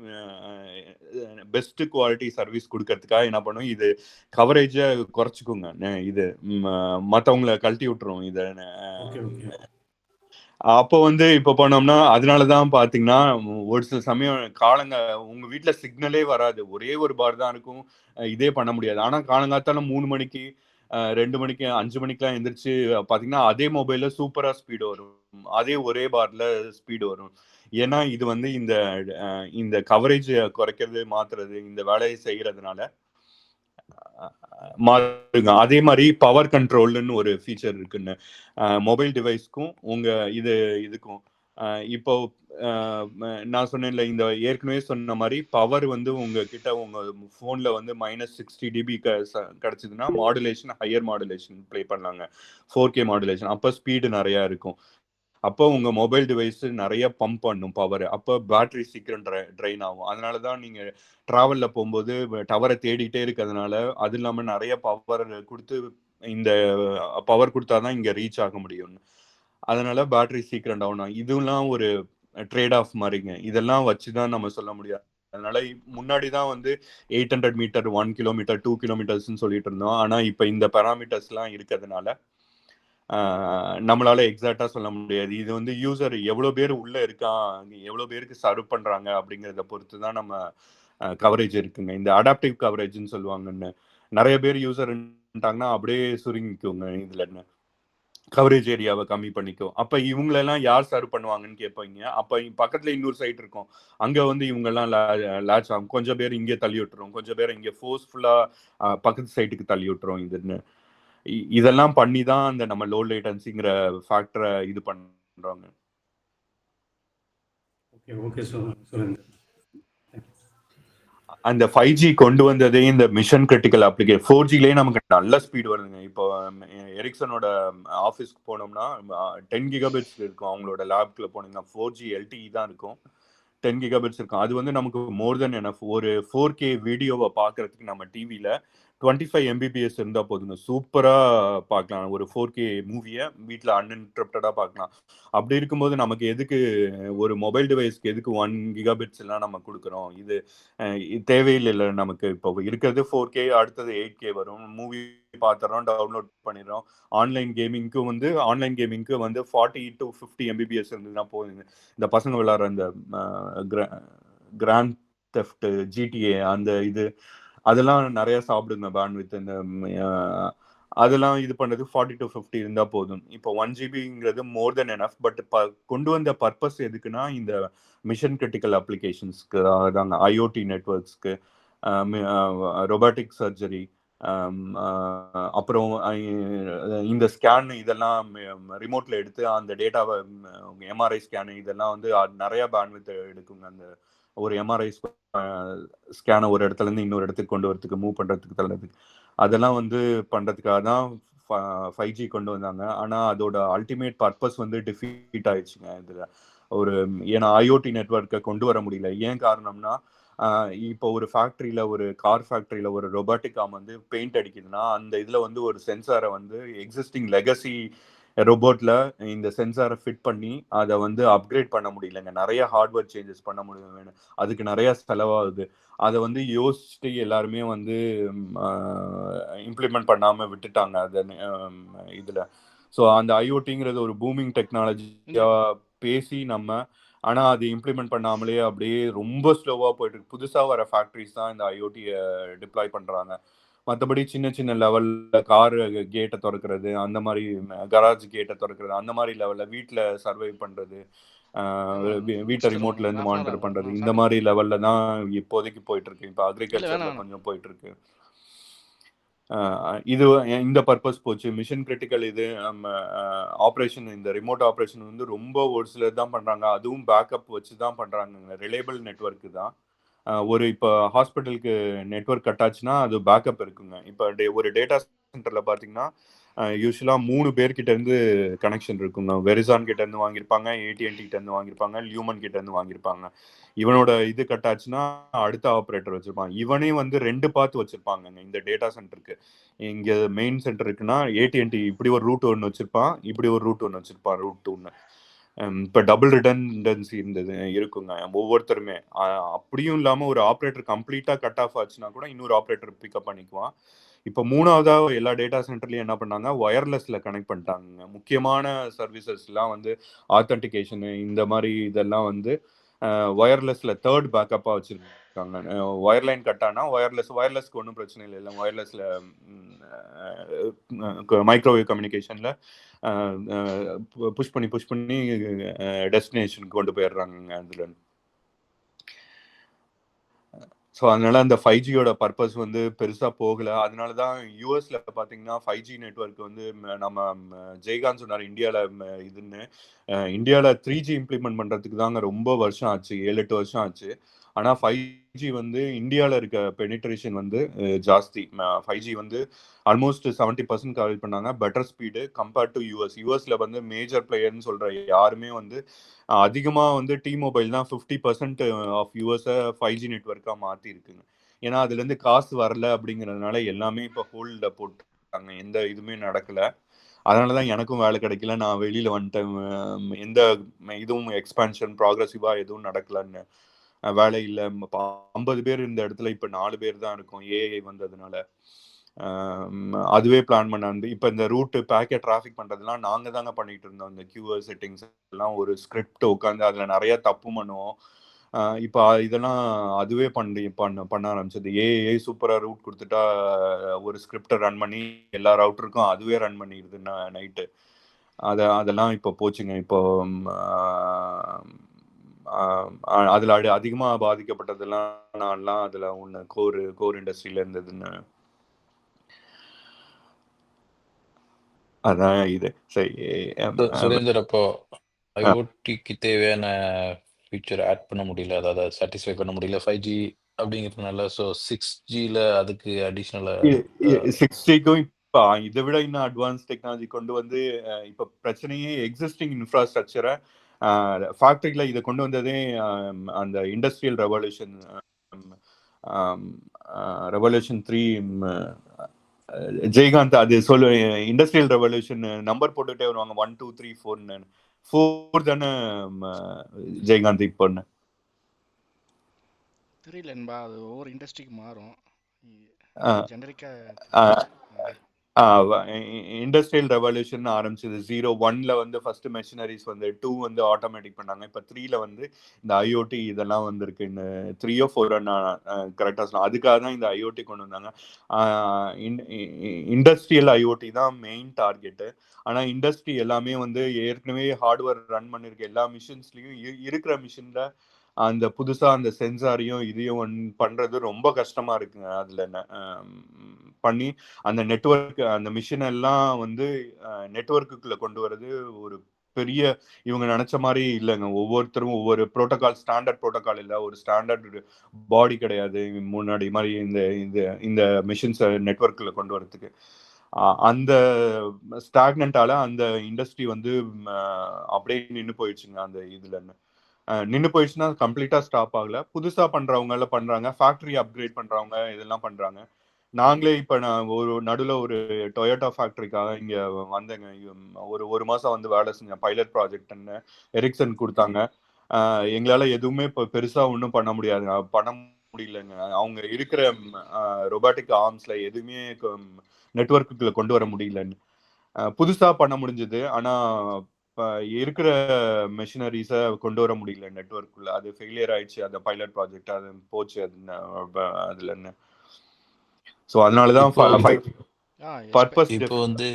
பெஸ்ட் குவாலிட்டி சர்வீஸ் கொடுக்கறதுக்காக என்ன பண்ணும், இது கவரேஜ குறைச்சிக்குங்க. இது மத்தவங்களை கழட்டி விட்டுரும் இத. அப்போ வந்து இப்ப பண்ணோம்னா அதனாலதான் பாத்தீங்கன்னா ஒரு சில சமயம் காலங்க உங்க வீட்டுல சிக்னலே வராது, ஒரே ஒரு பார் தான் இருக்கும், இதே பண்ண முடியாது. ஆனா காலங்காத்தால 3 மணிக்கு 2 மணிக்கு 5 மணிக்கெல்லாம் எந்திரிச்சு பார்த்தீங்கன்னா அதே மொபைல்ல சூப்பரா ஸ்பீடு வரும், அதே ஒரே பார்ல ஸ்பீடு வரும். ஏன்னா இது வந்து இந்த கவரேஜ் குறைக்கிறது மாத்துறது இந்த வேலையை செய்யறதுனால மாறுங்க. அதே மாதிரி பவர் கண்ட்ரோல்னு ஒரு ஃபீச்சர் இருக்குன்னு மொபைல் டிவைஸ்க்கும் இதுக்கும் இப்போ நான் சொன்னேன்ல, இந்த ஏற்கனவே சொன்ன மாதிரி பவர் வந்து உங்ககிட்ட உங்க போன்ல வந்து -60 dB கிடைச்சதுன்னா மாடுலேஷன் ஹையர் மாடுலேஷன் ப்ளே பண்ணலாங்க, 4K மாடுலேஷன். அப்போ ஸ்பீடு நிறைய இருக்கும். அப்போ உங்க மொபைல் டிவைஸ் நிறைய பம்ப் பண்ணும் பவர். அப்போ பேட்டரி சீக்கிரம் ட்ரைன் ஆகும். அதனால தான் நீங்க டிராவல்ல போகும்போது டவரை தேடிட்டே இருக்கிறதுனால, அது இல்லாமல் நிறைய பவர் கொடுத்து இந்த பவர் கொடுத்தாதான் இங்க ரீச் ஆக முடியும். அதனால பேட்டரி சீக்கிரம் டவுன் ஆகும். இதெல்லாம் ஒரு ட்ரேட் ஆஃப் மாதிரிங்க. இதெல்லாம் வச்சுதான் நம்ம சொல்ல முடியாது. அதனால முன்னாடி தான் வந்து 800 மீட்டர் 1 கிலோமீட்டர் 2 கிலோமீட்டர்ஸ்ன்னு சொல்லிட்டு இருந்தோம். ஆனா இப்ப இந்த பேராமீட்டர்ஸ் எல்லாம் இருக்கிறதுனால நம்மளால எக்ஸாக்டா சொல்ல முடியாது. இது வந்து யூசர் எவ்வளவு பேர் உள்ள இருக்கான், எவ்வளவு பேருக்கு சர்வ் பண்றாங்க அப்படிங்கறத பொறுத்து தான் நம்ம கவரேஜ் இருக்குங்க. இந்த அடாப்டிவ் கவரேஜ்னு சொல்லுவாங்கன்னு, நிறைய பேர் யூசர் இருந்தாங்கன்னா அப்படியே சுருங்கிக்குங்க. இதுல கவரேஜ் ஏரியாவை கம்மி பண்ணிக்கும். அப்ப இவங்களெல்லாம் யார் சர்வ் பண்ணுவாங்கன்னு கேட்பீங்க. அப்ப பக்கத்துல இன்னொரு சைட் இருக்கும், அங்க வந்து இவங்கெல்லாம் லேட்ச் ஆகும். கொஞ்சம் பேர் இங்கே தள்ளி விட்டுரும், கொஞ்சம் பேர் இங்கே ஃபோர்ஸ்ஃபுல்லா பக்கத்து சைட்டுக்கு தள்ளி விட்டுரும். இதெல்லாம் பண்ணி தான் அந்த நம்ம லோ லேட்டன்சிங்கிற ஃபேக்டரை இது பண்றாங்க. ஓகே சுரேந்தர். அந்த 5G கொண்டு வந்ததே இந்த மிஷன் கிரிட்டிக்கல் அப்ளிகேஷன். 4Gலேயே நமக்கு நல்ல ஸ்பீடு வருதுங்க. இப்போ எரிக்சனோட ஆஃபீஸ்க்கு போனோம்னா 10 gigabits இருக்கும். அவங்களோட லேப்குள்ள போனீங்கன்னா 4G LTE தான் இருக்கும், 10 gigabits இருக்கும். அது வந்து நமக்கு மோர் தென் எனஃப். ஒரு 4K வீடியோவை பார்க்கறதுக்கு நம்ம டிவியில 25 Mbps இருந்தா போதுங்க, சூப்பரா பார்க்கலாம். ஒரு 4K மூவியை வீட்டில் அன்இன்டரப்டடா பார்க்கலாம். அப்படி இருக்கும்போது நமக்கு எதுக்கு ஒரு மொபைல் டிவைஸ்க்கு எதுக்கு 1 gigabits எல்லாம் நம்ம கொடுக்குறோம்? இது தேவையில்லை நமக்கு. இப்போ இருக்கிறது 4K, அடுத்தது 8K வரும். மூவி பார்த்துறோம், டவுன்லோட் பண்ணிடுறோம். ஆன்லைன் கேமிங்க்கு வந்து 40 to 50 Mbps இருந்ததுன்னா போதுங்க. இந்த பசங்க விளையாடுற இந்த கிராண்ட் தெஃப்ட், GTA அந்த அதெல்லாம் நிறைய சாப்பிடுங்க பேண்ட்வித். இந்த அதெல்லாம் இது பண்றது 40 to 50 இருந்தா போதும். இப்போ 1 GBங்கிறது மோர் தென் எனஃப். பட் கொண்டு வந்த பர்பஸ் எதுக்குன்னா இந்த மிஷன் கிரிட்டிக்கல் அப்ளிகேஷன்ஸ்க்கு தாங்க, IoT நெட்வொர்க்ஸ்க்கு, ரொபாட்டிக் சர்ஜரி, அப்புறம் இந்த ஸ்கேன் இதெல்லாம் ரிமோட்ல எடுத்து அந்த டேட்டாவை MRI ஸ்கேனு இதெல்லாம் வந்து நிறைய பேண்ட்வித் எடுக்குங்க. அந்த ஒரு MRI ஸ்கேனை ஒரு இடத்துல இருந்து இன்னொரு இடத்துக்கு கொண்டு வரதுக்கு, மூவ் பண்றதுக்கு, தள்ளதுக்கு, அதெல்லாம் வந்து பண்றதுக்காக தான் 5G கொண்டு வந்தாங்க. ஆனா அதோட அல்டிமேட் பர்பஸ் வந்து டிஃபீட் ஆயிடுச்சுங்க இதுல. ஏன்னா IoT நெட்வொர்க்கை கொண்டு வர முடியல. ஏன் காரணம்னா, இப்போ ஒரு ஃபேக்டரியில, ஒரு கார் ஃபேக்டரியில ஒரு ரொபாட்டிக் ஆர்ம் வந்து பெயிண்ட் அடிக்குதுன்னா அந்த இதுல வந்து ஒரு சென்சாரை வந்து எக்ஸிஸ்டிங் லெகசி ரோபோட்ல இந்த சென்சாரை ஃபிட் பண்ணி அதை வந்து அப்கிரேட் பண்ண முடியலங்க. நிறைய ஹார்ட்வேர் சேஞ்சஸ் பண்ண முடியும், அதுக்கு நிறைய செலவாகுது. அதை வந்து யோசிச்சுட்டு எல்லாருமே வந்து இம்ப்ளிமெண்ட் பண்ணாம விட்டுட்டாங்க அதை இதுல. ஸோ அந்த IoTங்கிறது ஒரு பூமிங் டெக்னாலஜியா பேசி நம்ம, ஆனா அது இம்ப்ளிமெண்ட் பண்ணாமலே அப்படியே ரொம்ப ஸ்லோவா போயிட்டு இருக்கு. புதுசா வர ஃபேக்டரிஸ் தான் இந்த IoTயை டிப்ளாய் பண்றாங்க. மற்றபடி சின்ன சின்ன லெவல்ல கார் கேட்டை திறக்கிறது, அந்த மாதிரி கராஜ் கேட்டை திறக்கிறது, அந்த மாதிரி லெவல்ல வீட்டில் சர்வை பண்றது, வீட்டை ரிமோட்ல இருந்து மானிட்டர் பண்றது, இந்த மாதிரி லெவல்ல தான் இப்போதைக்கு போயிட்டு இருக்கு. இப்போ அக்ரிகல்ச்சர்ல கொஞ்சம் போயிட்டு இருக்கு. இந்த பர்பஸ் போச்சு. மிஷன் கிரிட்டிக்கல் இது நம்ம ஆப்ரேஷன், இந்த ரிமோட் ஆப்ரேஷன் வந்து ரொம்ப ஒரு சிலர் தான் பண்றாங்க. அதுவும் பேக்கப் வச்சு தான் பண்றாங்க. ரிலையபிள் நெட்வொர்க்கு தான். இப்போ ஹாஸ்பிட்டலுக்கு நெட்வொர்க் கட் ஆச்சுன்னா அது பேக்கப் இருக்குங்க. இப்போ ஒரு டேட்டா சென்டர்ல பார்த்தீங்கன்னா யூஸ்வலாக 3 பேர்கிட்ட இருந்து கனெக்ஷன் இருக்குங்க. வெரிசான் கிட்ட இருந்து வாங்கியிருப்பாங்க, AT&T கிட்ட இருந்து வாங்கியிருப்பாங்க, லியூமன் கிட்ட இருந்து வாங்கியிருப்பாங்க. இவனோட இது கட் ஆச்சுன்னா அடுத்த ஆப்ரேட்டர் வச்சிருப்பான். இவனே வந்து 2 பாத் வச்சிருப்பாங்க இந்த டேட்டா சென்டருக்கு. இங்க மெயின் சென்டர் இருக்குன்னா AT&T இப்படி ஒரு ரூட் ஒன்று வச்சிருப்பான், இப்படி ஒரு ரூட் ஒன்று வச்சிருப்பான், ரூட் 1. இப்போ டபுள் ரிடண்டன்சி இருக்குங்க ஒவ்வொருத்தருமே. அப்படியும் இல்லாமல் ஒரு ஆப்ரேட்டர் கம்ப்ளீட்டாக கட் ஆஃப் ஆச்சுன்னா கூட இன்னொரு ஆப்ரேட்டர் பிக்கப் பண்ணிக்குவான். இப்போ 3வதா எல்லா டேட்டா சென்டர்லையும் என்ன பண்ணாங்க, ஒயர்லெஸ்ல கனெக்ட் பண்ணிட்டாங்க. முக்கியமான சர்வீசஸ்லாம் வந்து ஆத்தென்டிகேஷனு இந்த மாதிரி இதெல்லாம் வந்து ஒயர்லெஸ்ல 3rd பேக்கப்பாக வச்சிருக்காங்க. ஒயர்லைன் கட் ஆனால் ஒயர்லெஸ்க்கு ஒன்றும் பிரச்சனை இல்லை. ஒயர்லெஸில் மைக்ரோவேவ் கம்யூனிகேஷனில் புஷ் பண்ணி டெஸ்டினேஷனுக்கு கொண்டு போயிடுறாங்க அதில். ஸோ அதனால அந்த 5Gயோட பர்பஸ் வந்து பெருசாக போகலை. அதனால தான் யூஎஸ்ல பார்த்தீங்கன்னா 5G நெட்வொர்க் வந்து நம்ம ஜெயகாந்த் சொன்னார் இந்தியாவில் இதுன்னு. இந்தியாவில் 3G இம்ப்ளிமெண்ட் பண்ணுறதுக்கு தாங்க ரொம்ப வருஷம் ஆச்சு, 7-8 வருஷம் ஆச்சு. ஆனால் 5G வந்து இந்தியாவில் இருக்க பெனிட்ரேஷன் வந்து ஜாஸ்தி. 5G வந்து ஆல்மோஸ்ட் 70% கவர் பண்ணாங்க. பெட்டர் ஸ்பீடு கம்பேர்ட் டு யூஎஸ்ல வந்து மேஜர் பிளேயர்னு சொல்கிற யாருமே வந்து அதிகமாக வந்து T-Mobile தான் 50% ஆஃப் யூஎஸை 5G நெட்வொர்க்காக மாற்றி இருக்குங்க. ஏன்னா அதுலேருந்து காசு வரல அப்படிங்கிறதுனால எல்லாமே இப்போ ஹோல்டில் போட்டுருக்காங்க, எந்த இதுவுமே நடக்கலை. அதனால தான் எனக்கும் வேலை கிடைக்கல, நான் வெளியில் வந்துட்டேன். எந்த இதுவும் எக்ஸ்பான்ஷன் ப்ராக்ரெசிவாக எதுவும் நடக்கலன்னு. வேலை இல்லை. 50 பேர் இந்த இடத்துல இப்போ 4 பேர் தான் இருக்கும் ஏஐ வந்ததுனால. அதுவே பிளான் பண்ணாந்து இப்போ இந்த ரூட்டு பேக்கெட் டிராஃபிக் பண்ணுறதுலாம் நாங்கள் தாங்க பண்ணிட்டு இருந்தோம். இந்த கியூஆர் செட்டிங்ஸ் எல்லாம் ஒரு ஸ்கிரிப்ட் உட்காந்து அதில் நிறைய தப்பு பண்ணுவோம். இப்போ இதெல்லாம் அதுவே பண்ண ஆரம்பிச்சது. ஏஐ சூப்பராக ரூட் கொடுத்துட்டா ஒரு ஸ்கிரிப்டை ரன் பண்ணி எல்லா ரவுட்டருக்கும் அதுவே ரன் பண்ணிடுது நைட்டு. அதெல்லாம் இப்போ போச்சுங்க. இப்போ அதில் அதிகமாக பாதிக்கப்பட்டதெல்லாம் நான்லாம் அதில் ஒன்று கோர் இண்டஸ்ட்ரியில் இருந்ததுன்னு. அதான் இது சரி. சுரேந்தர், அப்போ ஐஓடிக்கு தேவையான ஃபீச்சர் ஆட் பண்ண முடியல, அதாவது சாட்டிஸ்ஃபை பண்ண முடியல 5G அப்படிங்கிறதுனால. ஸோ 6Gல அதுக்கு அடிஷ்னலாக 6Gக்கும் இப்போ இதை விட இன்னும் அட்வான்ஸ் டெக்னாலஜி கொண்டு வந்து இப்போ பிரச்சனையே எக்ஸிஸ்டிங் இன்ஃப்ராஸ்ட்ரக்சரை ஃபேக்ட்ரியில் இதை கொண்டு வந்ததே அந்த இண்டஸ்ட்ரியல் ரெவல்யூஷன் 3 ஜெயகாந்த் அது சொல்லு. இண்டஸ்ட்ரியல் ரெவல்யூஷன் நம்பர் போட்டுட்டே வருவாங்க 1 2 3 4 தானே ஜெயகாந்த் இப்போ தெரியலன்பா, அது ஒவ்வொரு இண்டஸ்ட்ரிக்கு மாறும். ஜெனரிக்கா இண்டஸ்ட்ரியல் ரெவல்யூஷன் ஆரம்பிச்சது 01ல வந்து ஃபர்ஸ்ட் மெஷினரிஸ் வந்து 2 வந்து ஆட்டோமேட்டிக் பண்ணாங்க. இப்போ 3ல வந்து இந்த ஐஓடி இதெல்லாம் வந்திருக்கு. இந்த 3 or 4 கரெக்டாக சொல்லலாம். அதுக்காக தான் இந்த ஐஓடி கொண்டு வந்தாங்க. இண்டஸ்ட்ரியல் ஐஓடி தான் மெயின் டார்கெட்டு. ஆனால் இண்டஸ்ட்ரி எல்லாமே வந்து ஏற்கனவே ஹார்ட்வேர் ரன் பண்ணிருக்க எல்லா மிஷின்ஸ்லையும் இருக்கிற மிஷினில் அந்த புதுசாக அந்த சென்சாரையும் இதையும் பண்ணுறது ரொம்ப கஷ்டமாக இருக்குங்க. அதில் என்ன பண்ணி அந்த நெட்வொர்க் அந்த மிஷின் எல்லாம் வந்து நெட்வொர்க்குள்ள கொண்டு வர்றது ஒரு பெரிய இவங்க நினைச்ச மாதிரி இல்லைங்க. ஒவ்வொருத்தரும் ஒவ்வொரு ப்ரோட்டோகால், ஸ்டாண்டர்ட் ப்ரோட்டோகால் இல்லை, ஒரு ஸ்டாண்டர்ட் பாடி கிடையாது முன்னாடி மாதிரி இந்த மிஷின்ஸை நெட்வொர்க்ல கொண்டு வரதுக்கு. அந்த ஸ்டாக்னண்டால அந்த இண்டஸ்ட்ரி வந்து அப்படியே நின்று போயிடுச்சுங்க. அந்த இதுல நின்று போயிடுச்சுன்னா கம்ப்ளீட்டா ஸ்டாப் ஆகல. புதுசா பண்றவங்க எல்லாம் பண்றாங்க, ஃபேக்டரி அப்கிரேட் பண்றவங்க இதெல்லாம் பண்றாங்க. நாங்களே இப்போ நான் நடுவில் ஒரு டொயோட்டா ஃபேக்டரிக்காக இங்கே வந்தேங்க. ஒரு மாதம் வந்து வேலை செஞ்சேன். பைலட் ப்ராஜெக்ட்னு எரிக்சன் கொடுத்தாங்க. எங்களால் எதுவுமே இப்போ பெருசாக ஒன்றும் பண்ண முடியலைங்க. அவங்க இருக்கிற ரொபாட்டிக் ஆர்ம்ஸில் எதுவுமே நெட்வொர்க்குள்ள கொண்டு வர முடியலன்னு. புதுசாக பண்ண முடிஞ்சது, ஆனால் இருக்கிற மெஷினரிஸை கொண்டு வர முடியல நெட்வொர்க்குள்ள. அது ஃபெயிலியர் ஆயிடுச்சு. அந்த பைலட் ப்ராஜெக்ட் அது போச்சு அதுலன்னு. ஸோ அதனால தான் பர்பஸ் இப்போ வந்து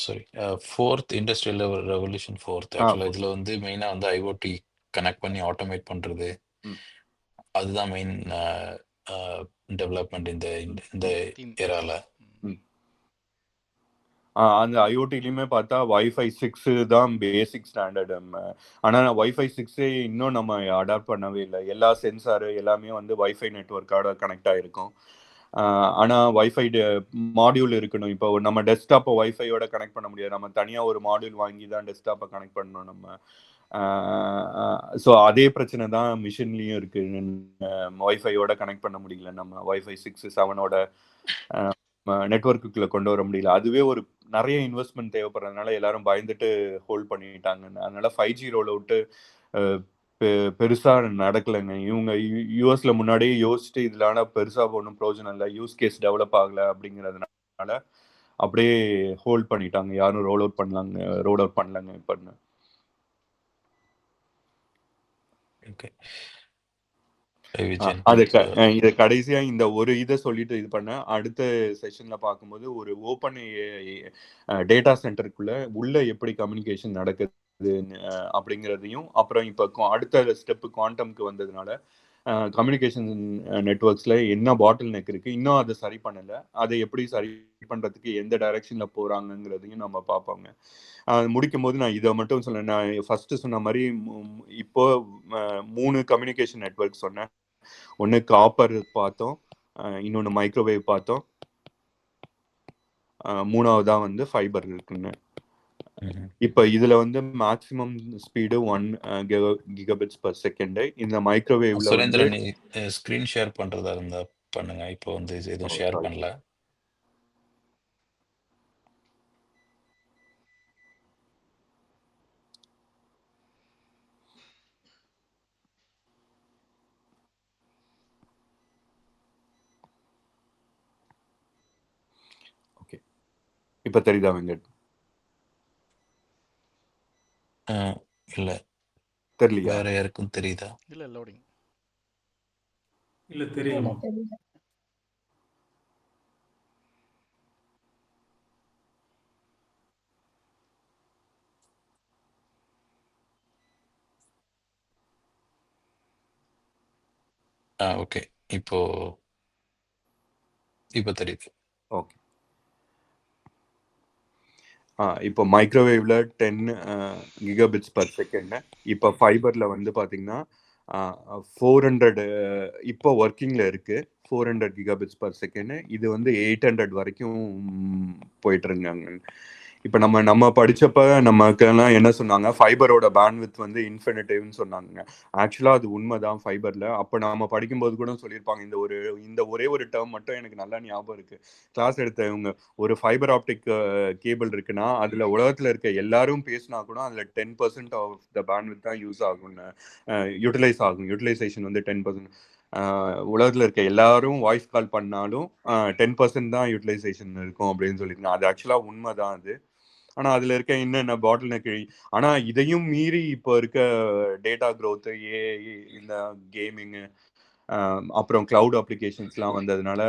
sorry 4th industrial revolution 4th ஆக்சுவலாக இதில் வந்து மெயினாக வந்து ஐஓடி கனெக்ட் பண்ணி ஆட்டோமேட் பண்ணுறது, அதுதான் மெயின் டெவலப்மெண்ட் இந்த ஏரால. அந்த ஐஓடிலையுமே பார்த்தா வைஃபை 6 தான் பேசிக் ஸ்டாண்டர்டு. ஆனால் வைஃபை 6 இன்னும் நம்ம அடாப்ட் பண்ணவே இல்லை. எல்லா சென்சாரு எல்லாமே வந்து வைஃபை நெட்வொர்க்கோட கனெக்ட் ஆகிருக்கும். ஆனால் வைஃபை மாடியூல் இருக்கணும். இப்போ நம்ம டெஸ்க்டாப்பை வைஃபையோட கனெக்ட் பண்ண முடியாது. நம்ம தனியாக ஒரு மாடியூல் வாங்கி தான் டெஸ்க்டாப்பை கனெக்ட் பண்ணணும் நம்ம. ஸோ அதே பிரச்சனை தான் மிஷின்லேயும் இருக்கு. வைஃபையோட கனெக்ட் பண்ண முடியல. நம்ம வைஃபை 6 7ஓட நெட்வொர்க்குள்ள கொண்டு வர முடியல. அதுவே ஒரு நிறைய இன்வெஸ்ட்மெண்ட் தேவைப்படுறதுனால எல்லாரும் பயந்துட்டு ஹோல்ட் பண்ணிட்டாங்க. அதனால 5G ரோல் அவுட்டு பெருசா நடக்கலைங்க. இவங்க யூஎஸ்ல முன்னாடியே யோசிச்சுட்டு இதுல பெருசா ஒன்றும் பிரயோஜனம் இல்லை, யூஸ் கேஸ் டெவலப் ஆகல அப்படிங்கிறதுனால அப்படியே ஹோல்ட் பண்ணிட்டாங்க. யாரும் ரோல் அவுட் பண்ணலாங்க இப்போ. ஓகே, அது Agentic. இதை கடைசியா இந்த ஒரு இதை சொல்லிட்டு இது பண்ண அடுத்த செஷன்ல பார்க்கும்போது ஒரு ஓப்பன் டேட்டா சென்டருக்குள்ள உள்ள எப்படி கம்யூனிகேஷன் நடக்குது அப்படிங்கிறதையும் அப்புறம் இப்போ அடுத்த ஸ்டெப்பு குவாண்டம்க்கு வந்ததுனால கம்யூனிகேஷன் நெட்ஒர்க்ஸ்ல என்ன பாட்டில் நெக் இருக்கு, இன்னும் அதை சரி பண்ணல, அதை எப்படி சரி பண்றதுக்கு எந்த டைரக்ஷன்ல போறாங்கிறதையும் நம்ம பார்ப்போங்க. முடிக்கும் போது நான் இதை மட்டும் சொன்னேன். நான் ஃபர்ஸ்ட் சொன்ன மாதிரி இப்போ 3 கம்யூனிகேஷன் நெட்ஒர்க் சொன்னேன். ஒன்று காப்பர் பார்த்தோம், இன்னொன்று மைக்ரோவேவ் பார்த்தோம், மூணாவதா வந்து ஃபைபர் இருக்குன்னு. இப்போ இதுல வந்து maximum speed 1 gigabits per second. இந்த மைக்ரோவேவ்ல வந்து சுரேந்திரன் ஸ்கிரீன் ஷேர் பண்றதா இருந்தா பண்ணுங்க. இப்போ வந்து எதுவும் ஷேர் பண்ணல. ஓகே, இப்போ தெரியுதா வெங்கட்? இல்ல தெரியலையா? வேற யாருக்கும் தெரியுதா? இல்ல லோடிங். இல்ல தெரியல. ஓகே, இப்போ தெரியுது. ஓகே, இப்போ மைக்ரோவேவ்ல 10 gigabits per second. இப்போ ஃபைபர்ல வந்து பார்த்தீங்கன்னா 400 இப்போ ஒர்க்கிங்ல இருக்கு, 400 gigabits per second. இது வந்து 800 வரைக்கும் போயிட்டு இருக்காங்க. இப்போ நம்ம படிச்சப்ப நமக்கெல்லாம் என்ன சொன்னாங்க, ஃபைபரோட பேண்ட்வித் வந்து இன்ஃபினிட்டிவ்னு சொன்னாங்க. ஆக்சுவலா அது உண்மைதான் ஃபைபர்ல. அப்போ நம்ம படிக்கும்போது கூட சொல்லியிருப்பாங்க. இந்த ஒரே ஒரு டேர்ம் மட்டும் எனக்கு நல்லா ஞாபகம் இருக்கு. கிளாஸ் எடுத்த இவங்க ஒரு ஃபைபர் ஆப்டிக் கேபிள் இருக்குன்னா அதுல உலகத்துல இருக்க எல்லாரும் பேசினா கூட அதுல 10% ஆஃப் த பேண்ட்வித் தான் யூஸ் ஆகும்னு, யூட்டிலைசேஷன் வந்து 10%. உலகத்துல இருக்க எல்லாரும் வாய்ஸ் கால் பண்ணாலும் 10% தான் யூட்டிலைசேஷன் இருக்கும் அப்படின்னு சொல்லியிருக்காங்க. அது ஆக்சுவலா உண்மைதான் அது. ஆனா அதுல இருக்க என்னென்ன பாட்டில் நெக், ஆனா இதையும் மீறி இப்போ இருக்க டேட்டா க்ரோத், இந்த கேமிங்கு, அப்புறம் கிளவுட் அப்ளிகேஷன்ஸ்லாம் வந்ததுனால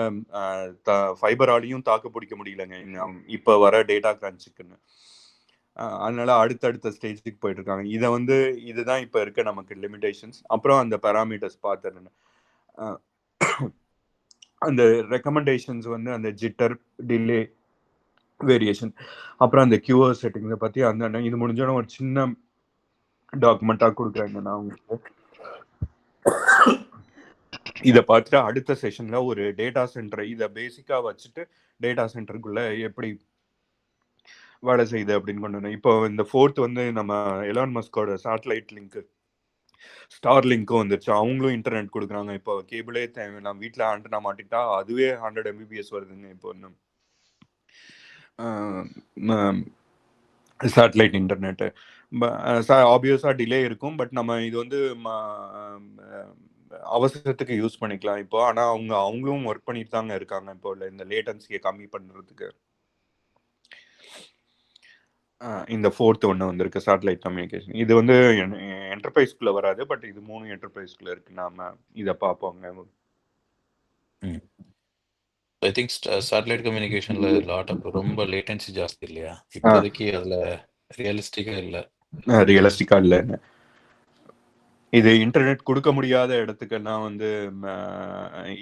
ஃபைபராலையும் தாக்கு பிடிக்க முடியலங்க இப்போ வர டேட்டா கிரன்ச்சுக்குன்னு. அதனால அடுத்தடுத்த ஸ்டேஜுக்கு போயிட்டு இருக்காங்க. இதை வந்து இதுதான் இப்போ இருக்க நமக்கு லிமிடேஷன்ஸ். அப்புறம் அந்த பேராமீட்டர்ஸ் பார்த்துருங்க, அந்த ரெக்கமெண்டேஷன்ஸ் வந்து அந்த ஜிட்டர், டிலே, வேரியேஷன், அப்புறம் அந்த கியூஆர் செட்டிங்ஸை பற்றி அந்த இது முடிஞ்சோன்னா ஒரு சின்ன டாக்குமெண்ட்டாக கொடுக்குறேங்க நான் உங்களுக்கு. இதை பார்த்துட்டு அடுத்த செஷன்ல ஒரு டேட்டா சென்டர் இதை பேசிக்கா வச்சுட்டு டேட்டா சென்டருக்குள்ள எப்படி வேலை செய்யுது அப்படின்னு கொண்டு வரணும். இப்போ இந்த 4th வந்து நம்ம எலான் மஸ்கோட சேட்டலைட் லிங்க் ஸ்டார் லிங்க்கும் வந்துருச்சு. அவங்களும் இன்டர்நெட் கொடுக்குறாங்க. இப்போ கேபிளே தேவையில்லாம், வீட்டில் ஆண்டனா மாட்டிட்டா அதுவே 100 Mbps வருதுங்க இப்போ. இன்னும் சேட்டலைட் இன்டர்நெட்டு ஆப்வியஸாக டிலே இருக்கும், பட் நம்ம இது வந்து அவசரத்துக்கு யூஸ் பண்ணிக்கலாம் இப்போ. ஆனால் அவங்களும் ஒர்க் பண்ணிட்டு தாங்க இருக்காங்க இப்போ இந்த லேட்டன்சியை கம்மி பண்ணுறதுக்கு. இந்த 4th ஒன்று வந்திருக்கு, சேட்டலைட் கம்யூனிகேஷன். இது வந்து என்டர்பிரைஸ்குள்ளே வராது, பட் இது 3 என்டர்பிரைஸ்குள்ளே இருக்கு. நாம இதை பார்ப்போங்க. ஐ திங்க் சேட்டலைட் கம்யூனிகேஷன்ல ரொம்ப லேட்டன்சி ஜாஸ்தி இல்லையா இப்போதைக்கு? அதுல ரியலிஸ்டிக்கா இல்லைன்னு இது இன்டர்நெட் கொடுக்க முடியாத இடத்துக்கெல்லாம் வந்து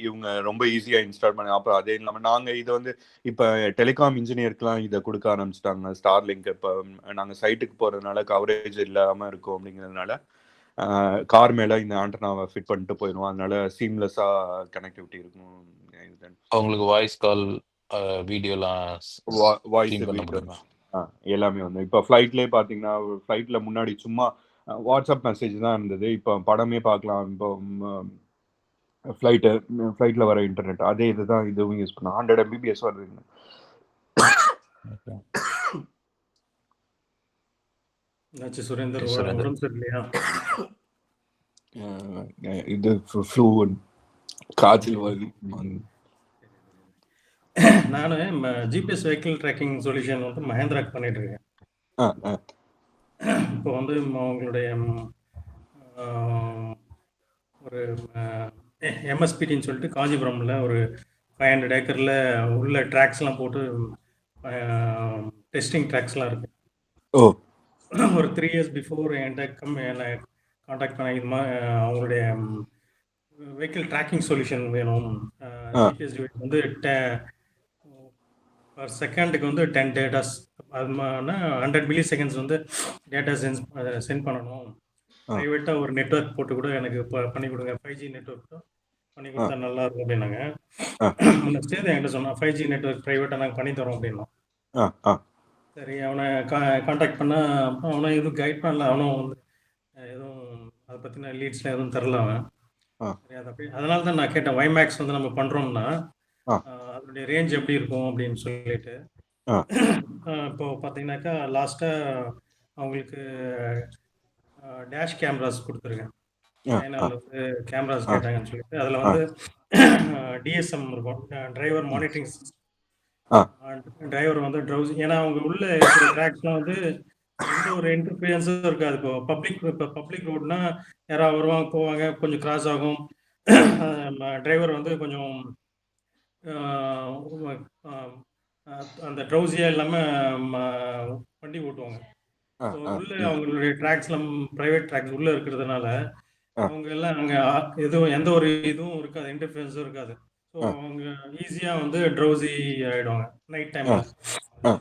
இவங்க ரொம்ப ஈஸியா இன்ஸ்டால் பண்ண. அப்புறம் அதே இல்லாமல் நாங்கள் இதை வந்து இப்போ டெலிகாம் இன்ஜினியருக்குலாம் இதை கொடுக்க ஆரம்பிச்சிட்டாங்க, ஸ்டார் லிங்க். இப்போ நாங்கள் சைட்டுக்கு போகிறதுனால கவரேஜ் இல்லாமல் இருக்கும் அப்படிங்கிறதுனால கார் மேலே இந்த ஆண்டனாவை ஃபிட் பண்ணிட்டு போயிடுவோம். அதனால சீம்லெஸ்ஸாக கனெக்டிவிட்டி இருக்கும். அவங்களுக்கு வாய்ஸ் கால், வீடியோலாம் வாய்ஸ் பண்ண முடியுமா? எல்லாமே வந்து இப்போ ஃப்ளைட்லேயே பார்த்தீங்கன்னா, ஃப்ளைட்டில் முன்னாடி சும்மா வாட்ஸ்அப் மெசேஜ் தான் இருந்தது. இப்போ படமே பார்க்கலாம். இப்போ ஃப்ளைட்டில் வர இன்டர்நெட் அதே இதுதான் இதுவும் யூஸ் பண்ணலாம். 100 Mbps வருதுங்க. சுரேந்தர் உடம்பு சரியில்லையா? இது ஃப்ளூ, காய்ச்சல் வருது. நான் ஜிபிஎஸ் வெஹிக்கிள் ட்ராக்கிங் சொல்யூஷன் வந்து மஹேந்திராக்கு பண்ணிட்டு இருக்கேன். இப்போ வந்து உங்களுடைய ஒரு எம்எஸ்பிடின்னு சொல்லிட்டு காஞ்சிபுரம்ல ஒரு 500 ஏக்கரில் உள்ள ட்ராக்ஸ்லாம் போட்டு டெஸ்டிங் ட்ராக்ஸ்லாம் இருக்கு. ஓ ஒரு 3 இயர்ஸ் பிஃபோர் என்னை காண்டாக்ட் பண்ண இது மாதிரி அவங்களுடைய வெஹிக்கிள் ட்ராக்கிங் சொல்யூஷன் வேணும். ஜிபிஎஸ் டிவைஸ் வந்து பர் செகண்டுக்கு வந்து 10 டேட்டாஸ், அது மாதிரினா 100 மில்லி செகண்ட்ஸ் வந்து டேட்டா சென்ட் பண்ணணும். ப்ரைவேட்டாக ஒரு நெட்ஒர்க் போட்டு கூட எனக்கு பண்ணி கொடுங்க, 5G நெட்ஒர்க் பண்ணி கொடுத்தா நல்லா இருக்கும் அப்படின்னாங்க. நெக்ஸ்ட் என்கிட்ட சொன்னான் 5G நெட்ஒர்க் ப்ரைவேட்டாக நாங்கள் பண்ணி தரோம் அப்படின்னா. சரி, அவனை காண்டாக்ட் பண்ண அவனை எதுவும் கைட் பண்ணல, அவனும் வந்து எதுவும் அதை பற்றின லீட்ஸ்லாம் எதுவும் தரல அவன். சரி, அது அப்படி அதனால தான் நான் கேட்டேன், வைமேக்ஸ் வந்து நம்ம பண்ணுறோம்னா அதனுடைய ரேஞ்ச் எப்படி இருக்கும் அப்படின்னு சொல்லிட்டு. இப்போ பார்த்தீங்கன்னாக்கா லாஸ்ட்டாக அவங்களுக்கு டேஷ் கேமராஸ் கொடுத்துருக்கேன். சைனாவில் வந்து கேமராஸ் கேட்டாங்கன்னு சொல்லிட்டு அதில் வந்து டிஎஸ்எம் இருக்கும், டிரைவர் மானிட்டரிங் சிஸ்டம். டிரைவர் வந்து ட்ரௌஸ், ஏன்னா அவங்க உள்ள இருக்கிற ட்ராக்ஸ்லாம் வந்து எந்த ஒரு இன்டர்ஃபியரன்ஸும் இருக்காது. இப்போ பப்ளிக் ரோடுனா யாராவது வருவாங்க போவாங்க, கொஞ்சம் கிராஸ் ஆகும். டிரைவர் வந்து கொஞ்சம் அந்த ட்ரௌசியாக இல்லாமல் வண்டி ஓட்டுவாங்க. உள்ள அவங்களுடைய ட்ராக்ஸ்லாம் ப்ரைவேட் ட்ராக்ஸ் உள்ளே இருக்கிறதுனால அவங்க எல்லாம் அங்கே எதுவும் எந்த ஒரு இதுவும் இருக்காது, இன்டர்ஃபியரன்ஸும் இருக்காது. ஸோ அவங்க ஈஸியாக வந்து ட்ரௌசி ஆகிடுவாங்க நைட் டைமில்.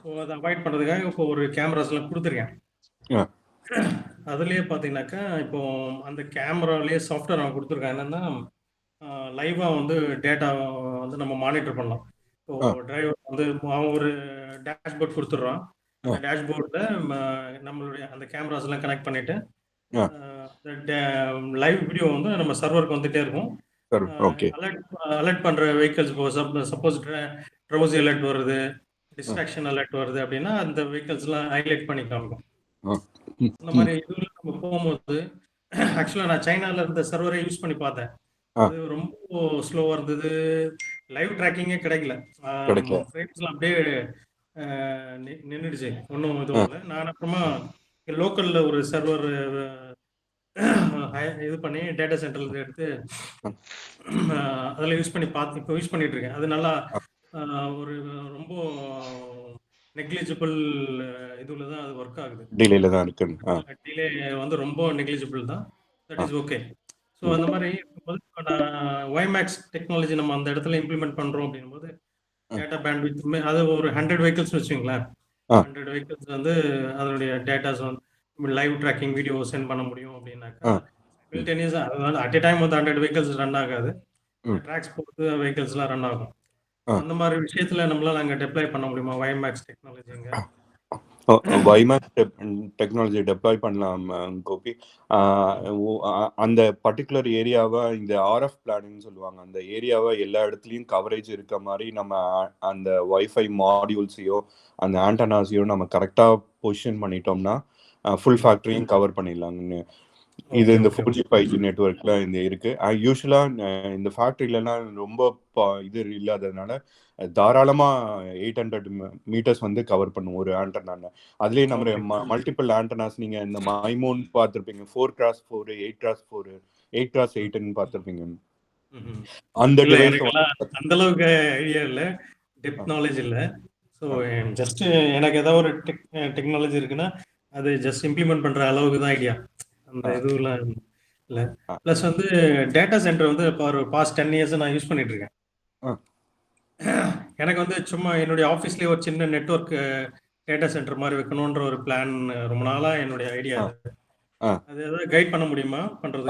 ஸோ அதை அவாய்ட் பண்ணுறதுக்காக இப்போ ஒரு கேமராஸ்லாம் கொடுத்துருக்கேன். அதுலேயே பார்த்தீங்கன்னாக்கா இப்போ அந்த கேமராலேயே சாஃப்ட்வேர் அவன் கொடுத்துருக்கான். என்னென்னா லைவாக வந்து டேட்டா வந்து நம்ம மானிட்டர் பண்ணலாம். இப்போ டிரைவர் வந்து அவன் ஒரு டேஷ்போர்ட் கொடுத்துட்றான். அந்த டேஷ்போர்டில் நம்மளுடைய அந்த கேமராஸ்லாம் கனெக்ட் பண்ணிவிட்டு லைவ் வீடியோ வந்து நம்ம சர்வருக்கு வந்துகிட்டே இருக்கும். அலர்ட் பண்ணுற வெஹிக்கிள்ஸ், சப்போஸ் ட்ரௌசி அலர்ட் வருது, டிஸ்ட்ராக்ஷன் அலர்ட் வருது அப்படின்னா அந்த வெஹிக்கிள்ஸ்லாம் ஹைலைட் பண்ணி காமிக்கும். அந்த மாதிரி இதில் நம்ம போகும்போது ஆக்சுவலாக நான் சைனாவில் இருந்த சர்வரை யூஸ் பண்ணி பார்த்தேன். அது ரொம்ப ஸ்லோவாக இருந்தது, லைவ் ட்ராக்கிங்கே கிடைக்கல. ஃப்ரேம்ஸ்லாம் அப்படியே நின்றுடுச்சு, ஒன்றும் இதுவும் இல்லை. நான் அப்புறமா லோக்கலில் ஒரு சர்வர் இது பண்ணி டேட்டா சென்டர்ல எடுத்து அதில் யூஸ் பண்ணி பார்த்து இப்போ யூஸ் பண்ணிட்டு இருக்கேன். அது நல்லா ஒரு ரொம்ப நெக்லிஜிபிள் இதுல தான் அது ஒர்க் ஆகுது. டிலேல தான் இருக்கு. டிலே வந்து ரொம்ப நெக்லிஜிபிள் தான். That is okay. ஸோ அந்த மாதிரி வைமேக்ஸ் டெக்னாலஜி நம்ம அந்த இடத்துல இம்ப்ளிமெண்ட் பண்ணுறோம் அப்படிங்கும்போது டேட்டா பேண்ட்வித் அது ஒரு 100 வெஹிக்கிள்ஸ் வச்சுங்களேன். 100 வெஹிக்கிள்ஸ் வந்து அதனுடைய டேட்டாஸ் வந்து லைவ் ட்ராக்கிங் வீடியோ சென்ட் பண்ண முடியும் அப்படின்னாக்கா சிமில்டேனியஸாக, அதாவது அட் எ டைம் வந்து 100 வெஹிக்கிள்ஸ் ரன் ஆகாது, ட்ராக்ஸ் பொறுத்து வெஹிக்கிள்ஸ்லாம் ரன் ஆகும். அந்த மாதிரி விஷயத்துல நம்மளால அங்கே டெப்ளாய் பண்ண முடியுமா வைமேக்ஸ் டெக்னாலஜிங்க? வைமேக்ஸ் டெக்னாலஜி டெப்ளாய் பண்ணலாம் கோபி. அந்த பர்டிகுலர் ஏரியாவை இந்த ஆர்எஃப் பிளானிங் சொல்லுவாங்க, அந்த ஏரியாவை எல்லா இடத்துலையும் கவரேஜ் இருக்க மாதிரி நம்ம அந்த வைஃபை மாடியூல்ஸையோ அந்த ஆண்டனாஸையோ நம்ம கரெக்டாக பொசிஷன் பண்ணிட்டோம்னா ஃபுல் ஃபேக்டரியும் கவர் பண்ணிடலாங்கன்னு. இது இந்த 4G 5G நெட்ஒர்க்ல இந்த இருக்கு. யூஸ்வலா இந்த ஃபேக்டரியிலலாம் ரொம்ப இது இல்லாததுனால தாராளமா 800 மீட்டர்ஸ் வந்து கவர் பண்ணும் ஒரு ஆண்டனா. அதுலயே நம்ம மல்டிபிள் ஆண்டனாஸ், நீங்க இந்த மைமோன் பார்த்துருப்பீங்க, 4x4, 8x4, 8x8 பார்த்துருப்பீங்க. அந்த டிவைஸ் அந்த அளவுக்கு ஐடியா இல்லை, டெப்த் நாலேஜ் இல்லை. ஸோ ஜஸ்ட் எனக்கு ஏதாவது ஒரு டெக்னாலஜி இருக்குன்னா அது ஜஸ்ட் இம்ப்ளிமெண்ட் பண்ற அளவுக்கு தான் ஐடியா, அந்த இதுலாம் இல்லை. ப்ளஸ் வந்து டேட்டா சென்டர் வந்து இப்போ ஒரு பாஸ்ட் 10 இயர்ஸ் நான் யூஸ் பண்ணிட்டு இருக்கேன். எனக்கு வந்து சும்மா என்னுடைய ஆஃபீஸ்லேயே ஒரு சின்ன நெட்வொர்க் டேட்டா சென்டர் மாதிரி வைக்கணுன்ற ஒரு பிளான் ரொம்ப நாளா என்னுடைய ஐடியா. அது ஏதாவது கைட் பண்ண முடியுமா பண்றது?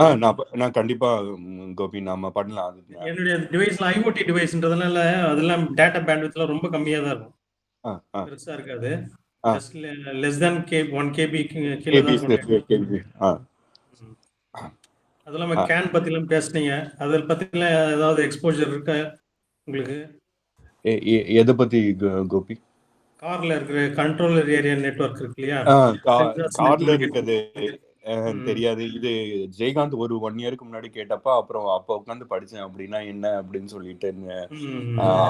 நான் கண்டிப்பா கோபி நாம பண்ணலாம். என்னுடைய டிவைஸ்ல ஐஓடி டிவைஸ்ன்றதுனால அதெல்லாம் டேட்டா பேண்ட்வித்லாம் ரொம்ப கம்மியா தான் இருக்கும், பெருசா இருக்காது. just less than 1 KB கீழ தான் இருக்கும். அதெல்லாம் கேன் பத்திலாம் பேசுனீங்க, அத பத்திலாம் ஏதாவது எக்ஸ்போஷர் இருக்கா உங்களுக்கு? எதை பத்தி கோபி? கார்ல இருக்கிற கண்ட்ரோலர் ஏரியா நெட்வொர்க் இருக்கு இல்லையா? கார்ல இருக்குது தெரியாது. இது ஜெயகாந்த் ஒரு 1 இயருக்கு முன்னாடி கேட்டப்ப அப்புறம் அப்ப உட்காந்து படிச்சேன் அப்படின்னா என்ன அப்படின்னு சொல்லிட்டு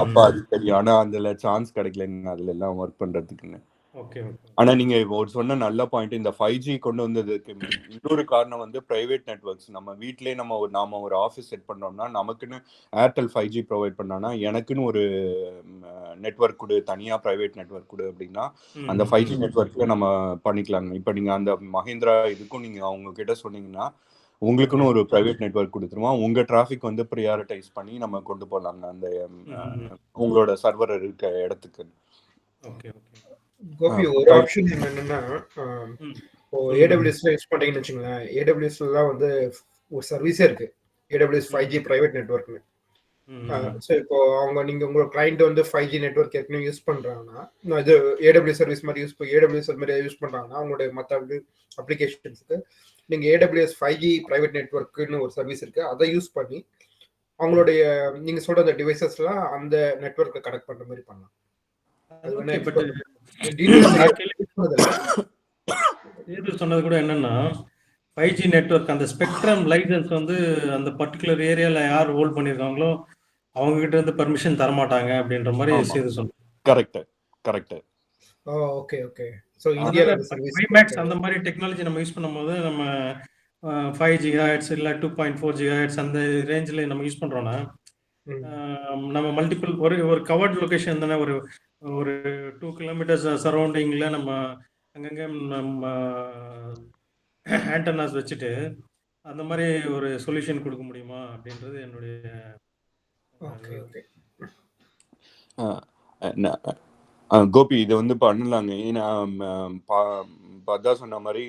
அப்ப அது தெரியும். ஆனா அதுல சான்ஸ் கிடைக்கல அதுல எல்லாம் ஒர்க் பண்றதுக்குன்னு. ஓகே ஓகே ஆனா நீங்க ஒரு சொன்ன நல்ல பாயிண்ட், இந்த 5G கொண்டு வந்ததுக்கு இன்னொரு காரணம் வந்து பிரைவேட் நெட்வொர்க்ஸ். நம்ம வீட்லயே நாம ஒரு ஆஃபீஸ் செட் பண்றோம்னா நமக்குன்னு ஏர்டெல் 5G ப்ரொவைட் பண்ணானா எனக்குன்னு ஒரு நெட்வொர்க் கொடு, தனியா பிரைவேட் நெட்வொர்க் கொடு அப்படின்னா அந்த 5G நெட்வொர்க்ல நம்ம பண்ணிக்கலாங்க. இப்போ நீங்க அந்த மஹிந்திரா இதுக்கும் நீங்க அவங்க கிட்ட சொன்னீங்கன்னா உங்களுக்குன்னு ஒரு பிரைவேட் நெட்வொர்க் கொடுத்துருவோம். உங்க டிராஃபிக் வந்து ப்ரியாரிட்டைஸ் பண்ணி நம்ம கொண்டு போகலாங்க அந்த உங்களோட சர்வர் இருக்க இடத்துக்கு. ஓகே ஓகே கோபி, ஒரு ஆப்ஷன் என்னன்னா, இப்போ ஏடபிள்யூஎஸ்ல யூஸ் பண்றீங்கன்னு வச்சுங்களேன், ஏடபிள்யூஎஸ்லாம் வந்து ஒரு சர்வீஸே இருக்கு, ஏடபிள்யூஎஸ் 5G பிரைவேட் நெட்வொர்க்னு. ஸோ இப்போ நீங்க உங்க கிளைண்ட் வந்து 5G நெட்வொர்க் ஏற்கனவே யூஸ் பண்றாங்கன்னா, இது ஏடபிள்யூஎஸ் சர்வீஸ் மாதிரி ஏடபிள்யூஎஸ் மாதிரி யூஸ் பண்றாங்கன்னா அவங்களுடைய மற்ற அப்ளிகேஷன்ஸுக்கு நீங்க ஏடபிள்யூஎஸ் 5G பிரைவேட் நெட்வொர்க்குன்னு ஒரு சர்வீஸ் இருக்கு, அதை யூஸ் பண்ணி அவங்களுடைய நீங்க சொல்ற அந்த டிவைசஸ்லாம் அந்த நெட்வொர்க்கை கனெக்ட் பண்ற மாதிரி பண்ணலாம். சொன்னது கூட என்னன்னா 5G நெட்வொர்க் அந்த ஸ்பெக்ட்ரம் லைசன்ஸ் வந்து அந்த பர்டிகுலர் ஏரியால யார் ஹோல்ட் பண்ணிருக்காங்களோ அவங்க கிட்ட இருந்து பெர்மிஷன் தர மாட்டாங்க அப்படின்ற மாதிரி சேது சொன்னாங்க. கரெக்ட். Okay okay. சோ இந்தியால வைமேக்ஸ் அந்த மாதிரி டெக்னாலஜி நம்ம யூஸ் பண்ணும்போது நம்ம 5 GHz இல்ல 2.4 GHz அந்த ரேஞ்சில் நம்ம யூஸ் பண்றோம்னா நம்ம மல்டிபிள் ஒரு கவர்ட் லொகேஷன் தானே, ஒரு 2 கிலோமீட்டர்ஸ் சரௌண்டிங்ல நம்ம அங்கங்க நம்ம ஆண்டனாஸ் வச்சுட்டு அந்த மாதிரி ஒரு சொல்யூஷன் கொடுக்க முடியுமா அப்படின்றது என்னுடைய. கோபி இது வந்து பண்ணலாங்க. ஏன்னா அதான் சொன்ன மாதிரி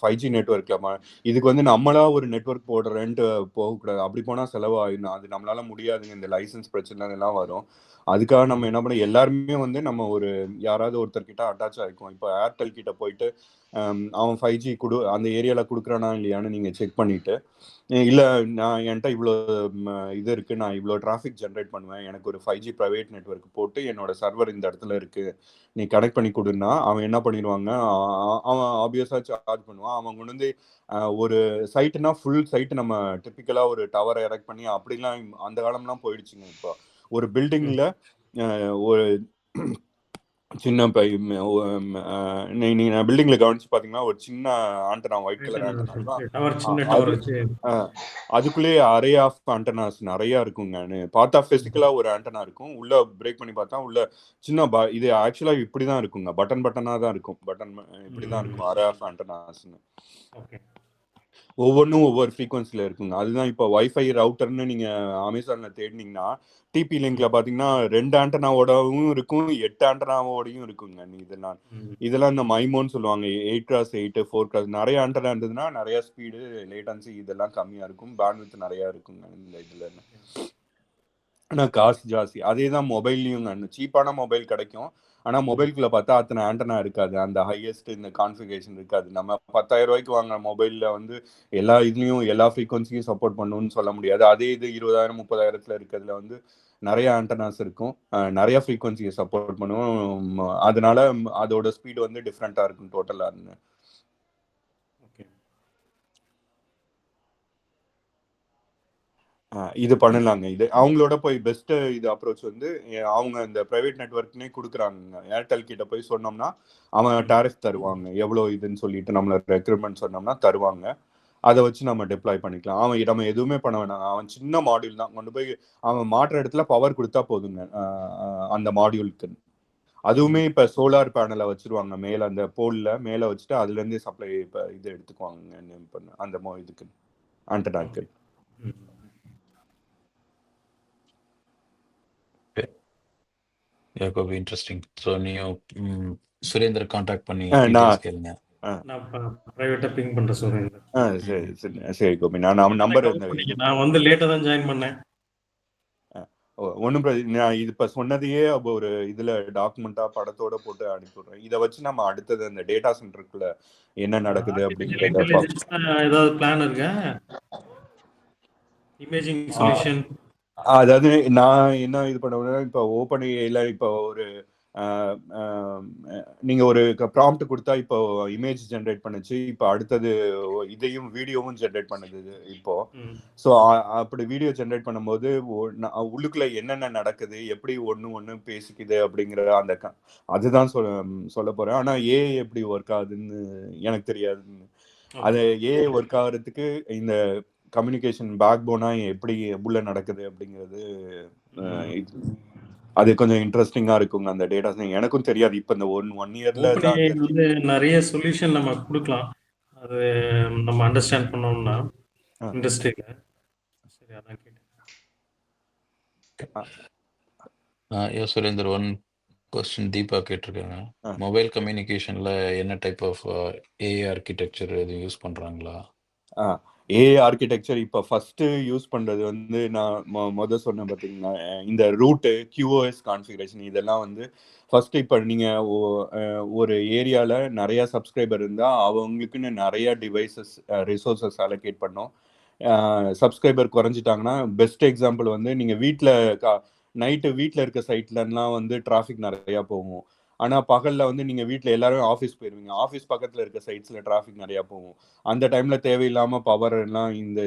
5G நெட்வொர்க்ல இதுக்கு வந்து நம்மளா ஒரு நெட்வொர்க் போடுறேன்ட்டு போகக்கூடாது. அப்படி போனால் செலவாயிடும், அது நம்மளால முடியாதுங்க. இந்த லைசன்ஸ் பிரச்சனை எல்லாம் வரும். அதுக்காக நம்ம என்ன பண்ண, எல்லாருமே வந்து நம்ம ஒரு யாராவது ஒருத்தர்கிட்ட அட்டாச் ஆகிக்கும். இப்போ ஏர்டெல் கிட்ட போயிட்டு அவன் 5G அந்த ஏரியாவில் கொடுக்குறானா இல்லையான்னு நீங்கள் செக் பண்ணிவிட்டு, இல்லை நான் என்கிட்ட இவ்வளோ இது இருக்குது, நான் இவ்வளோ டிராஃபிக் ஜென்ரேட் பண்ணுவேன், எனக்கு ஒரு 5G ப்ரைவேட் நெட்வொர்க் போட்டு என்னோட சர்வர் இந்த இடத்துல இருக்குது, நீ கனெக்ட் பண்ணி கொடுன்னா அவன் என்ன பண்ணிடுவாங்க, அவன் ஆப்வியஸாக சார்ஜ் பண்ணுவான். அவன் கொண்டு வந்து ஒரு சைட்டுனா ஃபுல் சைட்டு நம்ம டிப்பிக்கலாக ஒரு டவரை எரெக்ட் பண்ணி அப்படிலாம் அந்த காலம்லாம் போயிடுச்சுங்க. இப்போ ஒரு பில்டிங்கில் ஒரு சின்ன நீங்க பில்டிங்ல கவனிச்சு பாத்தீங்கன்னா ஒரு சின்ன ஆண்டனா, ஒயிட் கலர் ஆண்டனா, அதுக்குள்ளேயே அரே ஆஃப் ஆண்டனாஸ் நிறைய இருக்குங்க. பார்த்தா பிசிக்கலா ஒரு ஆண்டனா இருக்கும், உள்ள பிரேக் பண்ணி பார்த்தா உள்ள சின்ன இது ஆக்சுவலா இப்படிதான் இருக்குங்க, பட்டனா தான் இருக்கும், பட்டன் இப்படிதான் இருக்கும் அரே ஆஃப் ஆண்டனாஸ்னு. ஒவ்வொன்றும் ஒவ்வொரு ஃப்ரீக்வன்சியில் இருக்குங்க. அதுதான் இப்போ வைஃபை ரவுட்டர்னு நீங்கள் அமேசானில் தேடினீங்கன்னா டிபி லிங்க்ல பார்த்தீங்கன்னா 2 ஆண்டனாவோடவும் இருக்கும், 8 ஆண்டனாவோடையும் இருக்குங்க. இதெல்லாம் இந்த மைமோன்னு சொல்லுவாங்க, 8x8 4x நிறைய ஆண்டனா இருந்ததுன்னா நிறைய ஸ்பீடு, லேட்டன்சி இதெல்லாம் கம்மியாக இருக்கும், பேண்ட்வித் நிறையா இருக்குங்க இந்த இதில். ஆனால் காசு ஜாஸ்தி. அதே தான் மொபைல்லையும் சீப்பான மொபைல் கிடைக்கும், ஆனால் மொபைலுக்குள்ள பார்த்தா அத்தனை ஆண்டனா இருக்காது, அந்த ஹையஸ்ட் இந்த கான்ஃபிகரேஷன் இருக்காது. நம்ம 10,000 ரூபாய்க்கு வாங்குற மொபைலில் வந்து எல்லா இதுலேயும் எல்லா ஃப்ரீக்வன்சியும் சப்போர்ட் பண்ணணும்னு சொல்ல முடியாது. அதே இது 20,000 30,000 இருக்கிறதுல வந்து நிறைய ஆண்டனாஸ் இருக்கும், நிறைய ஃப்ரீக்வன்சியை சப்போர்ட் பண்ணுவோம். அதனால அதோட ஸ்பீடு வந்து டிஃப்ரெண்ட்டாக இருக்கும் டோட்டலாக. இது பண்ணலாங்க. இது அவங்களோட போய் பெஸ்ட் இது அப்ரோச் வந்து அவங்க இந்த பிரைவேட் நெட்வொர்க்னே கொடுக்குறாங்க. ஏர்டெல் கிட்ட போய் சொன்னோம்னா அவன் டாரிஃப் தருவாங்க, எவ்வளோ இதுன்னு சொல்லிட்டு நம்மள ரெக்ரூட்மெண்ட் சொன்னோம்னா தருவாங்க. அதை வச்சு நம்ம டிப்ளாய் பண்ணிக்கலாம். அவன் நம்ம எதுவுமே பண்ண வேணாம், அவன் சின்ன மாடியூல் தான் கொண்டு போய் அவன் மாற்ற இடத்துல பவர் கொடுத்தா போதுங்க அந்த மாடியூலுக்கு. அதுவுமே இப்போ சோலார் பேனலை வச்சிருவாங்க மேலே, அந்த போலில் மேலே வச்சுட்டு அதுலேருந்தே சப்ளை இப்போ இது எடுத்துக்குவாங்க அந்த இதுக்கு ஆண்டனாக்கு. யாக்கோபி இன்ட்ரெஸ்டிங். ஸோ நீங்கள் சுரேந்தர் கான்டாக்ட் பண்ணி கேளுங்க. நான் பிரைவேட்டா பிங் பண்றேன் சுரேந்தர். சரி கோபி, நான் நம்பர் நான் வந்து லேட்டா தான் ஜாயின் பண்ணேன். ஒன்றும் நான் இது இப்போ சொன்னதையே ஒரு இதில் டாக்குமெண்ட்டாக படத்தோட போட்டு அனுப்பிவிடுறேன். இதை வச்சு நம்ம அடுத்தது அந்த டேட்டா சென்டருக்குள்ள என்ன நடக்குது அப்படிங்கிறத ஏதாவது பிளான் இருக்கா? Imaging solution. அதாவது நான் என்ன இது பண்ணுவேன்னா, இப்போ ஓப்பன் ஏஐல இப்போ ஒரு நீங்கள் ஒரு ப்ராம்ப்ட் கொடுத்தா இப்போ இமேஜ் ஜென்ரேட் பண்ணுச்சு, இப்போ அடுத்தது இதையும் வீடியோவும் ஜென்ரேட் பண்ணுது இப்போ. ஸோ அப்படி வீடியோ ஜென்ரேட் பண்ணும்போது உள்ளுக்குள்ள என்னென்ன நடக்குது, எப்படி ஒன்று பேசிக்குது அப்படிங்கிற அந்த அதுதான் சொல்ல போகிறேன். ஆனால் ஏஐ எப்படி ஒர்க் ஆகுதுன்னு எனக்கு தெரியாதுன்னு. அது ஏஐ ஒர்க் ஆகுறதுக்கு இந்த கம்யூனிகேஷன் பேக் போனா எப்படி உள்ள நடக்குது அப்படிங்கிறது அது கொஞ்சம் இன்ட்ரெஸ்டிங்கா இருக்குங்க அந்த டேட்டாஸ். எனக்கும் தெரியாது. இப்போ இந்த ஒன் இயர்ல தான் வந்து நிறைய சொல்யூஷன் நம்ம கொடுக்கலாம். அது நம்ம அண்டர்ஸ்டாண்ட் பண்ணோம்னா இண்டஸ்ட்ரியில. சரி, அதான் கேட்டேன். சுரேந்தர், ஒன் கொஸ்டின் தீபா கேட்டிருக்காங்க. மொபைல் கம்யூனிகேஷன்ல என்ன டைப் ஆஃப் ஏஐ ஆர்கிடெக்சர் எதுவும் யூஸ் பண்றாங்களா? ஏஐ ஆர்கிடெக்சர் இப்போ ஃபர்ஸ்ட் யூஸ் பண்றது வந்து நான் சொன்னேன் பார்த்தீங்கன்னா, இந்த ரூட்டு QoS கான்ஃபிகரேஷன் இதெல்லாம் வந்து ஃபர்ஸ்ட் இப்போ நீங்க ஒரு ஏரியால நிறைய சப்ஸ்கிரைபர் இருந்தா அவங்களுக்குன்னு நிறைய டிவைசஸ் ரிசோர்சஸ் அலோகேட் பண்ணோம். சப்ஸ்கிரைபர் குறைஞ்சிட்டாங்கன்னா பெஸ்ட் எக்ஸாம்பிள் வந்து நீங்க நைட்டு வீட்டில் இருக்க சைட்லலாம் வந்து டிராஃபிக் நிறையா போகும். ஆனால் பகலில் வந்து நீங்கள் வீட்டில் எல்லாரும் ஆஃபீஸ் போயிடுவீங்க. ஆஃபீஸ் பக்கத்தில் இருக்க சைட்ஸில் டிராஃபிக் நிறையா போகும். அந்த டைமில் தேவையில்லாமல் பவர் எல்லாம் இந்த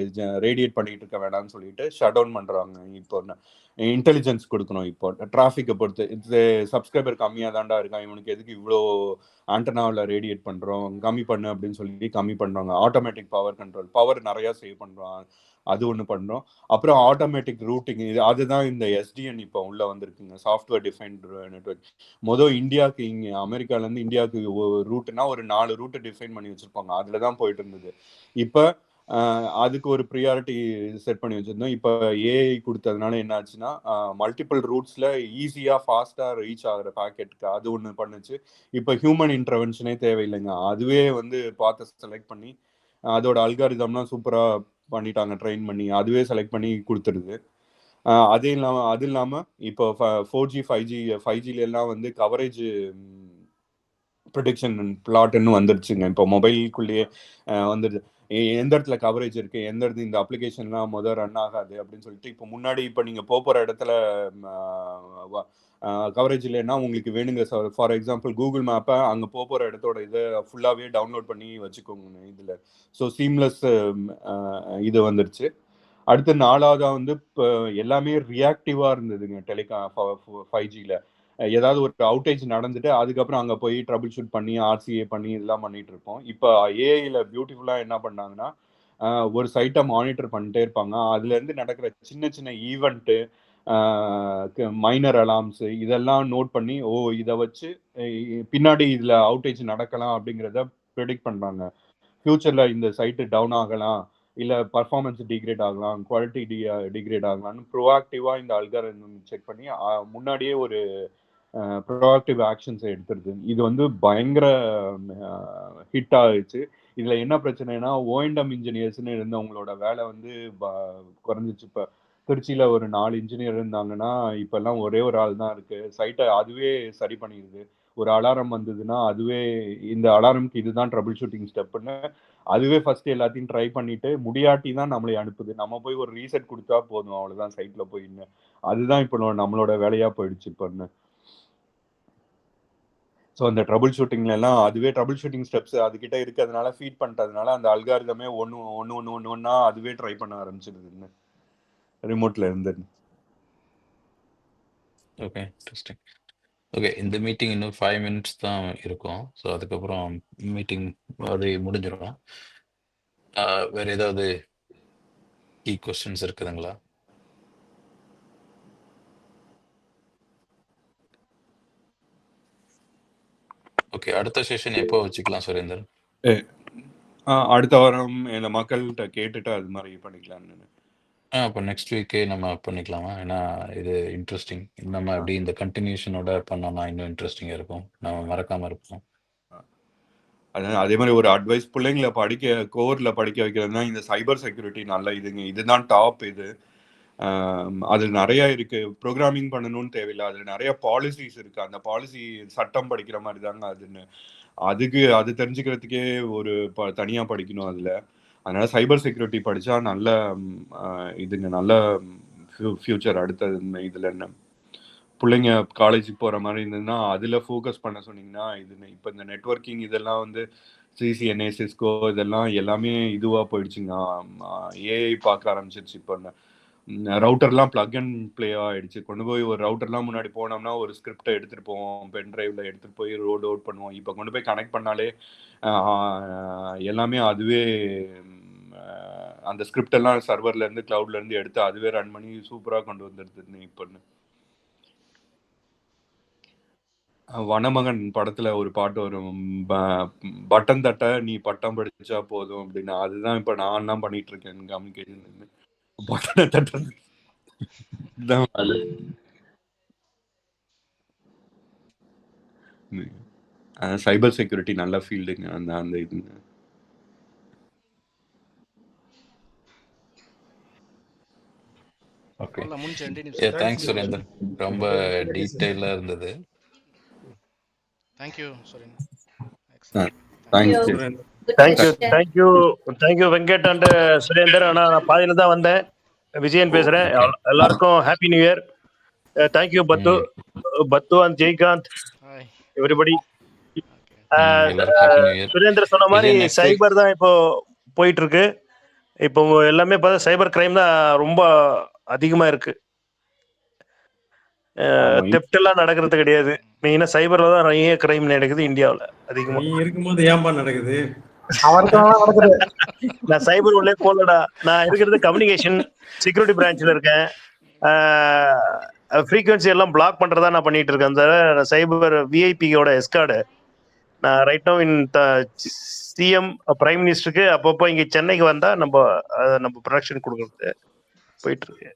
ரேடியேட் பண்ணிட்டு இருக்க வேணாம்னு சொல்லிட்டு ஷட் டவுன் பண்ணுறாங்க. இப்போ இன்டெலிஜென்ஸ் கொடுக்கணும். இப்போ டிராஃபிக்கை பொறுத்து இது சப்ஸ்கிரைபர் கம்மியாக தாண்டா இருக்கான், இவனுக்கு எதுக்கு இவ்வளோ ஆண்டனாவில் ரேடியேட் பண்ணுறோம், கம்மி பண்ணு அப்படின்னு சொல்லி கம்மி பண்ணுறாங்க. ஆட்டோமேட்டிக் பவர் கண்ட்ரோல், பவர் நிறையா சேவ் பண்ணுறோம், அது ஒன்று பண்ணுறோம். அப்புறம் ஆட்டோமேட்டிக் ரூட்டிங், அதுதான் இந்த SDN இப்போ உள்ள வந்திருக்குங்க, சாஃப்ட்வேர் டிஃபைன்ட் நெட்வொர்க். இந்தியாவுக்கு இங்கே அமெரிக்காலேருந்து இந்தியாவுக்கு ரூட்னா ஒரு 4 ரூட்டு டிஃபைன் பண்ணி வச்சுருப்பாங்க. அதில் தான் போயிட்டு இருந்தது. இப்போ அதுக்கு ஒரு ப்ரியாரிட்டி செட் பண்ணி வச்சுருந்தோம். இப்போ ஏஐ கொடுத்ததுனால என்ன ஆச்சுன்னா மல்டிபிள் ரூட்ஸில் ஈஸியாக ஃபாஸ்ட்டாக ரீச் ஆகிற பேக்கெட்டுக்கு அது ஒன்று பண்ணுச்சு. இப்போ ஹியூமன் இன்டர்வென்ஷனே தேவையில்லைங்க, அதுவே வந்து பார்த்து செலக்ட் பண்ணி அதோட அல்காரிதம்லாம் சூப்பராக பண்ணிட்டாங்க, ட்ரெயின் பண்ணி அதுவே செலக்ட் பண்ணி கொடுத்துருது. அது இல்லாமல் இப்போ 4G 5G எல்லாம் வந்து கவரேஜ் ப்ரொடிக்ஷன் பிளாட்னு வந்துருச்சுங்க. இப்போ மொபைலுக்குள்ளேயே வந்துடுது, எந்த இடத்துல கவரேஜ் இருக்கு, எந்த இடத்துல இந்த அப்ளிகேஷன்லாம் ரன் ஆகாது அப்படின்னு சொல்லிட்டு. இப்போ முன்னாடி இப்போ நீங்கள் போகிற இடத்துல கவரேஜ் இல்லைன்னா உங்களுக்கு வேணுங்க. ஃபார் எக்ஸாம்பிள் கூகுள் மேப்பை அங்கே போகிற இடத்தோட இதை ஃபுல்லாகவே டவுன்லோட் பண்ணி வச்சுக்கோங்க இதில். ஸோ சீம்லெஸ் இது வந்துருச்சு. அடுத்து 4வதா வந்து இப்போ எல்லாமே ரியாக்டிவாக இருந்ததுங்க. 5Gல ஏதாவது ஒரு அவுட்டேஜ் நடந்துட்டு அதுக்கப்புறம் அங்கே போய் ட்ரபிள் ஷூட் பண்ணி RCA பண்ணி இதெல்லாம் பண்ணிட்டு இருப்போம். இப்போ ஏஐல பியூட்டிஃபுல்லாக என்ன பண்ணாங்கன்னா ஒரு சைட்டை மானிட்டர் பண்ணிட்டே இருப்பாங்க. அதுலேருந்து நடக்கிற சின்ன சின்ன ஈவெண்ட்டு, மைனர் அலார்ம்ஸ் இதெல்லாம் நோட் பண்ணி இதை வச்சு பின்னாடி இதில் அவுட்டேஜ் நடக்கலாம் அப்படிங்கிறத ப்ரெடிக்ட் பண்ணுறாங்க. ஃபியூச்சரில் இந்த சைட்டு டவுன் ஆகலாம், இல்லை பர்ஃபார்மன்ஸ் டிகிரேட் ஆகலாம், குவாலிட்டி டிகிரேட் ஆகலாம்னு ப்ரோஆக்டிவாக இந்த அல்காரிதம் செக் பண்ணி முன்னாடியே ஒரு ப்ரோஆக்டிவ் ஆக்ஷன்ஸை எடுத்துருது. இது வந்து பயங்கர ஹிட் ஆகிடுச்சு. இதில் என்ன பிரச்சனைனா O&M இன்ஜினியர்ஸ்னு இருந்தவங்களோட வேலை வந்து குறைஞ்சிச்சு. இப்போ திருச்சியில் ஒரு 4 இன்ஜினியர் இருந்தாங்கன்னா இப்போல்லாம் ஒரே ஒரு ஆள் தான் இருக்குது. சைட்டை அதுவே சரி பண்ணிடுது. ஒரு அலாரம் வந்ததுன்னா அதுவே இந்த அலாரம்க்கு இதுதான் ட்ரபிள் ஷூட்டிங் ஸ்டெப்புன்னு அதுவே ஃபர்ஸ்ட் எல்லாத்தையும் ட்ரை பண்ணிட்டு முடியாட்டி தான் நம்மளை அனுப்புது. நம்ம போய் ஒரு ரீசெட் கொடுத்தா போதும், அவ்வளோதான் சைட்டில் போயின்னு. அதுதான் இப்போ நம்மளோட வேலையாக போயிடுச்சு இப்போன்னு. ஸோ அந்த ட்ரபிள் ஷூட்டிங்ல எல்லாம் அதுவே ட்ரபிள் ஷூட்டிங் ஸ்டெப்ஸ் அதுக்கிட்ட இருக்கிறதுனால ஃபீட் பண்ணுறதுனால அந்த அல்காரிதமே ஒன்று அதுவே ட்ரை பண்ண ஆரம்பிச்சிருதுன்னு ரிமோட்ல இருந்து. Okay, interesting. ஓகே, இந்த மீட்டிங் இன்னும் 5 minutes தான் இருக்கும். ஸோ அதுக்கப்புறம் மீட்டிங் அது முடிஞ்சிடும். வேற ஏதாவது கீ கொஸ்டின்ஸ் இருக்குதுங்களா? ஓகே, அடுத்த செஷன் எப்போ வச்சுக்கலாம் சுரேந்தர்? அடுத்த வாரம் இந்த மக்கள்கிட்ட கேட்டுட்டு அது மாதிரி பண்ணிக்கலாம்னு. அப்போ நெக்ஸ்ட் வீக்கே நம்ம பண்ணிக்கலாமா? ஏன்னா இது இன்ட்ரெஸ்டிங். நம்ம அப்படி இந்த கண்டினியூஷனோட பண்ணோம்னா இன்னும் இன்ட்ரெஸ்டிங்காக இருக்கும், நம்ம மறக்காமல் இருப்போம். அதே மாதிரி ஒரு அட்வைஸ், பிள்ளைங்களை கோரில் படிக்க வைக்கிறதுனா இந்த சைபர் செக்யூரிட்டி நல்ல இதுங்க, இதுதான் டாப் இது. அது நிறைய இருக்கு, ப்ரோக்ராமிங் பண்ணணும்னு தேவையில்லை, அதில் நிறைய பாலிசிஸ் இருக்கு. அந்த பாலிசி சட்டம் படிக்கிற மாதிரி தாங்க அதுன்னு. அது தெரிஞ்சுக்கிறதுக்கே ஒரு தனியாக படிக்கணும் அதில். அதனால சைபர் செக்யூரிட்டி படித்தா நல்ல இதுங்க, நல்ல ஃபியூச்சர் அடுத்தது இதில் என்ன. பிள்ளைங்க காலேஜுக்கு போகிற மாதிரி இருந்ததுன்னா அதில் ஃபோக்கஸ் பண்ண சொன்னீங்கன்னா இப்போ இந்த நெட்வொர்க்கிங் இதெல்லாம் வந்து சிசிஎன்ஏ சிஸ்கோ இதெல்லாம் எல்லாமே இதுவாக போயிடுச்சுங்க. ஏஐ பார்க்க ஆரம்பிச்சிருச்சு. இப்போ ரவுட்டர்லாம் பிளக் அண்ட் பிளே ஆகிடுச்சு. கொண்டு போய் ஒரு ரவுட்டர்லாம் முன்னாடி போனோம்னா ஒரு ஸ்கிரிப்டை எடுத்துகிட்டு போவோம், பென் ட்ரைவில் எடுத்துகிட்டு போய் ரோட் அவுட் பண்ணுவோம். இப்போ கொண்டு போய் கனெக்ட் பண்ணாலே எல்லாமே அதுவே அந்த ஸ்கிரிப்ட் எல்லாம் சர்வர்லேருந்து க்ளவுட்லேருந்து எடுத்து அதுவே ரன் பண்ணி சூப்பராக கொண்டு வந்துடுது. இப்போ வனமகன் படத்துல ஒரு பாட்டு வரும், பட்டன் தட்ட நீ பட்டம் படிச்சா போதும் அப்படின்னு. அதுதான் இப்ப நான் தான் பண்ணிட்டு இருக்கேன் கம்யூனிகேஷன். பட்டனை தட்டுறது தான் அது. சைபர் செக்யூரிட்டி நல்ல ஃபீல்டுங்க அந்த அந்த இதுங்க. ஓகே, அவ்வளோ முடிஞ்ச 2 நிமிஷம். தேங்க்ஸ் சுரேந்தர், ரொம்ப டீட்டெயிலாக இருந்தது. Thank you Suren. Thanks. Thank you Venkat and Surender. ஆனால் நான் பாதியில் தான் வந்தேன். விஜயன் பேசுகிறேன். எல்லாருக்கும் ஹாப்பி நியூ இயர். தேங்க்யூ பத்து அண்ட் ஜெய்காந்த், எவ்ரிபடி. சுரேந்தர் சொன்ன மாதிரி சைபர் தான் இப்போ போயிட்டு இருக்கு. இப்போ எல்லாமே பார்த்தா சைபர் கிரைம் தான் ரொம்ப அதிகமாக இருக்கு. தெஃப்ட் எல்லாம் நடக்கிறது கிடையாது. மெயினா சைபர்ல தான் நிறைய கிரைம் நடக்குது இந்தியாவில் அதிகமா. நீ இருக்கும்போது ஏன்பா நடக்குது? நான் சைபர் உள்ளே போலடா. நான் இருக்கிறது கம்யூனிகேஷன் செக்யூரிட்டி பிரான்ச்ல இருக்கேன். ஃப்ரீக்வன்சி எல்லாம் பிளாக் பண்றதா நான் பண்ணிட்டு இருக்கேன். அந்த சைபர் விஐபியோட எஸ்கார்டு நான் right now in CM prime மினிஸ்டருக்கு அப்பப்போ இங்க சென்னைக்கு வந்தா நம்ம ப்ரொடக்ஷன் கொடுக்கறது போயிட்டு இருக்கு.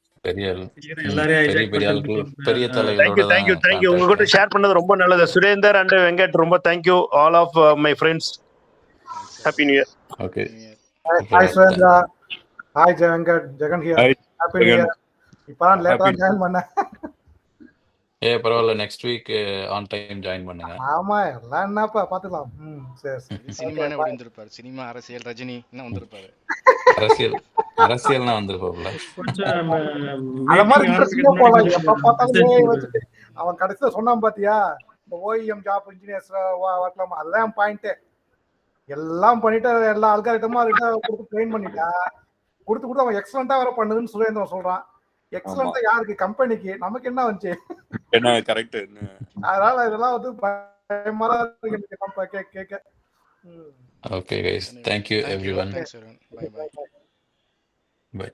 தேங்க்யூ. உங்ககிட்ட ஷேர் பண்ணது ரொம்ப நல்லது. சுரேந்தர் அண்ட் வெங்கட், ரொம்ப thank you. All of my friends, happy new year. Okay, hi Surendha. Hi Venkat, Jagan here. Happy new year. இப்பதான் லேட்டா ஜாயின் பண்ணேன். பரவாயில்ல, next week on time join பண்ணுங்க. ஆமா, எல்லாம் என்னப்பா பாத்துக்கலாம். சரி. சினிமானே வந்திருப்பாரு. சினிமா, அரசியல், ரஜினி என்ன வந்திருப்பாரு. அரசியல்னா வந்திருப்பாப்ல. அத மாதிரி இன்ட்ரெஸ்டிங்கா போலாம். எப்ப பார்த்தாலும் வச்சுட்டு அவன் கடைசியில சொன்னான் பாத்தியா, இந்த ஓஇஎம் ஜாப் இன்ஜினியர்ஸ் வரலாம். அதுதான் பாயிண்ட். எல்லாம் பண்ணிட்டு எல்லா அல்காரிதமா கொடுத்து ட்ரெயின் பண்ணிட்டா கொடுத்து அவன் எக்ஸலண்டா வேற பண்ணுதுன்னு சுரேந்திரன் சொல்றான். எக்ஸலண்டா யாருக்கு? கம்பெனிக்கு. நமக்கு என்ன வந்துச்சு? என்ன கரெக்ட். அதனால இதெல்லாம் வந்து பயமா இருக்கு கேட்க. Okay guys, thank you everyone. Thanks everyone. Bye.